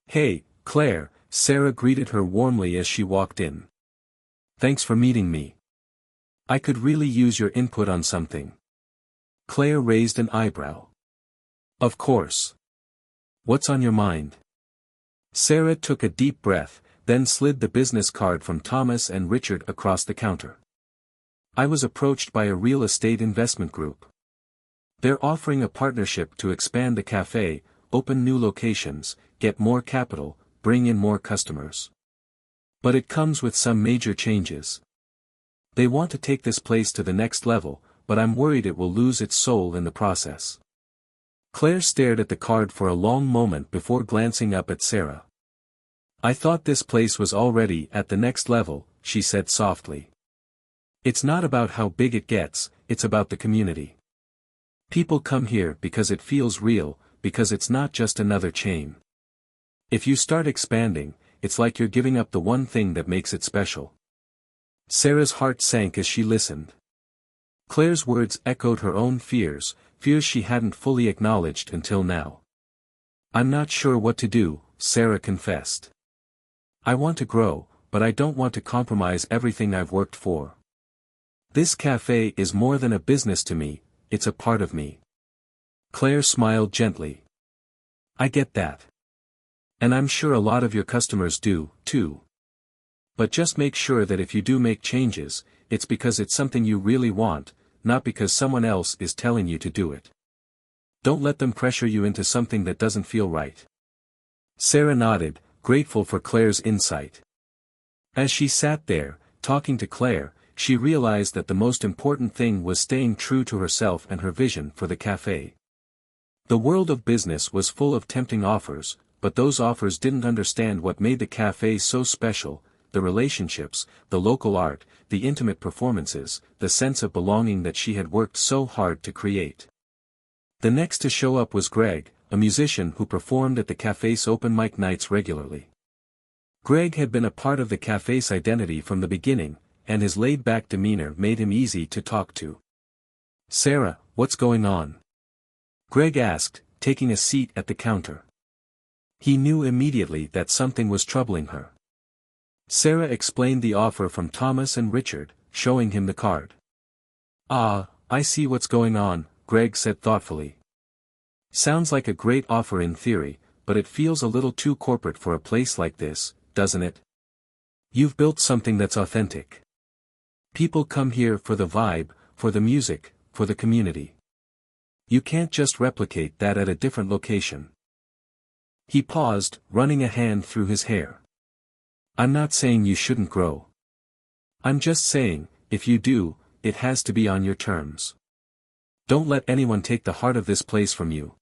"Hey, Claire," Sarah greeted her warmly as she walked in. "Thanks for meeting me. I could really use your input on something." Claire raised an eyebrow. "Of course. What's on your mind?" Sarah took a deep breath, then slid the business card from Thomas and Richard across the counter. "I was approached by a real estate investment group. They're offering a partnership to expand the cafe, open new locations, get more capital, bring in more customers. But it comes with some major changes. They want to take this place to the next level, but I'm worried it will lose its soul in the process." Claire stared at the card for a long moment before glancing up at Sarah. "I thought this place was already at the next level," she said softly. "It's not about how big it gets, it's about the community. People come here because it feels real, because it's not just another chain. If you start expanding, it's like you're giving up the one thing that makes it special." Sarah's heart sank as she listened. Claire's words echoed her own fears she hadn't fully acknowledged until now. "I'm not sure what to do," Sarah confessed. "I want to grow, but I don't want to compromise everything I've worked for. This cafe is more than a business to me, it's a part of me." Claire smiled gently. "I get that. And I'm sure a lot of your customers do, too. But just make sure that if you do make changes, it's because it's something you really want, not because someone else is telling you to do it. Don't let them pressure you into something that doesn't feel right." Sarah nodded, grateful for Claire's insight. As she sat there, talking to Claire, she realized that the most important thing was staying true to herself and her vision for the cafe. The world of business was full of tempting offers, but those offers didn't understand what made the cafe so special: the relationships, the local art, the intimate performances, the sense of belonging that she had worked so hard to create. The next to show up was Greg, a musician who performed at the cafe's open mic nights regularly. Greg had been a part of the cafe's identity from the beginning, and his laid-back demeanor made him easy to talk to. "Sarah, what's going on?" Greg asked, taking a seat at the counter. He knew immediately that something was troubling her. Sarah explained the offer from Thomas and Richard, showing him the card. "Ah, I see what's going on," Greg said thoughtfully. "Sounds like a great offer in theory, but it feels a little too corporate for a place like this, doesn't it? You've built something that's authentic. People come here for the vibe, for the music, for the community. You can't just replicate that at a different location." He paused, running a hand through his hair. "I'm not saying you shouldn't grow. I'm just saying, if you do, it has to be on your terms. Don't let anyone take the heart of this place from you."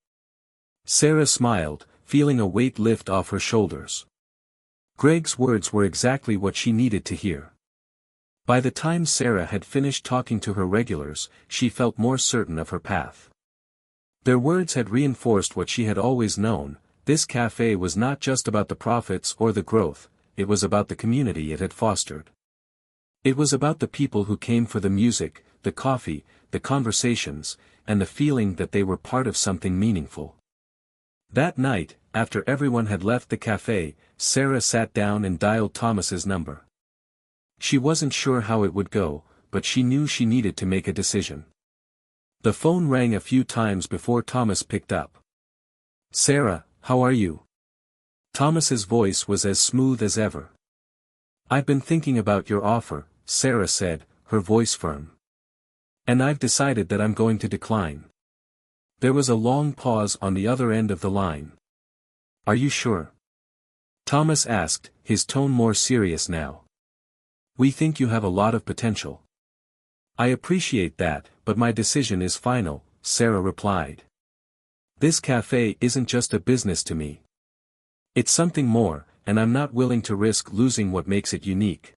Sarah smiled, feeling a weight lift off her shoulders. Greg's words were exactly what she needed to hear. By the time Sarah had finished talking to her regulars, she felt more certain of her path. Their words had reinforced what she had always known: this cafe was not just about the profits or the growth, it was about the community it had fostered. It was about the people who came for the music, the coffee, the conversations, and the feeling that they were part of something meaningful. That night, after everyone had left the cafe, Sarah sat down and dialed Thomas's number. She wasn't sure how it would go, but she knew she needed to make a decision. The phone rang a few times before Thomas picked up. "Sarah, how are you?" Thomas's voice was as smooth as ever. "I've been thinking about your offer," Sarah said, her voice firm. "And I've decided that I'm going to decline." There was a long pause on the other end of the line. "Are you sure?" Thomas asked, his tone more serious now. We think you have a lot of potential. I appreciate that, but my decision is final, Sarah replied. This cafe isn't just a business to me. It's something more, and I'm not willing to risk losing what makes it unique.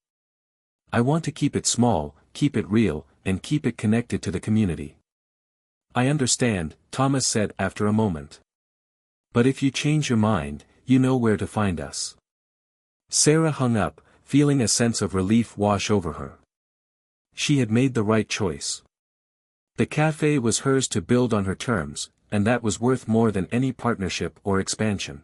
I want to keep it small, keep it real, and keep it connected to the community. I understand, Thomas said after a moment. But if you change your mind, you know where to find us. Sarah hung up, feeling a sense of relief wash over her. She had made the right choice. The cafe was hers to build on her terms, and that was worth more than any partnership or expansion.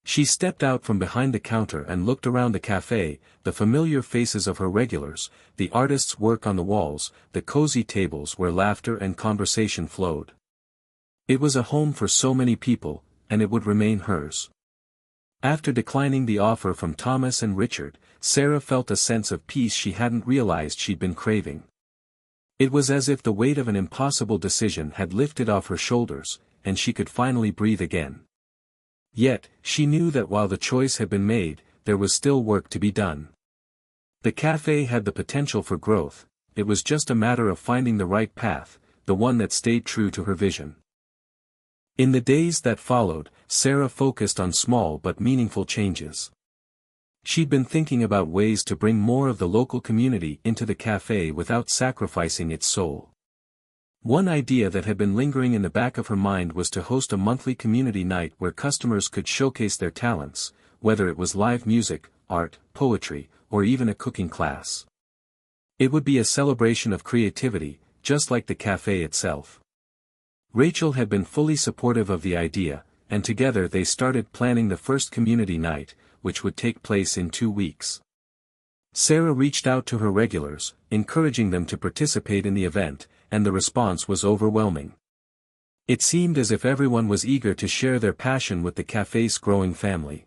She stepped out from behind the counter and looked around the cafe, the familiar faces of her regulars, the artists' work on the walls, the cozy tables where laughter and conversation flowed. It was a home for so many people, and it would remain hers. After declining the offer from Thomas and Richard, Sarah felt a sense of peace she hadn't realized she'd been craving. It was as if the weight of an impossible decision had lifted off her shoulders, and she could finally breathe again. Yet, she knew that while the choice had been made, there was still work to be done. The cafe had the potential for growth, it was just a matter of finding the right path, the one that stayed true to her vision. In the days that followed, Sarah focused on small but meaningful changes. She'd been thinking about ways to bring more of the local community into the cafe without sacrificing its soul. One idea that had been lingering in the back of her mind was to host a monthly community night where customers could showcase their talents, whether it was live music, art, poetry, or even a cooking class. It would be a celebration of creativity, just like the cafe itself. Rachel had been fully supportive of the idea, and together they started planning the first community night, which would take place in 2 weeks. Sarah reached out to her regulars, encouraging them to participate in the event, and the response was overwhelming. It seemed as if everyone was eager to share their passion with the cafe's growing family.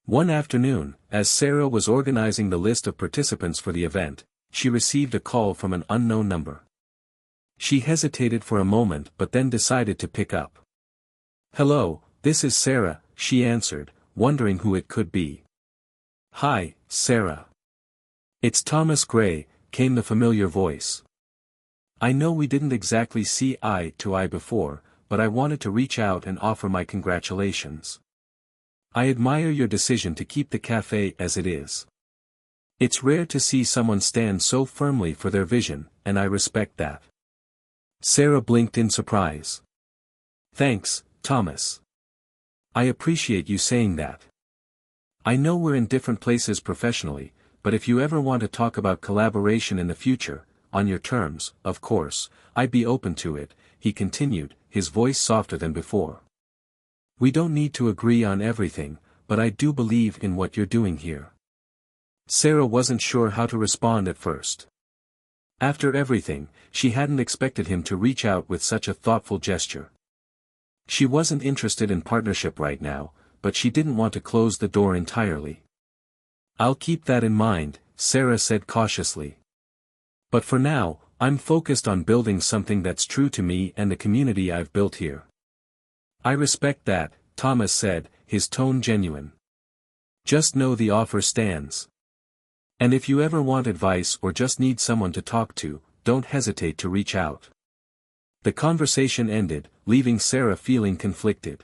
One afternoon, as Sarah was organizing the list of participants for the event, she received a call from an unknown number. She hesitated for a moment but then decided to pick up. "Hello, this is Sarah," she answered, wondering who it could be. "Hi, Sarah. It's Thomas Gray," came the familiar voice. "I know we didn't exactly see eye to eye before, but I wanted to reach out and offer my congratulations. I admire your decision to keep the cafe as it is. It's rare to see someone stand so firmly for their vision, and I respect that." Sarah blinked in surprise. "Thanks, Thomas. I appreciate you saying that. I know we're in different places professionally, but if you ever want to talk about collaboration in the future, on your terms, of course, I'd be open to it," he continued, his voice softer than before. "We don't need to agree on everything, but I do believe in what you're doing here." Sarah wasn't sure how to respond at first. After everything, she hadn't expected him to reach out with such a thoughtful gesture. She wasn't interested in partnership right now, but she didn't want to close the door entirely. "I'll keep that in mind," Sarah said cautiously. "But for now, I'm focused on building something that's true to me and the community I've built here." "I respect that," Thomas said, his tone genuine. "Just know the offer stands. And if you ever want advice or just need someone to talk to, don't hesitate to reach out." The conversation ended, leaving Sarah feeling conflicted.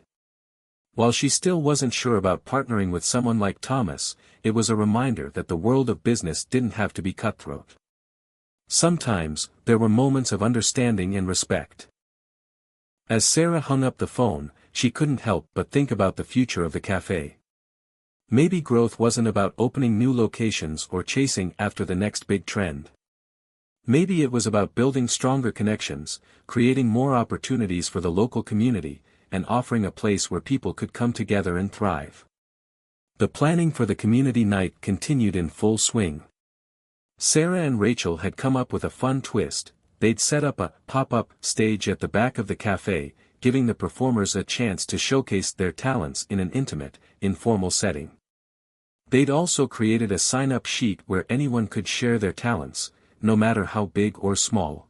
While she still wasn't sure about partnering with someone like Thomas, it was a reminder that the world of business didn't have to be cutthroat. Sometimes, there were moments of understanding and respect. As Sarah hung up the phone, she couldn't help but think about the future of the cafe. Maybe growth wasn't about opening new locations or chasing after the next big trend. Maybe it was about building stronger connections, creating more opportunities for the local community, and offering a place where people could come together and thrive. The planning for the community night continued in full swing. Sarah and Rachel had come up with a fun twist. They'd set up a pop-up stage at the back of the cafe, giving the performers a chance to showcase their talents in an intimate, informal setting. They'd also created a sign-up sheet where anyone could share their talents, no matter how big or small.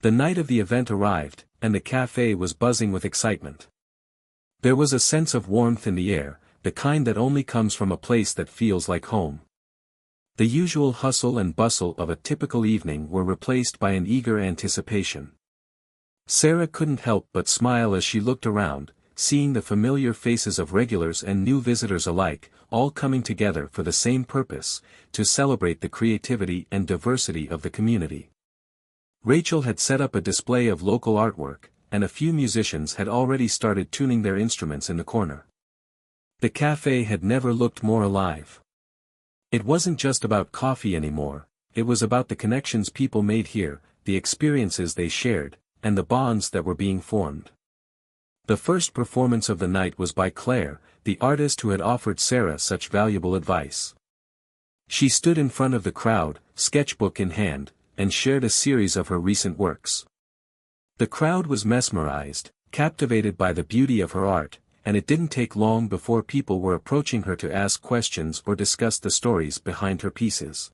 The night of the event arrived, and the cafe was buzzing with excitement. There was a sense of warmth in the air, the kind that only comes from a place that feels like home. The usual hustle and bustle of a typical evening were replaced by an eager anticipation. Sarah couldn't help but smile as she looked around, seeing the familiar faces of regulars and new visitors alike, all coming together for the same purpose, to celebrate the creativity and diversity of the community. Rachel had set up a display of local artwork, and a few musicians had already started tuning their instruments in the corner. The cafe had never looked more alive. It wasn't just about coffee anymore, it was about the connections people made here, the experiences they shared, and the bonds that were being formed. The first performance of the night was by Claire, the artist who had offered Sarah such valuable advice. She stood in front of the crowd, sketchbook in hand, and shared a series of her recent works. The crowd was mesmerized, captivated by the beauty of her art, and it didn't take long before people were approaching her to ask questions or discuss the stories behind her pieces.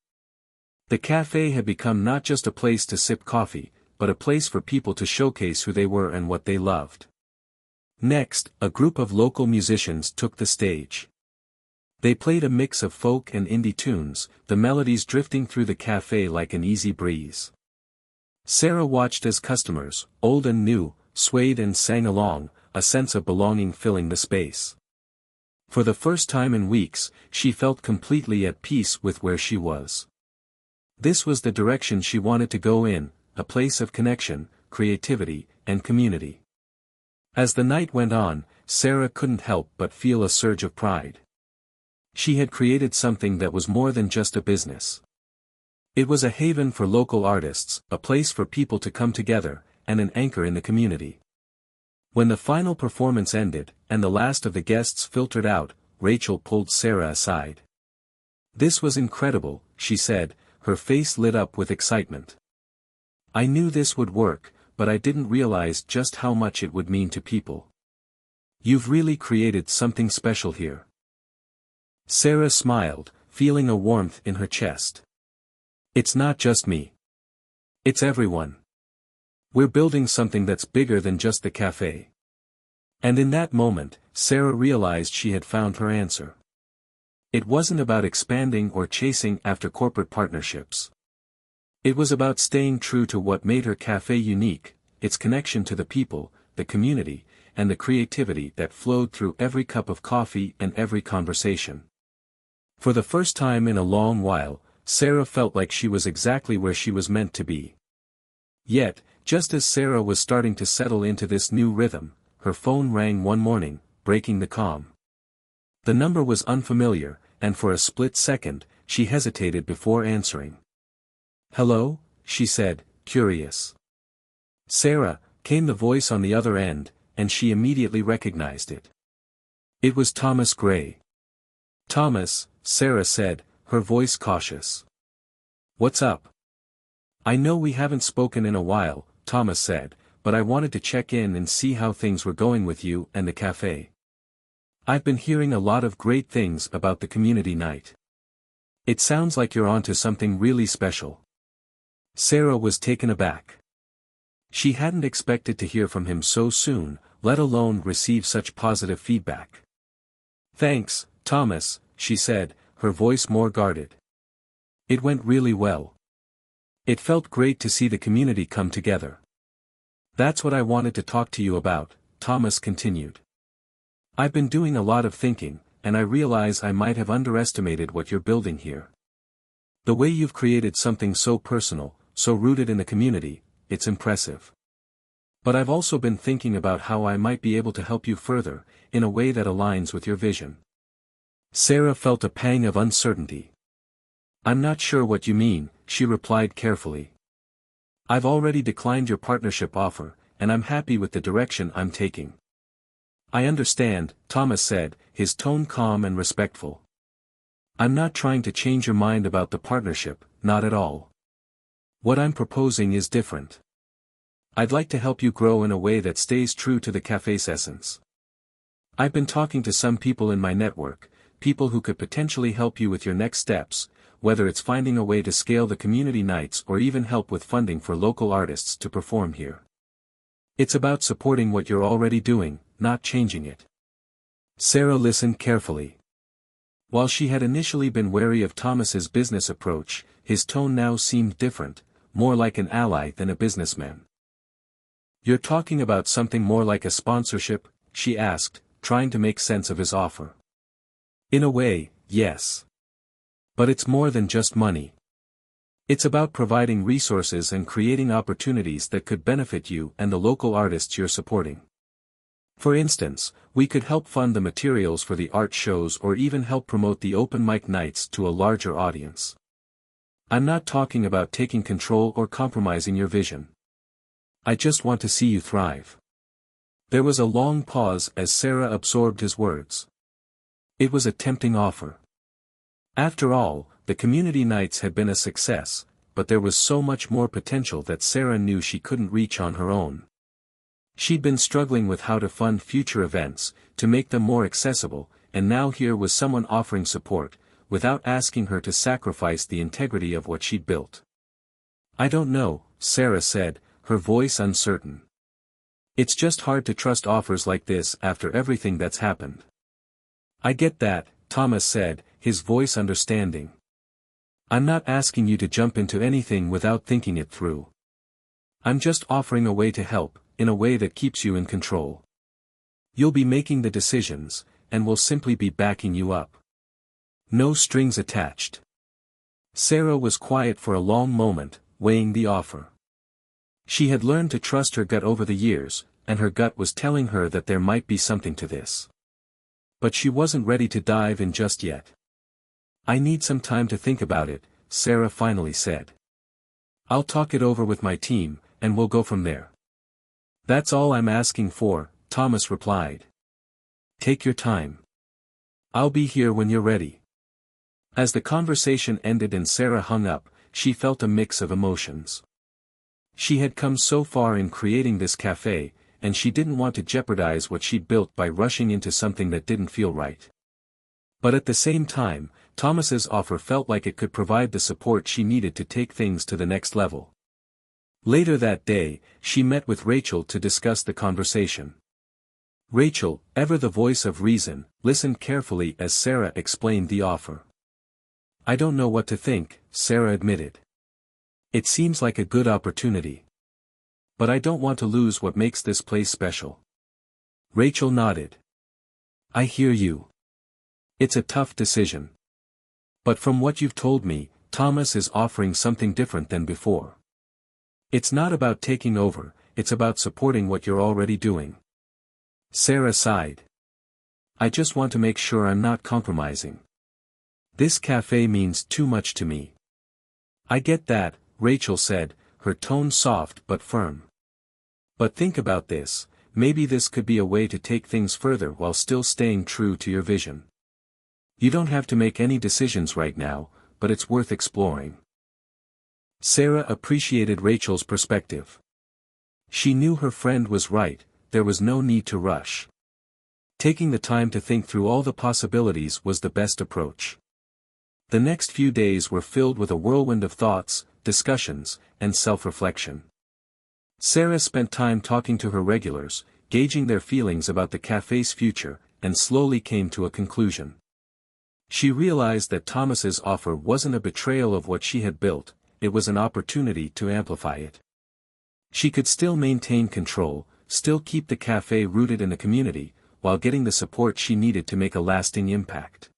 The cafe had become not just a place to sip coffee, but a place for people to showcase who they were and what they loved. Next, a group of local musicians took the stage. They played a mix of folk and indie tunes, the melodies drifting through the cafe like an easy breeze. Sarah watched as customers, old and new, swayed and sang along, a sense of belonging filling the space. For the first time in weeks, she felt completely at peace with where she was. This was the direction she wanted to go in, a place of connection, creativity, and community. As the night went on, Sarah couldn't help but feel a surge of pride. She had created something that was more than just a business. It was a haven for local artists, a place for people to come together, and an anchor in the community. When the final performance ended, and the last of the guests filtered out, Rachel pulled Sarah aside. "This was incredible," she said, her face lit up with excitement. "I knew this would work, but I didn't realize just how much it would mean to people. You've really created something special here." Sarah smiled, feeling a warmth in her chest. "It's not just me. It's everyone. We're building something that's bigger than just the cafe." And in that moment, Sarah realized she had found her answer. It wasn't about expanding or chasing after corporate partnerships. It was about staying true to what made her cafe unique, its connection to the people, the community, and the creativity that flowed through every cup of coffee and every conversation. For the first time in a long while, Sarah felt like she was exactly where she was meant to be. Yet, just as Sarah was starting to settle into this new rhythm, her phone rang one morning, breaking the calm. The number was unfamiliar, and for a split second, she hesitated before answering. "Hello?" she said, curious. "Sarah," came the voice on the other end, and she immediately recognized it. It was Thomas Gray. "Thomas," Sarah said, her voice cautious. "What's up?" "I know we haven't spoken in a while," Thomas said, "but I wanted to check in and see how things were going with you and the cafe. I've been hearing a lot of great things about the community night. It sounds like you're onto something really special." Sarah was taken aback. She hadn't expected to hear from him so soon, let alone receive such positive feedback. "Thanks, Thomas," she said, her voice more guarded. "It went really well. It felt great to see the community come together." "That's what I wanted to talk to you about," Thomas continued. "I've been doing a lot of thinking, and I realize I might have underestimated what you're building here. The way you've created something so personal, so rooted in the community, it's impressive. But I've also been thinking about how I might be able to help you further, in a way that aligns with your vision." Sarah felt a pang of uncertainty. "I'm not sure what you mean," she replied carefully. "I've already declined your partnership offer, and I'm happy with the direction I'm taking." "I understand," Thomas said, his tone calm and respectful. "I'm not trying to change your mind about the partnership, not at all. What I'm proposing is different. I'd like to help you grow in a way that stays true to the cafe's essence. I've been talking to some people in my network, people who could potentially help you with your next steps, whether it's finding a way to scale the community nights or even help with funding for local artists to perform here. It's about supporting what you're already doing, not changing it." Sarah listened carefully. While she had initially been wary of Thomas's business approach, his tone now seemed different, more like an ally than a businessman. "You're talking about something more like a sponsorship?" she asked, trying to make sense of his offer. "In a way, yes. But it's more than just money. It's about providing resources and creating opportunities that could benefit you and the local artists you're supporting. For instance, we could help fund the materials for the art shows or even help promote the open mic nights to a larger audience. I'm not talking about taking control or compromising your vision. I just want to see you thrive." There was a long pause as Sarah absorbed his words. It was a tempting offer. After all, the community nights had been a success, but there was so much more potential that Sarah knew she couldn't reach on her own. She'd been struggling with how to fund future events, to make them more accessible, and now here was someone offering support, without asking her to sacrifice the integrity of what she'd built. "I don't know," Sarah said, her voice uncertain. "It's just hard to trust offers like this after everything that's happened." "I get that," Thomas said, his voice understanding. "I'm not asking you to jump into anything without thinking it through. I'm just offering a way to help, in a way that keeps you in control. You'll be making the decisions, and we'll simply be backing you up. No strings attached." Sarah was quiet for a long moment, weighing the offer. She had learned to trust her gut over the years, and her gut was telling her that there might be something to this. But she wasn't ready to dive in just yet. "I need some time to think about it," Sarah finally said. "I'll talk it over with my team, and we'll go from there." "That's all I'm asking for," Thomas replied. "Take your time. I'll be here when you're ready." As the conversation ended and Sarah hung up, she felt a mix of emotions. She had come so far in creating this cafe, and she didn't want to jeopardize what she'd built by rushing into something that didn't feel right. But at the same time, Thomas's offer felt like it could provide the support she needed to take things to the next level. Later that day, she met with Rachel to discuss the conversation. Rachel, ever the voice of reason, listened carefully as Sarah explained the offer. "I don't know what to think," Sarah admitted. "It seems like a good opportunity. But I don't want to lose what makes this place special." Rachel nodded. "I hear you. It's a tough decision. But from what you've told me, Thomas is offering something different than before. It's not about taking over, it's about supporting what you're already doing." Sarah sighed. "I just want to make sure I'm not compromising. This cafe means too much to me." "I get that," Rachel said, her tone soft but firm. "But think about this, maybe this could be a way to take things further while still staying true to your vision. You don't have to make any decisions right now, but it's worth exploring." Sarah appreciated Rachel's perspective. She knew her friend was right, there was no need to rush. Taking the time to think through all the possibilities was the best approach. The next few days were filled with a whirlwind of thoughts, discussions, and self-reflection. Sarah spent time talking to her regulars, gauging their feelings about the cafe's future, and slowly came to a conclusion. She realized that Thomas's offer wasn't a betrayal of what she had built, it was an opportunity to amplify it. She could still maintain control, still keep the cafe rooted in the community, while getting the support she needed to make a lasting impact.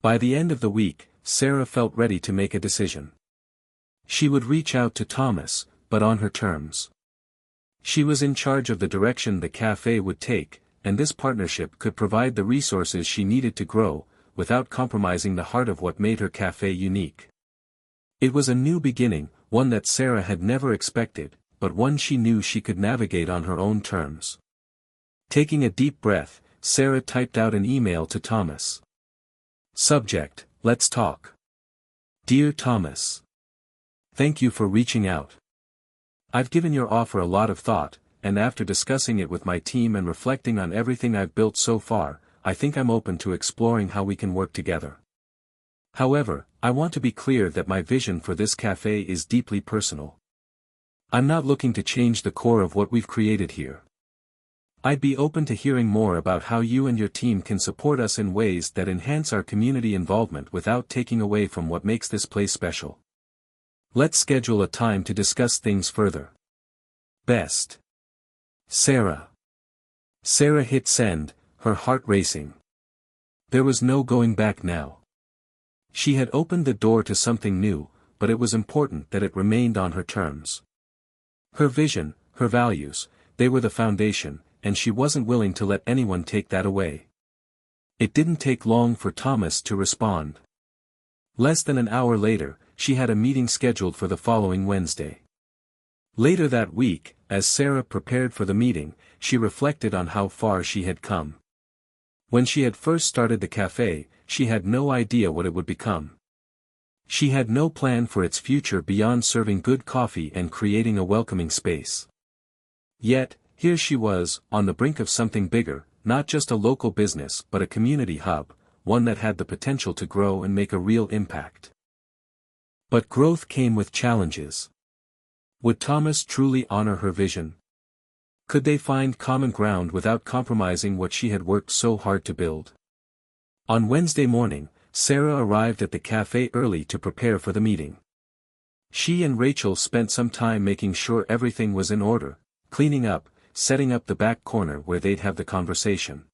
By the end of the week, Sarah felt ready to make a decision. She would reach out to Thomas, but on her terms. She was in charge of the direction the cafe would take, and this partnership could provide the resources she needed to grow, without compromising the heart of what made her cafe unique. It was a new beginning, one that Sarah had never expected, but one she knew she could navigate on her own terms. Taking a deep breath, Sarah typed out an email to Thomas. Subject: Let's talk. Dear Thomas. Thank you for reaching out. I've given your offer a lot of thought, and after discussing it with my team and reflecting on everything I've built so far, I think I'm open to exploring how we can work together. However, I want to be clear that my vision for this cafe is deeply personal. I'm not looking to change the core of what we've created here. I'd be open to hearing more about how you and your team can support us in ways that enhance our community involvement without taking away from what makes this place special. Let's schedule a time to discuss things further. Best. Sarah. Sarah hit send, her heart racing. There was no going back now. She had opened the door to something new, but it was important that it remained on her terms. Her vision, her values, they were the foundation, and she wasn't willing to let anyone take that away. It didn't take long for Thomas to respond. Less than an hour later, she had a meeting scheduled for the following Wednesday. Later that week, as Sarah prepared for the meeting, she reflected on how far she had come. When she had first started the cafe, she had no idea what it would become. She had no plan for its future beyond serving good coffee and creating a welcoming space. Yet, here she was, on the brink of something bigger, not just a local business but a community hub, one that had the potential to grow and make a real impact. But growth came with challenges. Would Thomas truly honor her vision? Could they find common ground without compromising what she had worked so hard to build? On Wednesday morning, Sarah arrived at the cafe early to prepare for the meeting. She and Rachel spent some time making sure everything was in order, cleaning up, setting up the back corner where they'd have the conversation.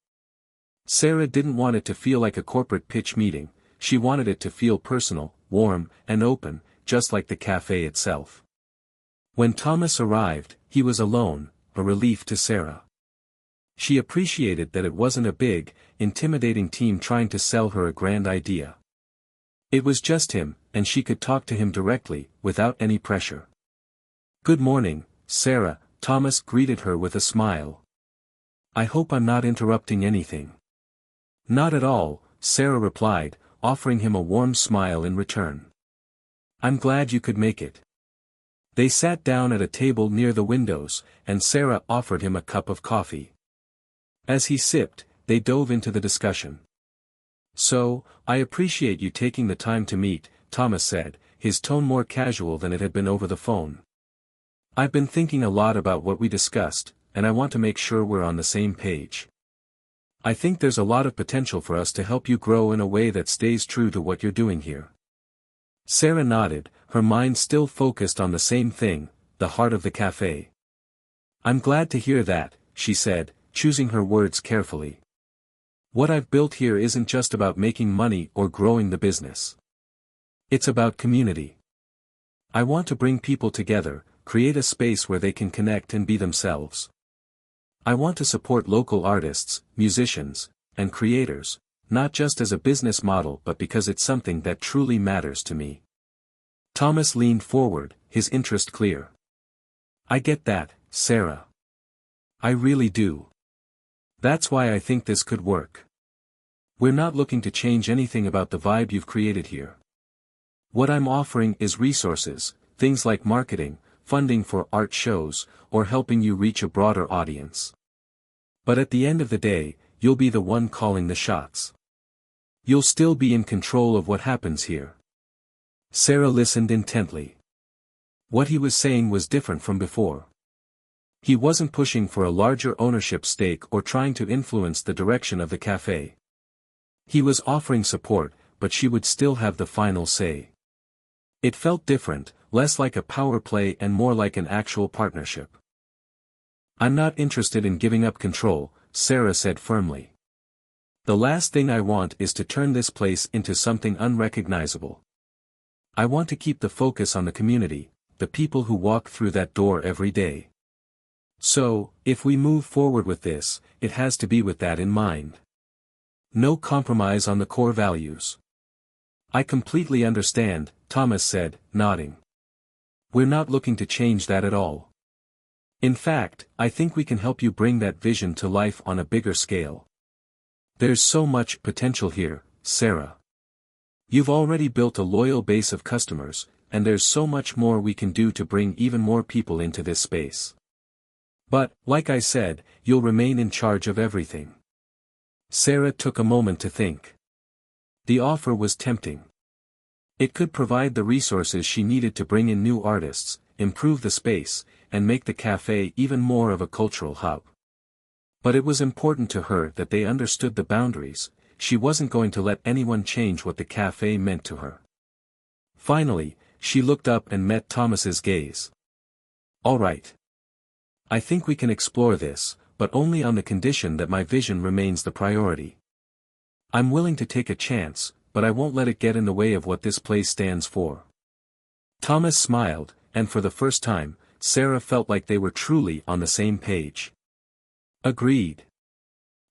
Sarah didn't want it to feel like a corporate pitch meeting, she wanted it to feel personal, warm, and open, just like the cafe itself. When Thomas arrived, he was alone, a relief to Sarah. She appreciated that it wasn't a big, intimidating team trying to sell her a grand idea. It was just him, and she could talk to him directly, without any pressure. "Good morning, Sarah," Thomas greeted her with a smile. "I hope I'm not interrupting anything." "Not at all," Sarah replied, offering him a warm smile in return. "I'm glad you could make it." They sat down at a table near the windows, and Sarah offered him a cup of coffee. As he sipped, they dove into the discussion. "So, I appreciate you taking the time to meet," Thomas said, his tone more casual than it had been over the phone. "I've been thinking a lot about what we discussed, and I want to make sure we're on the same page. I think there's a lot of potential for us to help you grow in a way that stays true to what you're doing here." Sarah nodded, her mind still focused on the same thing, the heart of the cafe. "I'm glad to hear that," she said, choosing her words carefully. "What I've built here isn't just about making money or growing the business. It's about community. I want to bring people together, create a space where they can connect and be themselves. I want to support local artists, musicians, and creators, not just as a business model but because it's something that truly matters to me." Thomas leaned forward, his interest clear. "I get that, Sarah. I really do. That's why I think this could work. We're not looking to change anything about the vibe you've created here. What I'm offering is resources, things like marketing, funding for art shows, or helping you reach a broader audience. But at the end of the day, you'll be the one calling the shots. You'll still be in control of what happens here." Sarah listened intently. What he was saying was different from before. He wasn't pushing for a larger ownership stake or trying to influence the direction of the cafe. He was offering support, but she would still have the final say. It felt different, less like a power play and more like an actual partnership. "I'm not interested in giving up control," Sarah said firmly. "The last thing I want is to turn this place into something unrecognizable. I want to keep the focus on the community, the people who walk through that door every day. So, if we move forward with this, it has to be with that in mind. No compromise on the core values." "I completely understand," Thomas said, nodding. "We're not looking to change that at all. In fact, I think we can help you bring that vision to life on a bigger scale. There's so much potential here, Sarah. You've already built a loyal base of customers, and there's so much more we can do to bring even more people into this space. But, like I said, you'll remain in charge of everything." Sarah took a moment to think. The offer was tempting. It could provide the resources she needed to bring in new artists, improve the space, and make the cafe even more of a cultural hub. But it was important to her that they understood the boundaries. She wasn't going to let anyone change what the cafe meant to her. Finally, she looked up and met Thomas's gaze. "All right. I think we can explore this, but only on the condition that my vision remains the priority. I'm willing to take a chance, but I won't let it get in the way of what this place stands for." Thomas smiled, and for the first time, Sarah felt like they were truly on the same page. "Agreed.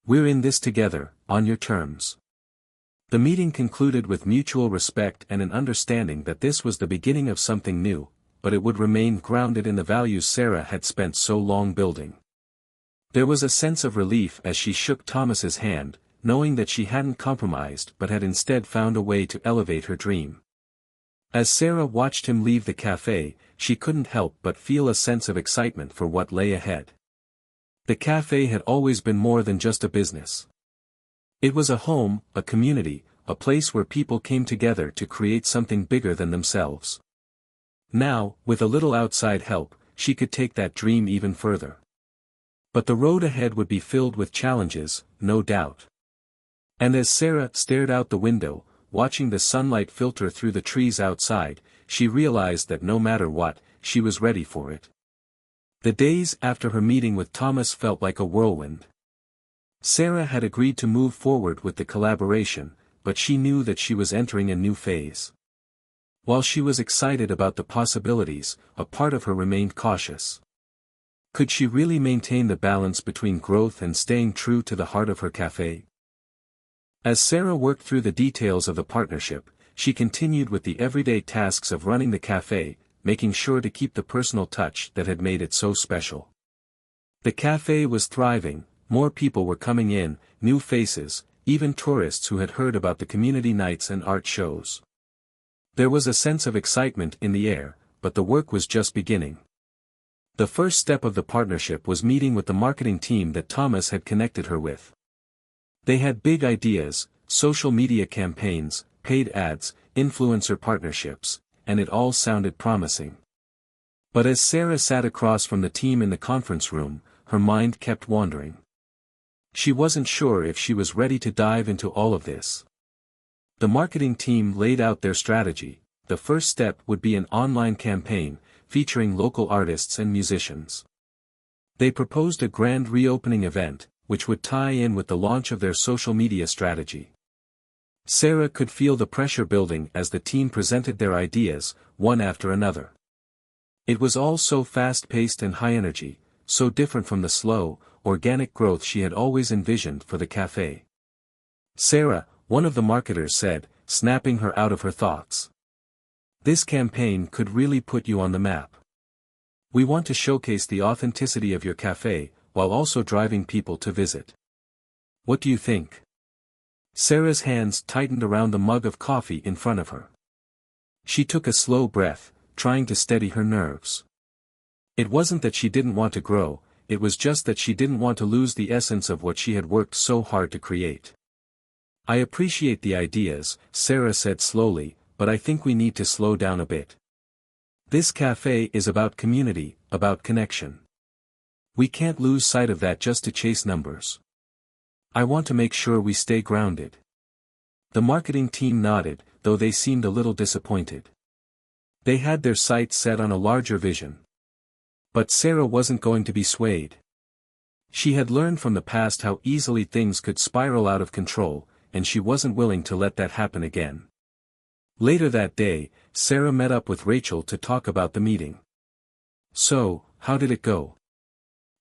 We're in this together, on your terms." The meeting concluded with mutual respect and an understanding that this was the beginning of something new, but it would remain grounded in the values Sarah had spent so long building. There was a sense of relief as she shook Thomas's hand, knowing that she hadn't compromised but had instead found a way to elevate her dream. As Sarah watched him leave the cafe, she couldn't help but feel a sense of excitement for what lay ahead. The cafe had always been more than just a business. It was a home, a community, a place where people came together to create something bigger than themselves. Now, with a little outside help, she could take that dream even further. But the road ahead would be filled with challenges, no doubt. And as Sarah stared out the window, watching the sunlight filter through the trees outside, she realized that no matter what, she was ready for it. The days after her meeting with Thomas felt like a whirlwind. Sarah had agreed to move forward with the collaboration, but she knew that she was entering a new phase. While she was excited about the possibilities, a part of her remained cautious. Could she really maintain the balance between growth and staying true to the heart of her cafe? As Sarah worked through the details of the partnership, she continued with the everyday tasks of running the cafe, making sure to keep the personal touch that had made it so special. The cafe was thriving, more people were coming in, new faces, even tourists who had heard about the community nights and art shows. There was a sense of excitement in the air, but the work was just beginning. The first step of the partnership was meeting with the marketing team that Thomas had connected her with. They had big ideas, social media campaigns, paid ads, influencer partnerships, and it all sounded promising. But as Sarah sat across from the team in the conference room, her mind kept wandering. She wasn't sure if she was ready to dive into all of this. The marketing team laid out their strategy. The first step would be an online campaign, featuring local artists and musicians. They proposed a grand reopening event, which would tie in with the launch of their social media strategy. Sarah could feel the pressure building as the team presented their ideas, one after another. It was all so fast-paced and high-energy, so different from the slow, organic growth she had always envisioned for the cafe. "Sarah," one of the marketers said, snapping her out of her thoughts. "This campaign could really put you on the map. We want to showcase the authenticity of your cafe, while also driving people to visit. What do you think?" Sarah's hands tightened around the mug of coffee in front of her. She took a slow breath, trying to steady her nerves. It wasn't that she didn't want to grow, it was just that she didn't want to lose the essence of what she had worked so hard to create. "I appreciate the ideas," Sarah said slowly, "but I think we need to slow down a bit. This cafe is about community, about connection. We can't lose sight of that just to chase numbers. I want to make sure we stay grounded." The marketing team nodded, though they seemed a little disappointed. They had their sights set on a larger vision. But Sarah wasn't going to be swayed. She had learned from the past how easily things could spiral out of control, and she wasn't willing to let that happen again. Later that day, Sarah met up with Rachel to talk about the meeting. "So, how did it go?"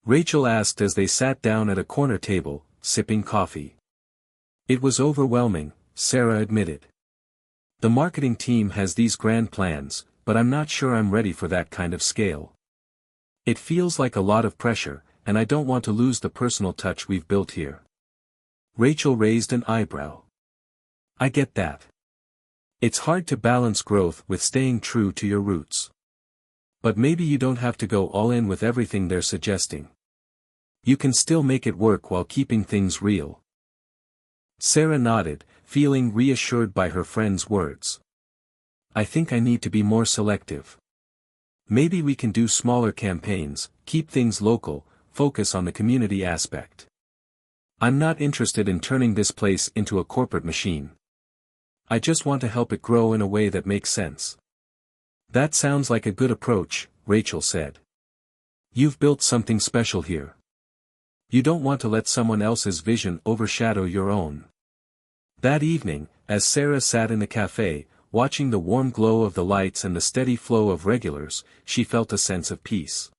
Rachel asked as they sat down at a corner table, sipping coffee. "It was overwhelming," Sarah admitted. "The marketing team has these grand plans, but I'm not sure I'm ready for that kind of scale. It feels like a lot of pressure, and I don't want to lose the personal touch we've built here." Rachel raised an eyebrow. "I get that. It's hard to balance growth with staying true to your roots. But maybe you don't have to go all in with everything they're suggesting. You can still make it work while keeping things real." Sarah nodded, feeling reassured by her friend's words. "I think I need to be more selective. Maybe we can do smaller campaigns, keep things local, focus on the community aspect." I'm not interested in turning this place into a corporate machine. I just want to help it grow in a way that makes sense. That sounds like a good approach, Rachel said. You've built something special here. You don't want to let someone else's vision overshadow your own. That evening, as Sarah sat in the cafe, watching the warm glow of the lights and the steady flow of regulars, she felt a sense of peace.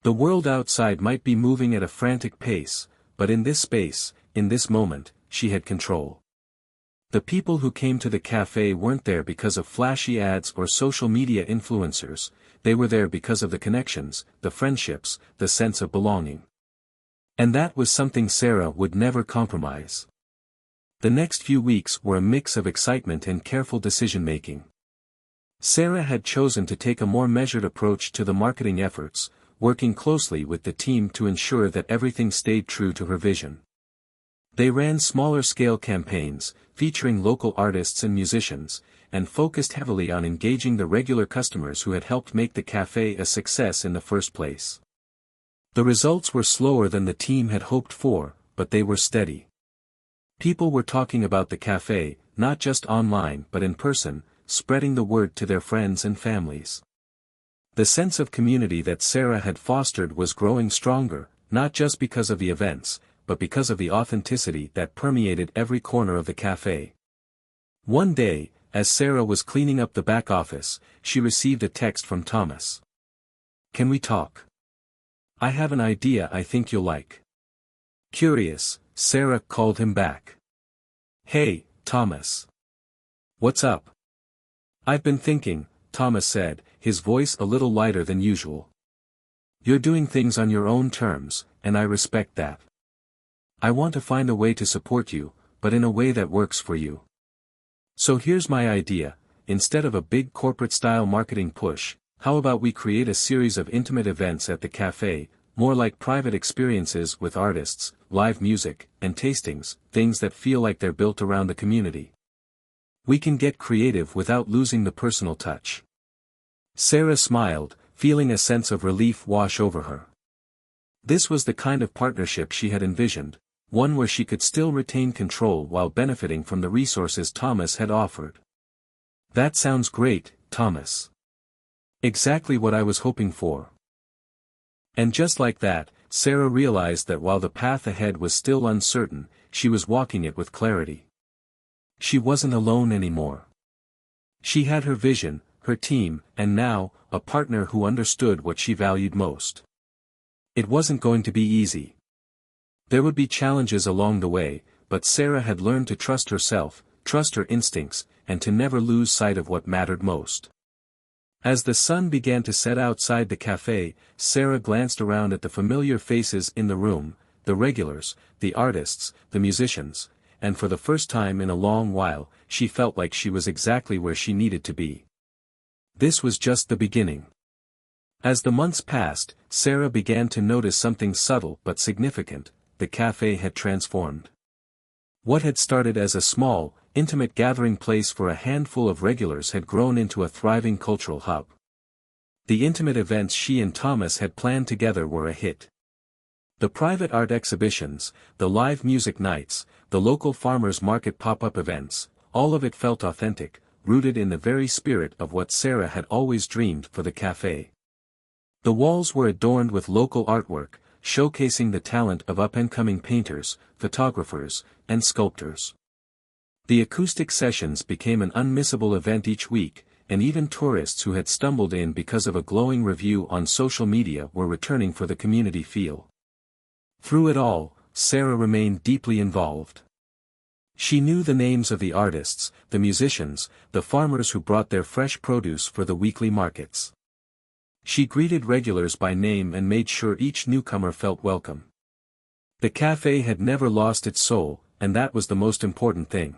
The world outside might be moving at a frantic pace, but in this space, in this moment, she had control. The people who came to the cafe weren't there because of flashy ads or social media influencers, they were there because of the connections, the friendships, the sense of belonging. And that was something Sarah would never compromise. The next few weeks were a mix of excitement and careful decision-making. Sarah had chosen to take a more measured approach to the marketing efforts, working closely with the team to ensure that everything stayed true to her vision. They ran smaller-scale campaigns, featuring local artists and musicians, and focused heavily on engaging the regular customers who had helped make the cafe a success in the first place. The results were slower than the team had hoped for, but they were steady. People were talking about the cafe, not just online but in person, spreading the word to their friends and families. The sense of community that Sarah had fostered was growing stronger, not just because of the events, but because of the authenticity that permeated every corner of the cafe. One day, as Sarah was cleaning up the back office, she received a text from Thomas. "Can we talk? I have an idea I think you'll like." Curious, Sarah called him back. "Hey, Thomas. What's up?" "I've been thinking," Thomas said, his voice a little lighter than usual. "You're doing things on your own terms, and I respect that. I want to find a way to support you, but in a way that works for you. So here's my idea: instead of a big corporate-style marketing push, how about we create a series of intimate events at the cafe, more like private experiences with artists, live music, and tastings, things that feel like they're built around the community. We can get creative without losing the personal touch." Sarah smiled, feeling a sense of relief wash over her. This was the kind of partnership she had envisioned, one where she could still retain control while benefiting from the resources Thomas had offered. "That sounds great, Thomas. Exactly what I was hoping for." And just like that, Sarah realized that while the path ahead was still uncertain, she was walking it with clarity. She wasn't alone anymore. She had her vision, her team, and now, a partner who understood what she valued most. It wasn't going to be easy. There would be challenges along the way, but Sarah had learned to trust herself, trust her instincts, and to never lose sight of what mattered most. As the sun began to set outside the cafe, Sarah glanced around at the familiar faces in the room, the regulars, the artists, the musicians, and for the first time in a long while, she felt like she was exactly where she needed to be. This was just the beginning. As the months passed, Sarah began to notice something subtle but significant: the cafe had transformed. What had started as a small, intimate gathering place for a handful of regulars had grown into a thriving cultural hub. The intimate events she and Thomas had planned together were a hit. The private art exhibitions, the live music nights, the local farmers market pop-up events, all of it felt authentic, rooted in the very spirit of what Sarah had always dreamed for the cafe. The walls were adorned with local artwork, showcasing the talent of up-and-coming painters, photographers, and sculptors. The acoustic sessions became an unmissable event each week, and even tourists who had stumbled in because of a glowing review on social media were returning for the community feel. Through it all, Sarah remained deeply involved. She knew the names of the artists, the musicians, the farmers who brought their fresh produce for the weekly markets. She greeted regulars by name and made sure each newcomer felt welcome. The cafe had never lost its soul, and that was the most important thing.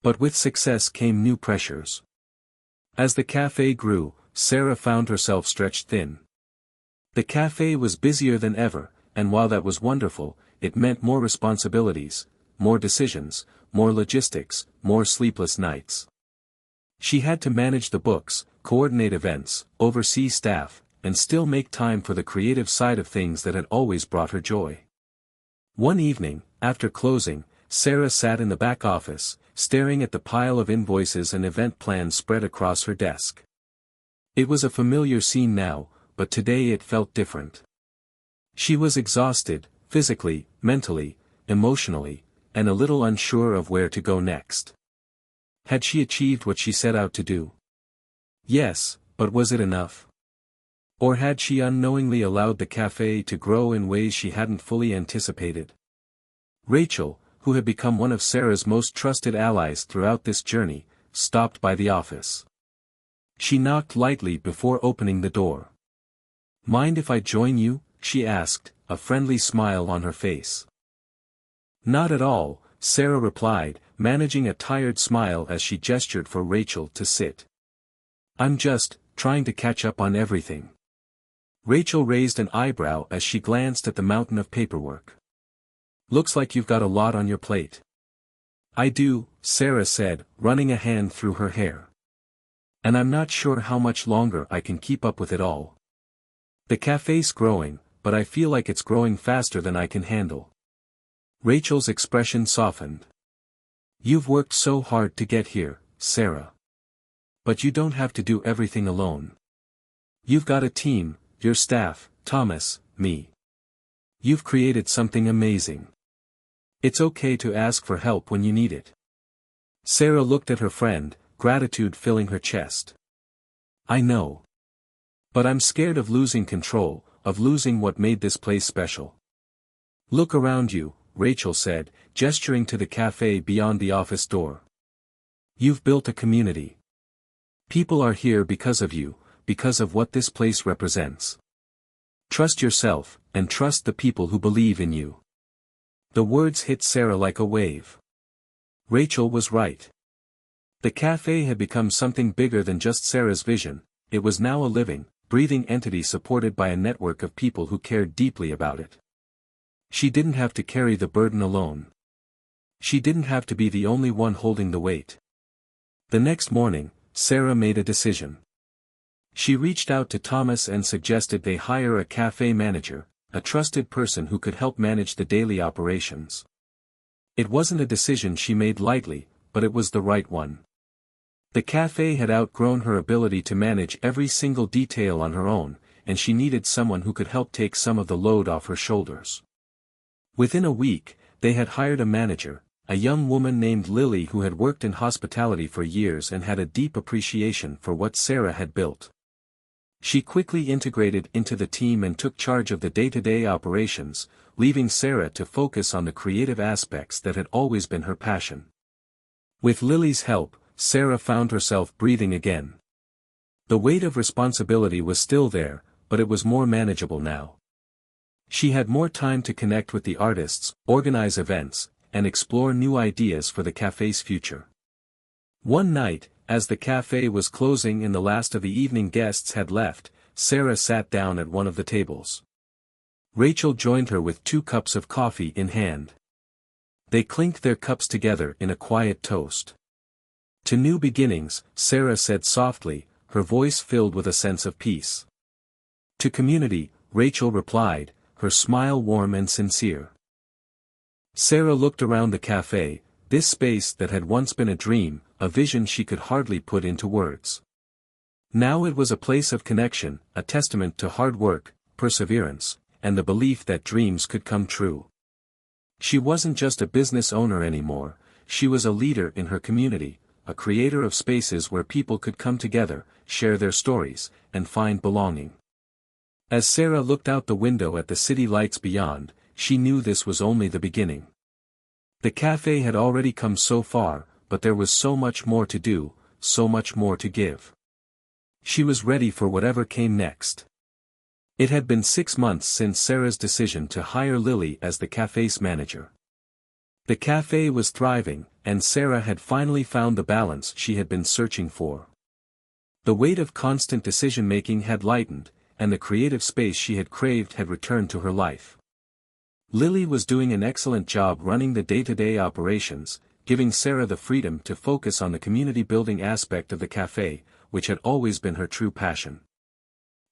But with success came new pressures. As the cafe grew, Sarah found herself stretched thin. The cafe was busier than ever, and while that was wonderful, it meant more responsibilities, more decisions, more logistics, more sleepless nights. She had to manage the books, coordinate events, oversee staff, and still make time for the creative side of things that had always brought her joy. One evening, after closing, Sarah sat in the back office, staring at the pile of invoices and event plans spread across her desk. It was a familiar scene now, but today it felt different. She was exhausted, physically, mentally, emotionally, and a little unsure of where to go next. Had she achieved what she set out to do? Yes, but was it enough? Or had she unknowingly allowed the cafe to grow in ways she hadn't fully anticipated? Rachel, who had become one of Sarah's most trusted allies throughout this journey, stopped by the office. She knocked lightly before opening the door. "Mind if I join you?" she asked, a friendly smile on her face. "Not at all," Sarah replied, managing a tired smile as she gestured for Rachel to sit. "I'm just trying to catch up on everything." Rachel raised an eyebrow as she glanced at the mountain of paperwork. "Looks like you've got a lot on your plate." "I do," Sarah said, running a hand through her hair. "And I'm not sure how much longer I can keep up with it all. The cafe's growing, but I feel like it's growing faster than I can handle." Rachel's expression softened. "You've worked so hard to get here, Sarah. But you don't have to do everything alone. You've got a team, your staff, Thomas, me. You've created something amazing. It's okay to ask for help when you need it." Sarah looked at her friend, gratitude filling her chest. "I know. But I'm scared of losing control, of losing what made this place special." "Look around you," Rachel said, gesturing to the cafe beyond the office door. "You've built a community. People are here because of you, because of what this place represents. Trust yourself, and trust the people who believe in you." The words hit Sarah like a wave. Rachel was right. The cafe had become something bigger than just Sarah's vision. It was now a living, breathing entity supported by a network of people who cared deeply about it. She didn't have to carry the burden alone. She didn't have to be the only one holding the weight. The next morning, Sarah made a decision. She reached out to Thomas and suggested they hire a cafe manager, a trusted person who could help manage the daily operations. It wasn't a decision she made lightly, but it was the right one. The cafe had outgrown her ability to manage every single detail on her own, and she needed someone who could help take some of the load off her shoulders. Within a week, they had hired a manager, a young woman named Lily who had worked in hospitality for years and had a deep appreciation for what Sarah had built. She quickly integrated into the team and took charge of the day-to-day operations, leaving Sarah to focus on the creative aspects that had always been her passion. With Lily's help, Sarah found herself breathing again. The weight of responsibility was still there, but it was more manageable now. She had more time to connect with the artists, organize events, and explore new ideas for the cafe's future. One night, as the cafe was closing and the last of the evening guests had left, Sarah sat down at one of the tables. Rachel joined her with 2 cups of coffee in hand. They clinked their cups together in a quiet toast. "To new beginnings," Sarah said softly, her voice filled with a sense of peace. "To community," Rachel replied, her smile warm and sincere. Sarah looked around the cafe, this space that had once been a dream, a vision she could hardly put into words. Now it was a place of connection, a testament to hard work, perseverance, and the belief that dreams could come true. She wasn't just a business owner anymore, she was a leader in her community, a creator of spaces where people could come together, share their stories, and find belonging. As Sarah looked out the window at the city lights beyond, she knew this was only the beginning. The cafe had already come so far, but there was so much more to do, so much more to give. She was ready for whatever came next. It had been 6 months since Sarah's decision to hire Lily as the cafe's manager. The cafe was thriving, and Sarah had finally found the balance she had been searching for. The weight of constant decision-making had lightened, and the creative space she had craved had returned to her life. Lily was doing an excellent job running the day-to-day operations, giving Sarah the freedom to focus on the community-building aspect of the cafe, which had always been her true passion.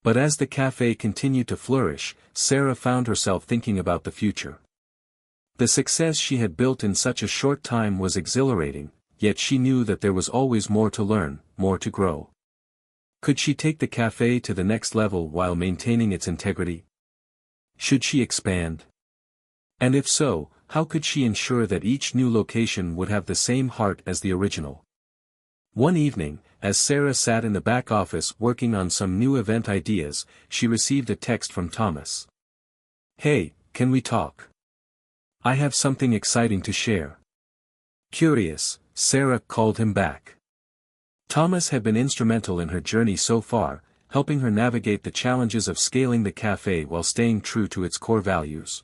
But as the cafe continued to flourish, Sarah found herself thinking about the future. The success she had built in such a short time was exhilarating, yet she knew that there was always more to learn, more to grow. Could she take the cafe to the next level while maintaining its integrity? Should she expand? And if so, how could she ensure that each new location would have the same heart as the original? One evening, as Sarah sat in the back office working on some new event ideas, she received a text from Thomas. "Hey, can we talk? I have something exciting to share." Curious, Sarah called him back. Thomas had been instrumental in her journey so far, helping her navigate the challenges of scaling the cafe while staying true to its core values.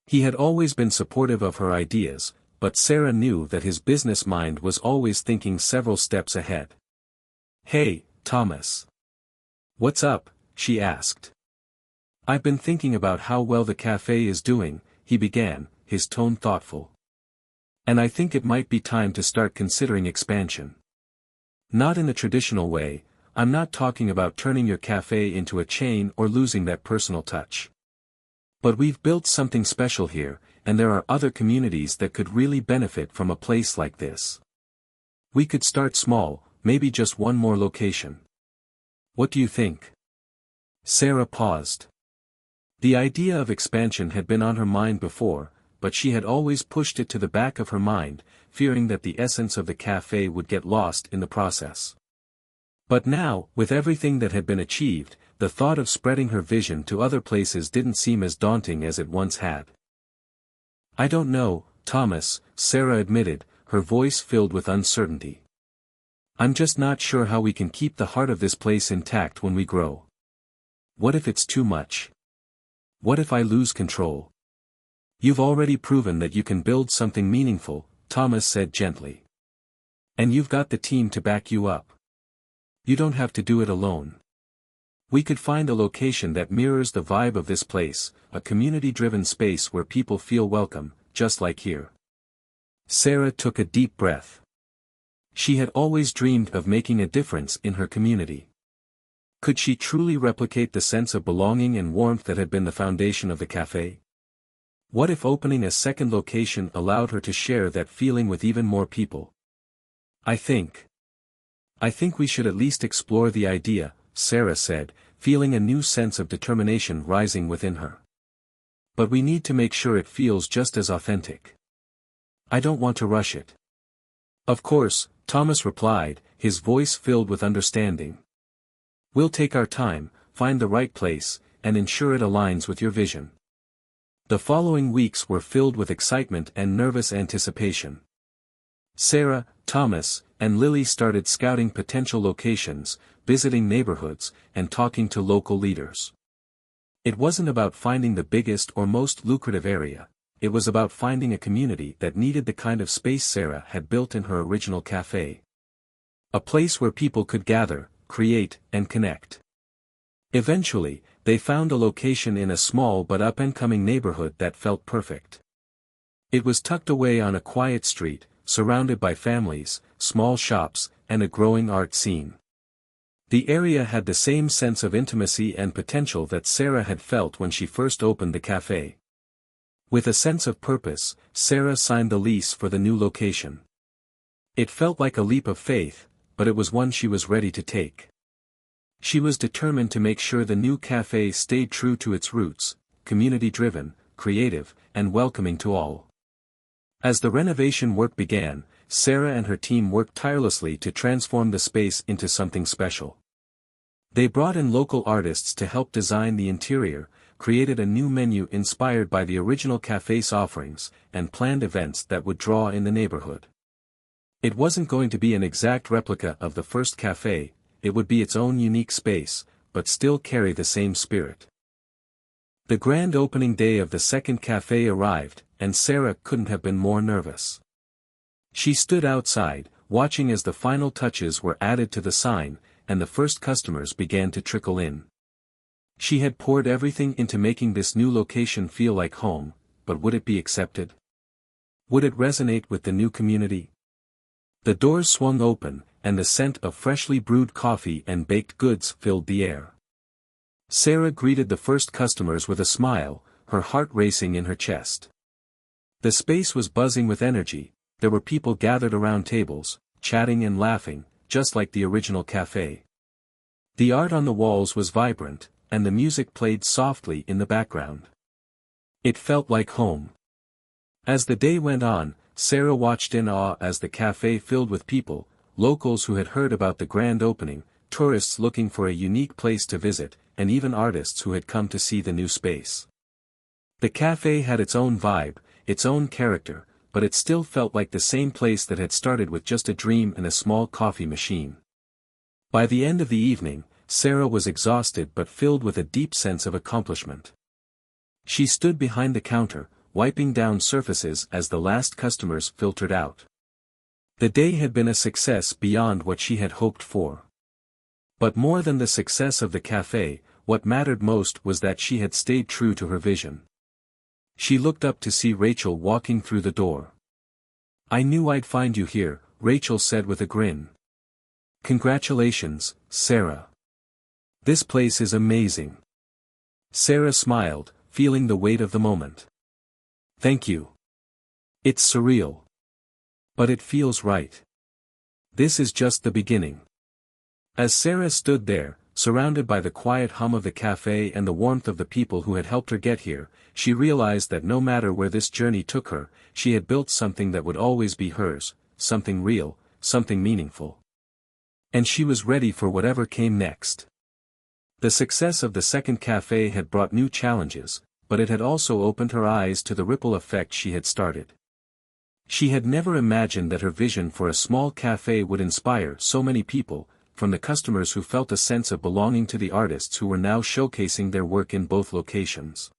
He had always been supportive of her ideas, but Sarah knew that his business mind was always thinking several steps ahead. "Hey, Thomas. What's up?" she asked. "I've been thinking about how well the cafe is doing," he began, his tone thoughtful. "And I think it might be time to start considering expansion. Not in the traditional way, I'm not talking about turning your cafe into a chain or losing that personal touch. But we've built something special here, and there are other communities that could really benefit from a place like this. We could start small, maybe just one more location. What do you think?" Sarah paused. The idea of expansion had been on her mind before, but she had always pushed it to the back of her mind, fearing that the essence of the cafe would get lost in the process. But now, with everything that had been achieved, the thought of spreading her vision to other places didn't seem as daunting as it once had. "I don't know, Thomas," Sarah admitted, her voice filled with uncertainty. "I'm just not sure how we can keep the heart of this place intact when we grow. What if it's too much? What if I lose control?" "You've already proven that you can build something meaningful," Thomas said gently. "And you've got the team to back you up. You don't have to do it alone. We could find a location that mirrors the vibe of this place, a community-driven space where people feel welcome, just like here." Sarah took a deep breath. She had always dreamed of making a difference in her community. Could she truly replicate the sense of belonging and warmth that had been the foundation of the cafe? What if opening a second location allowed her to share that feeling with even more people? I think we should at least explore the idea," Sarah said, feeling a new sense of determination rising within her. "But we need to make sure it feels just as authentic. I don't want to rush it." "Of course," Thomas replied, his voice filled with understanding. "We'll take our time, find the right place, and ensure it aligns with your vision." The following weeks were filled with excitement and nervous anticipation. Sarah, Thomas, and Lily started scouting potential locations, visiting neighborhoods, and talking to local leaders. It wasn't about finding the biggest or most lucrative area, it was about finding a community that needed the kind of space Sarah had built in her original cafe. A place where people could gather, create, and connect. Eventually, they found a location in a small but up-and-coming neighborhood that felt perfect. It was tucked away on a quiet street, surrounded by families, small shops, and a growing art scene. The area had the same sense of intimacy and potential that Sarah had felt when she first opened the cafe. With a sense of purpose, Sarah signed the lease for the new location. It felt like a leap of faith, but it was one she was ready to take. She was determined to make sure the new cafe stayed true to its roots, community-driven, creative, and welcoming to all. As the renovation work began, Sarah and her team worked tirelessly to transform the space into something special. They brought in local artists to help design the interior, created a new menu inspired by the original cafe's offerings, and planned events that would draw in the neighborhood. It wasn't going to be an exact replica of the first cafe, it would be its own unique space, but still carry the same spirit. The grand opening day of the second cafe arrived, and Sarah couldn't have been more nervous. She stood outside, watching as the final touches were added to the sign, and the first customers began to trickle in. She had poured everything into making this new location feel like home, but would it be accepted? Would it resonate with the new community? The doors swung open, and the scent of freshly brewed coffee and baked goods filled the air. Sarah greeted the first customers with a smile, her heart racing in her chest. The space was buzzing with energy, there were people gathered around tables, chatting and laughing, just like the original cafe. The art on the walls was vibrant, and the music played softly in the background. It felt like home. As the day went on, Sarah watched in awe as the cafe filled with people, locals who had heard about the grand opening, tourists looking for a unique place to visit, and even artists who had come to see the new space. The cafe had its own vibe, its own character, but it still felt like the same place that had started with just a dream and a small coffee machine. By the end of the evening, Sarah was exhausted but filled with a deep sense of accomplishment. She stood behind the counter, wiping down surfaces as the last customers filtered out. The day had been a success beyond what she had hoped for. But more than the success of the cafe, what mattered most was that she had stayed true to her vision. She looked up to see Rachel walking through the door. "I knew I'd find you here," Rachel said with a grin. "Congratulations, Sarah. This place is amazing." Sarah smiled, feeling the weight of the moment. "Thank you. It's surreal. But it feels right. This is just the beginning." As Sarah stood there, surrounded by the quiet hum of the cafe and the warmth of the people who had helped her get here, she realized that no matter where this journey took her, she had built something that would always be hers, something real, something meaningful. And she was ready for whatever came next. The success of the second cafe had brought new challenges, but it had also opened her eyes to the ripple effect she had started. She had never imagined that her vision for a small cafe would inspire so many people, from the customers who felt a sense of belonging to the artists who were now showcasing their work in both locations.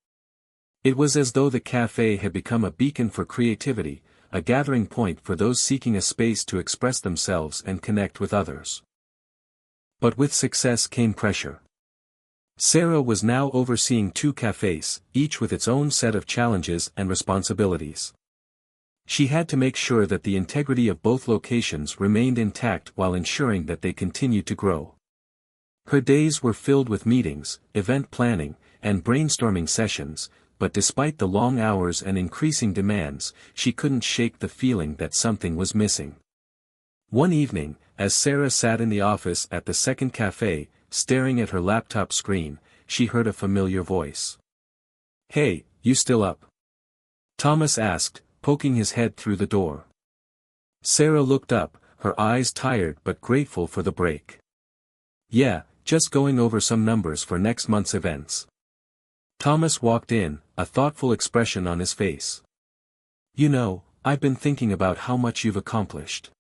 It was as though the cafe had become a beacon for creativity, a gathering point for those seeking a space to express themselves and connect with others. But with success came pressure. Sarah was now overseeing 2 cafes, each with its own set of challenges and responsibilities. She had to make sure that the integrity of both locations remained intact while ensuring that they continued to grow. Her days were filled with meetings, event planning, and brainstorming sessions, but despite the long hours and increasing demands, she couldn't shake the feeling that something was missing. One evening, as Sarah sat in the office at the second cafe, staring at her laptop screen, she heard a familiar voice. "Hey, you still up?" Thomas asked, poking his head through the door. Sarah looked up, her eyes tired but grateful for the break. "Yeah, just going over some numbers for next month's events." Thomas walked in, a thoughtful expression on his face. "You know, I've been thinking about how much you've accomplished.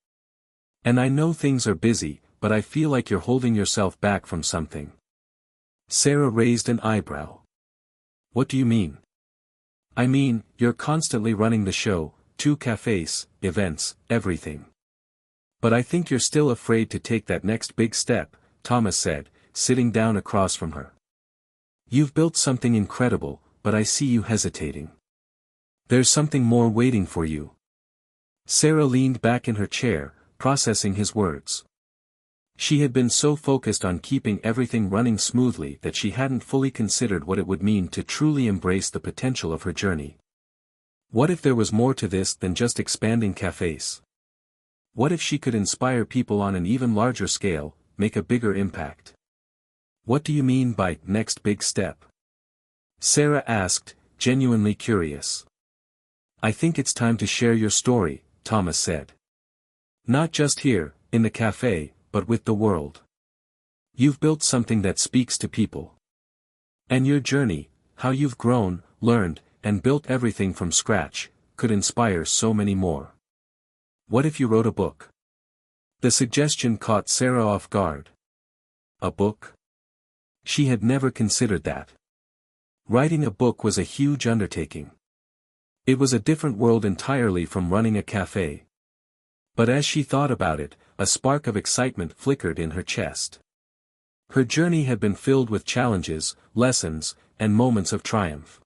And I know things are busy, but I feel like you're holding yourself back from something." Sarah raised an eyebrow. "What do you mean?" "I mean, you're constantly running the show, 2 cafes, events, everything. But I think you're still afraid to take that next big step," Thomas said, sitting down across from her. "You've built something incredible, but I see you hesitating. There's something more waiting for you." Sarah leaned back in her chair, processing his words. She had been so focused on keeping everything running smoothly that she hadn't fully considered what it would mean to truly embrace the potential of her journey. What if there was more to this than just expanding cafes? What if she could inspire people on an even larger scale, make a bigger impact? "What do you mean by next big step?" Sarah asked, genuinely curious. "I think it's time to share your story," Thomas said. "Not just here, in the cafe, but with the world. You've built something that speaks to people. And your journey, how you've grown, learned, and built everything from scratch, could inspire so many more. What if you wrote a book?" The suggestion caught Sarah off guard. A book? She had never considered that. Writing a book was a huge undertaking. It was a different world entirely from running a cafe. But as she thought about it, a spark of excitement flickered in her chest. Her journey had been filled with challenges, lessons, and moments of triumph.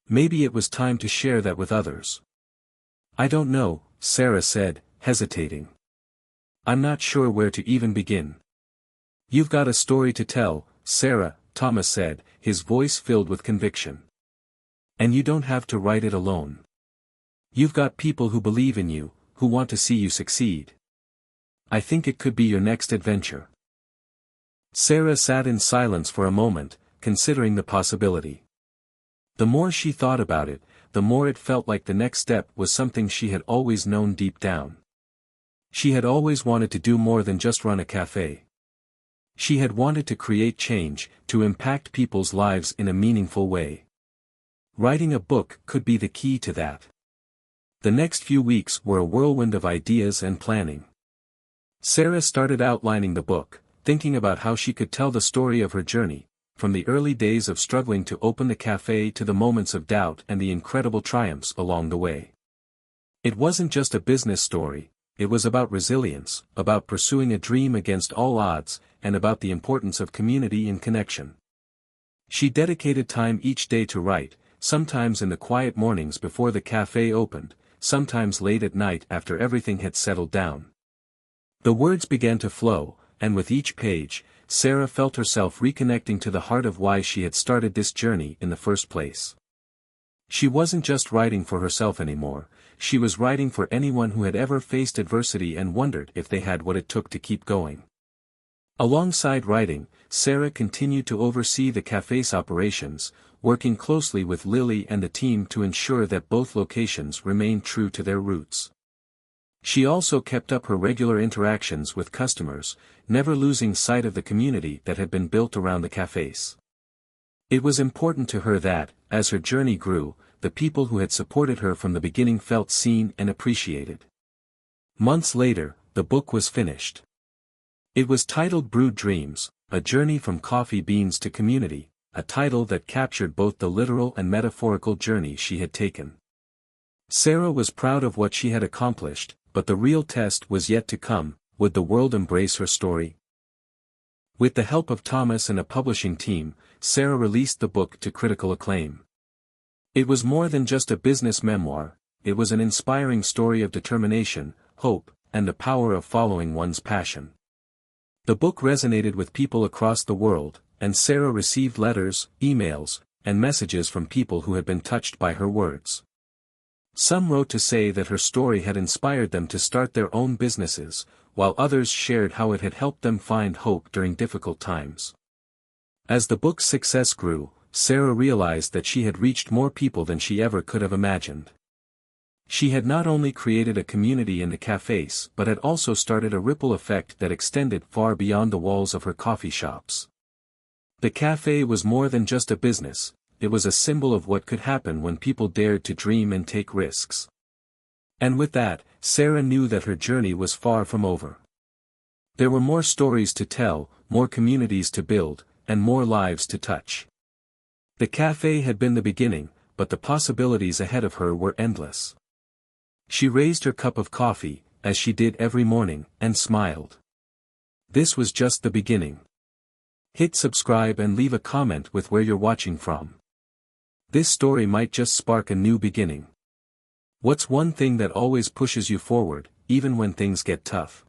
Maybe it was time to share that with others. "I don't know," Sarah said, hesitating. "I'm not sure where to even begin." "You've got a story to tell, Sarah," Thomas said, his voice filled with conviction. "And you don't have to write it alone. You've got people who believe in you, who want to see you succeed. I think it could be your next adventure. Sarah sat in silence for a moment, considering the possibility. The more she thought about it, the more it felt like the next step was something she had always known deep down. She had always wanted to do more than just run a cafe. She had wanted to create change, to impact people's lives in a meaningful way. Writing a book could be the key to that. The next few weeks were a whirlwind of ideas and planning. Sarah started outlining the book, thinking about how she could tell the story of her journey, from the early days of struggling to open the cafe to the moments of doubt and the incredible triumphs along the way. It wasn't just a business story, it was about resilience, about pursuing a dream against all odds, and about the importance of community and connection. She dedicated time each day to write, sometimes in the quiet mornings before the cafe opened, sometimes late at night after everything had settled down. The words began to flow, and with each page, Sarah felt herself reconnecting to the heart of why she had started this journey in the first place. She wasn't just writing for herself anymore, she was writing for anyone who had ever faced adversity and wondered if they had what it took to keep going. Alongside writing, Sarah continued to oversee the cafe's operations, working closely with Lily and the team to ensure that both locations remained true to their roots. She also kept up her regular interactions with customers, never losing sight of the community that had been built around the cafes. It was important to her that, as her journey grew, the people who had supported her from the beginning felt seen and appreciated. Months later, the book was finished. It was titled Brewed Dreams, A Journey from Coffee Beans to Community, a title that captured both the literal and metaphorical journey she had taken. Sarah was proud of what she had accomplished, but the real test was yet to come. Would the world embrace her story? With the help of Thomas and a publishing team, Sarah released the book to critical acclaim. It was more than just a business memoir, it was an inspiring story of determination, hope, and the power of following one's passion. The book resonated with people across the world, and Sarah received letters, emails, and messages from people who had been touched by her words. Some wrote to say that her story had inspired them to start their own businesses, while others shared how it had helped them find hope during difficult times. As the book's success grew, Sarah realized that she had reached more people than she ever could have imagined. She had not only created a community in the cafes but had also started a ripple effect that extended far beyond the walls of her coffee shops. The cafe was more than just a business, it was a symbol of what could happen when people dared to dream and take risks. And with that, Sarah knew that her journey was far from over. There were more stories to tell, more communities to build, and more lives to touch. The cafe had been the beginning, but the possibilities ahead of her were endless. She raised her cup of coffee, as she did every morning, and smiled. This was just the beginning. Hit subscribe and leave a comment with where you're watching from. This story might just spark a new beginning. What's one thing that always pushes you forward, even when things get tough?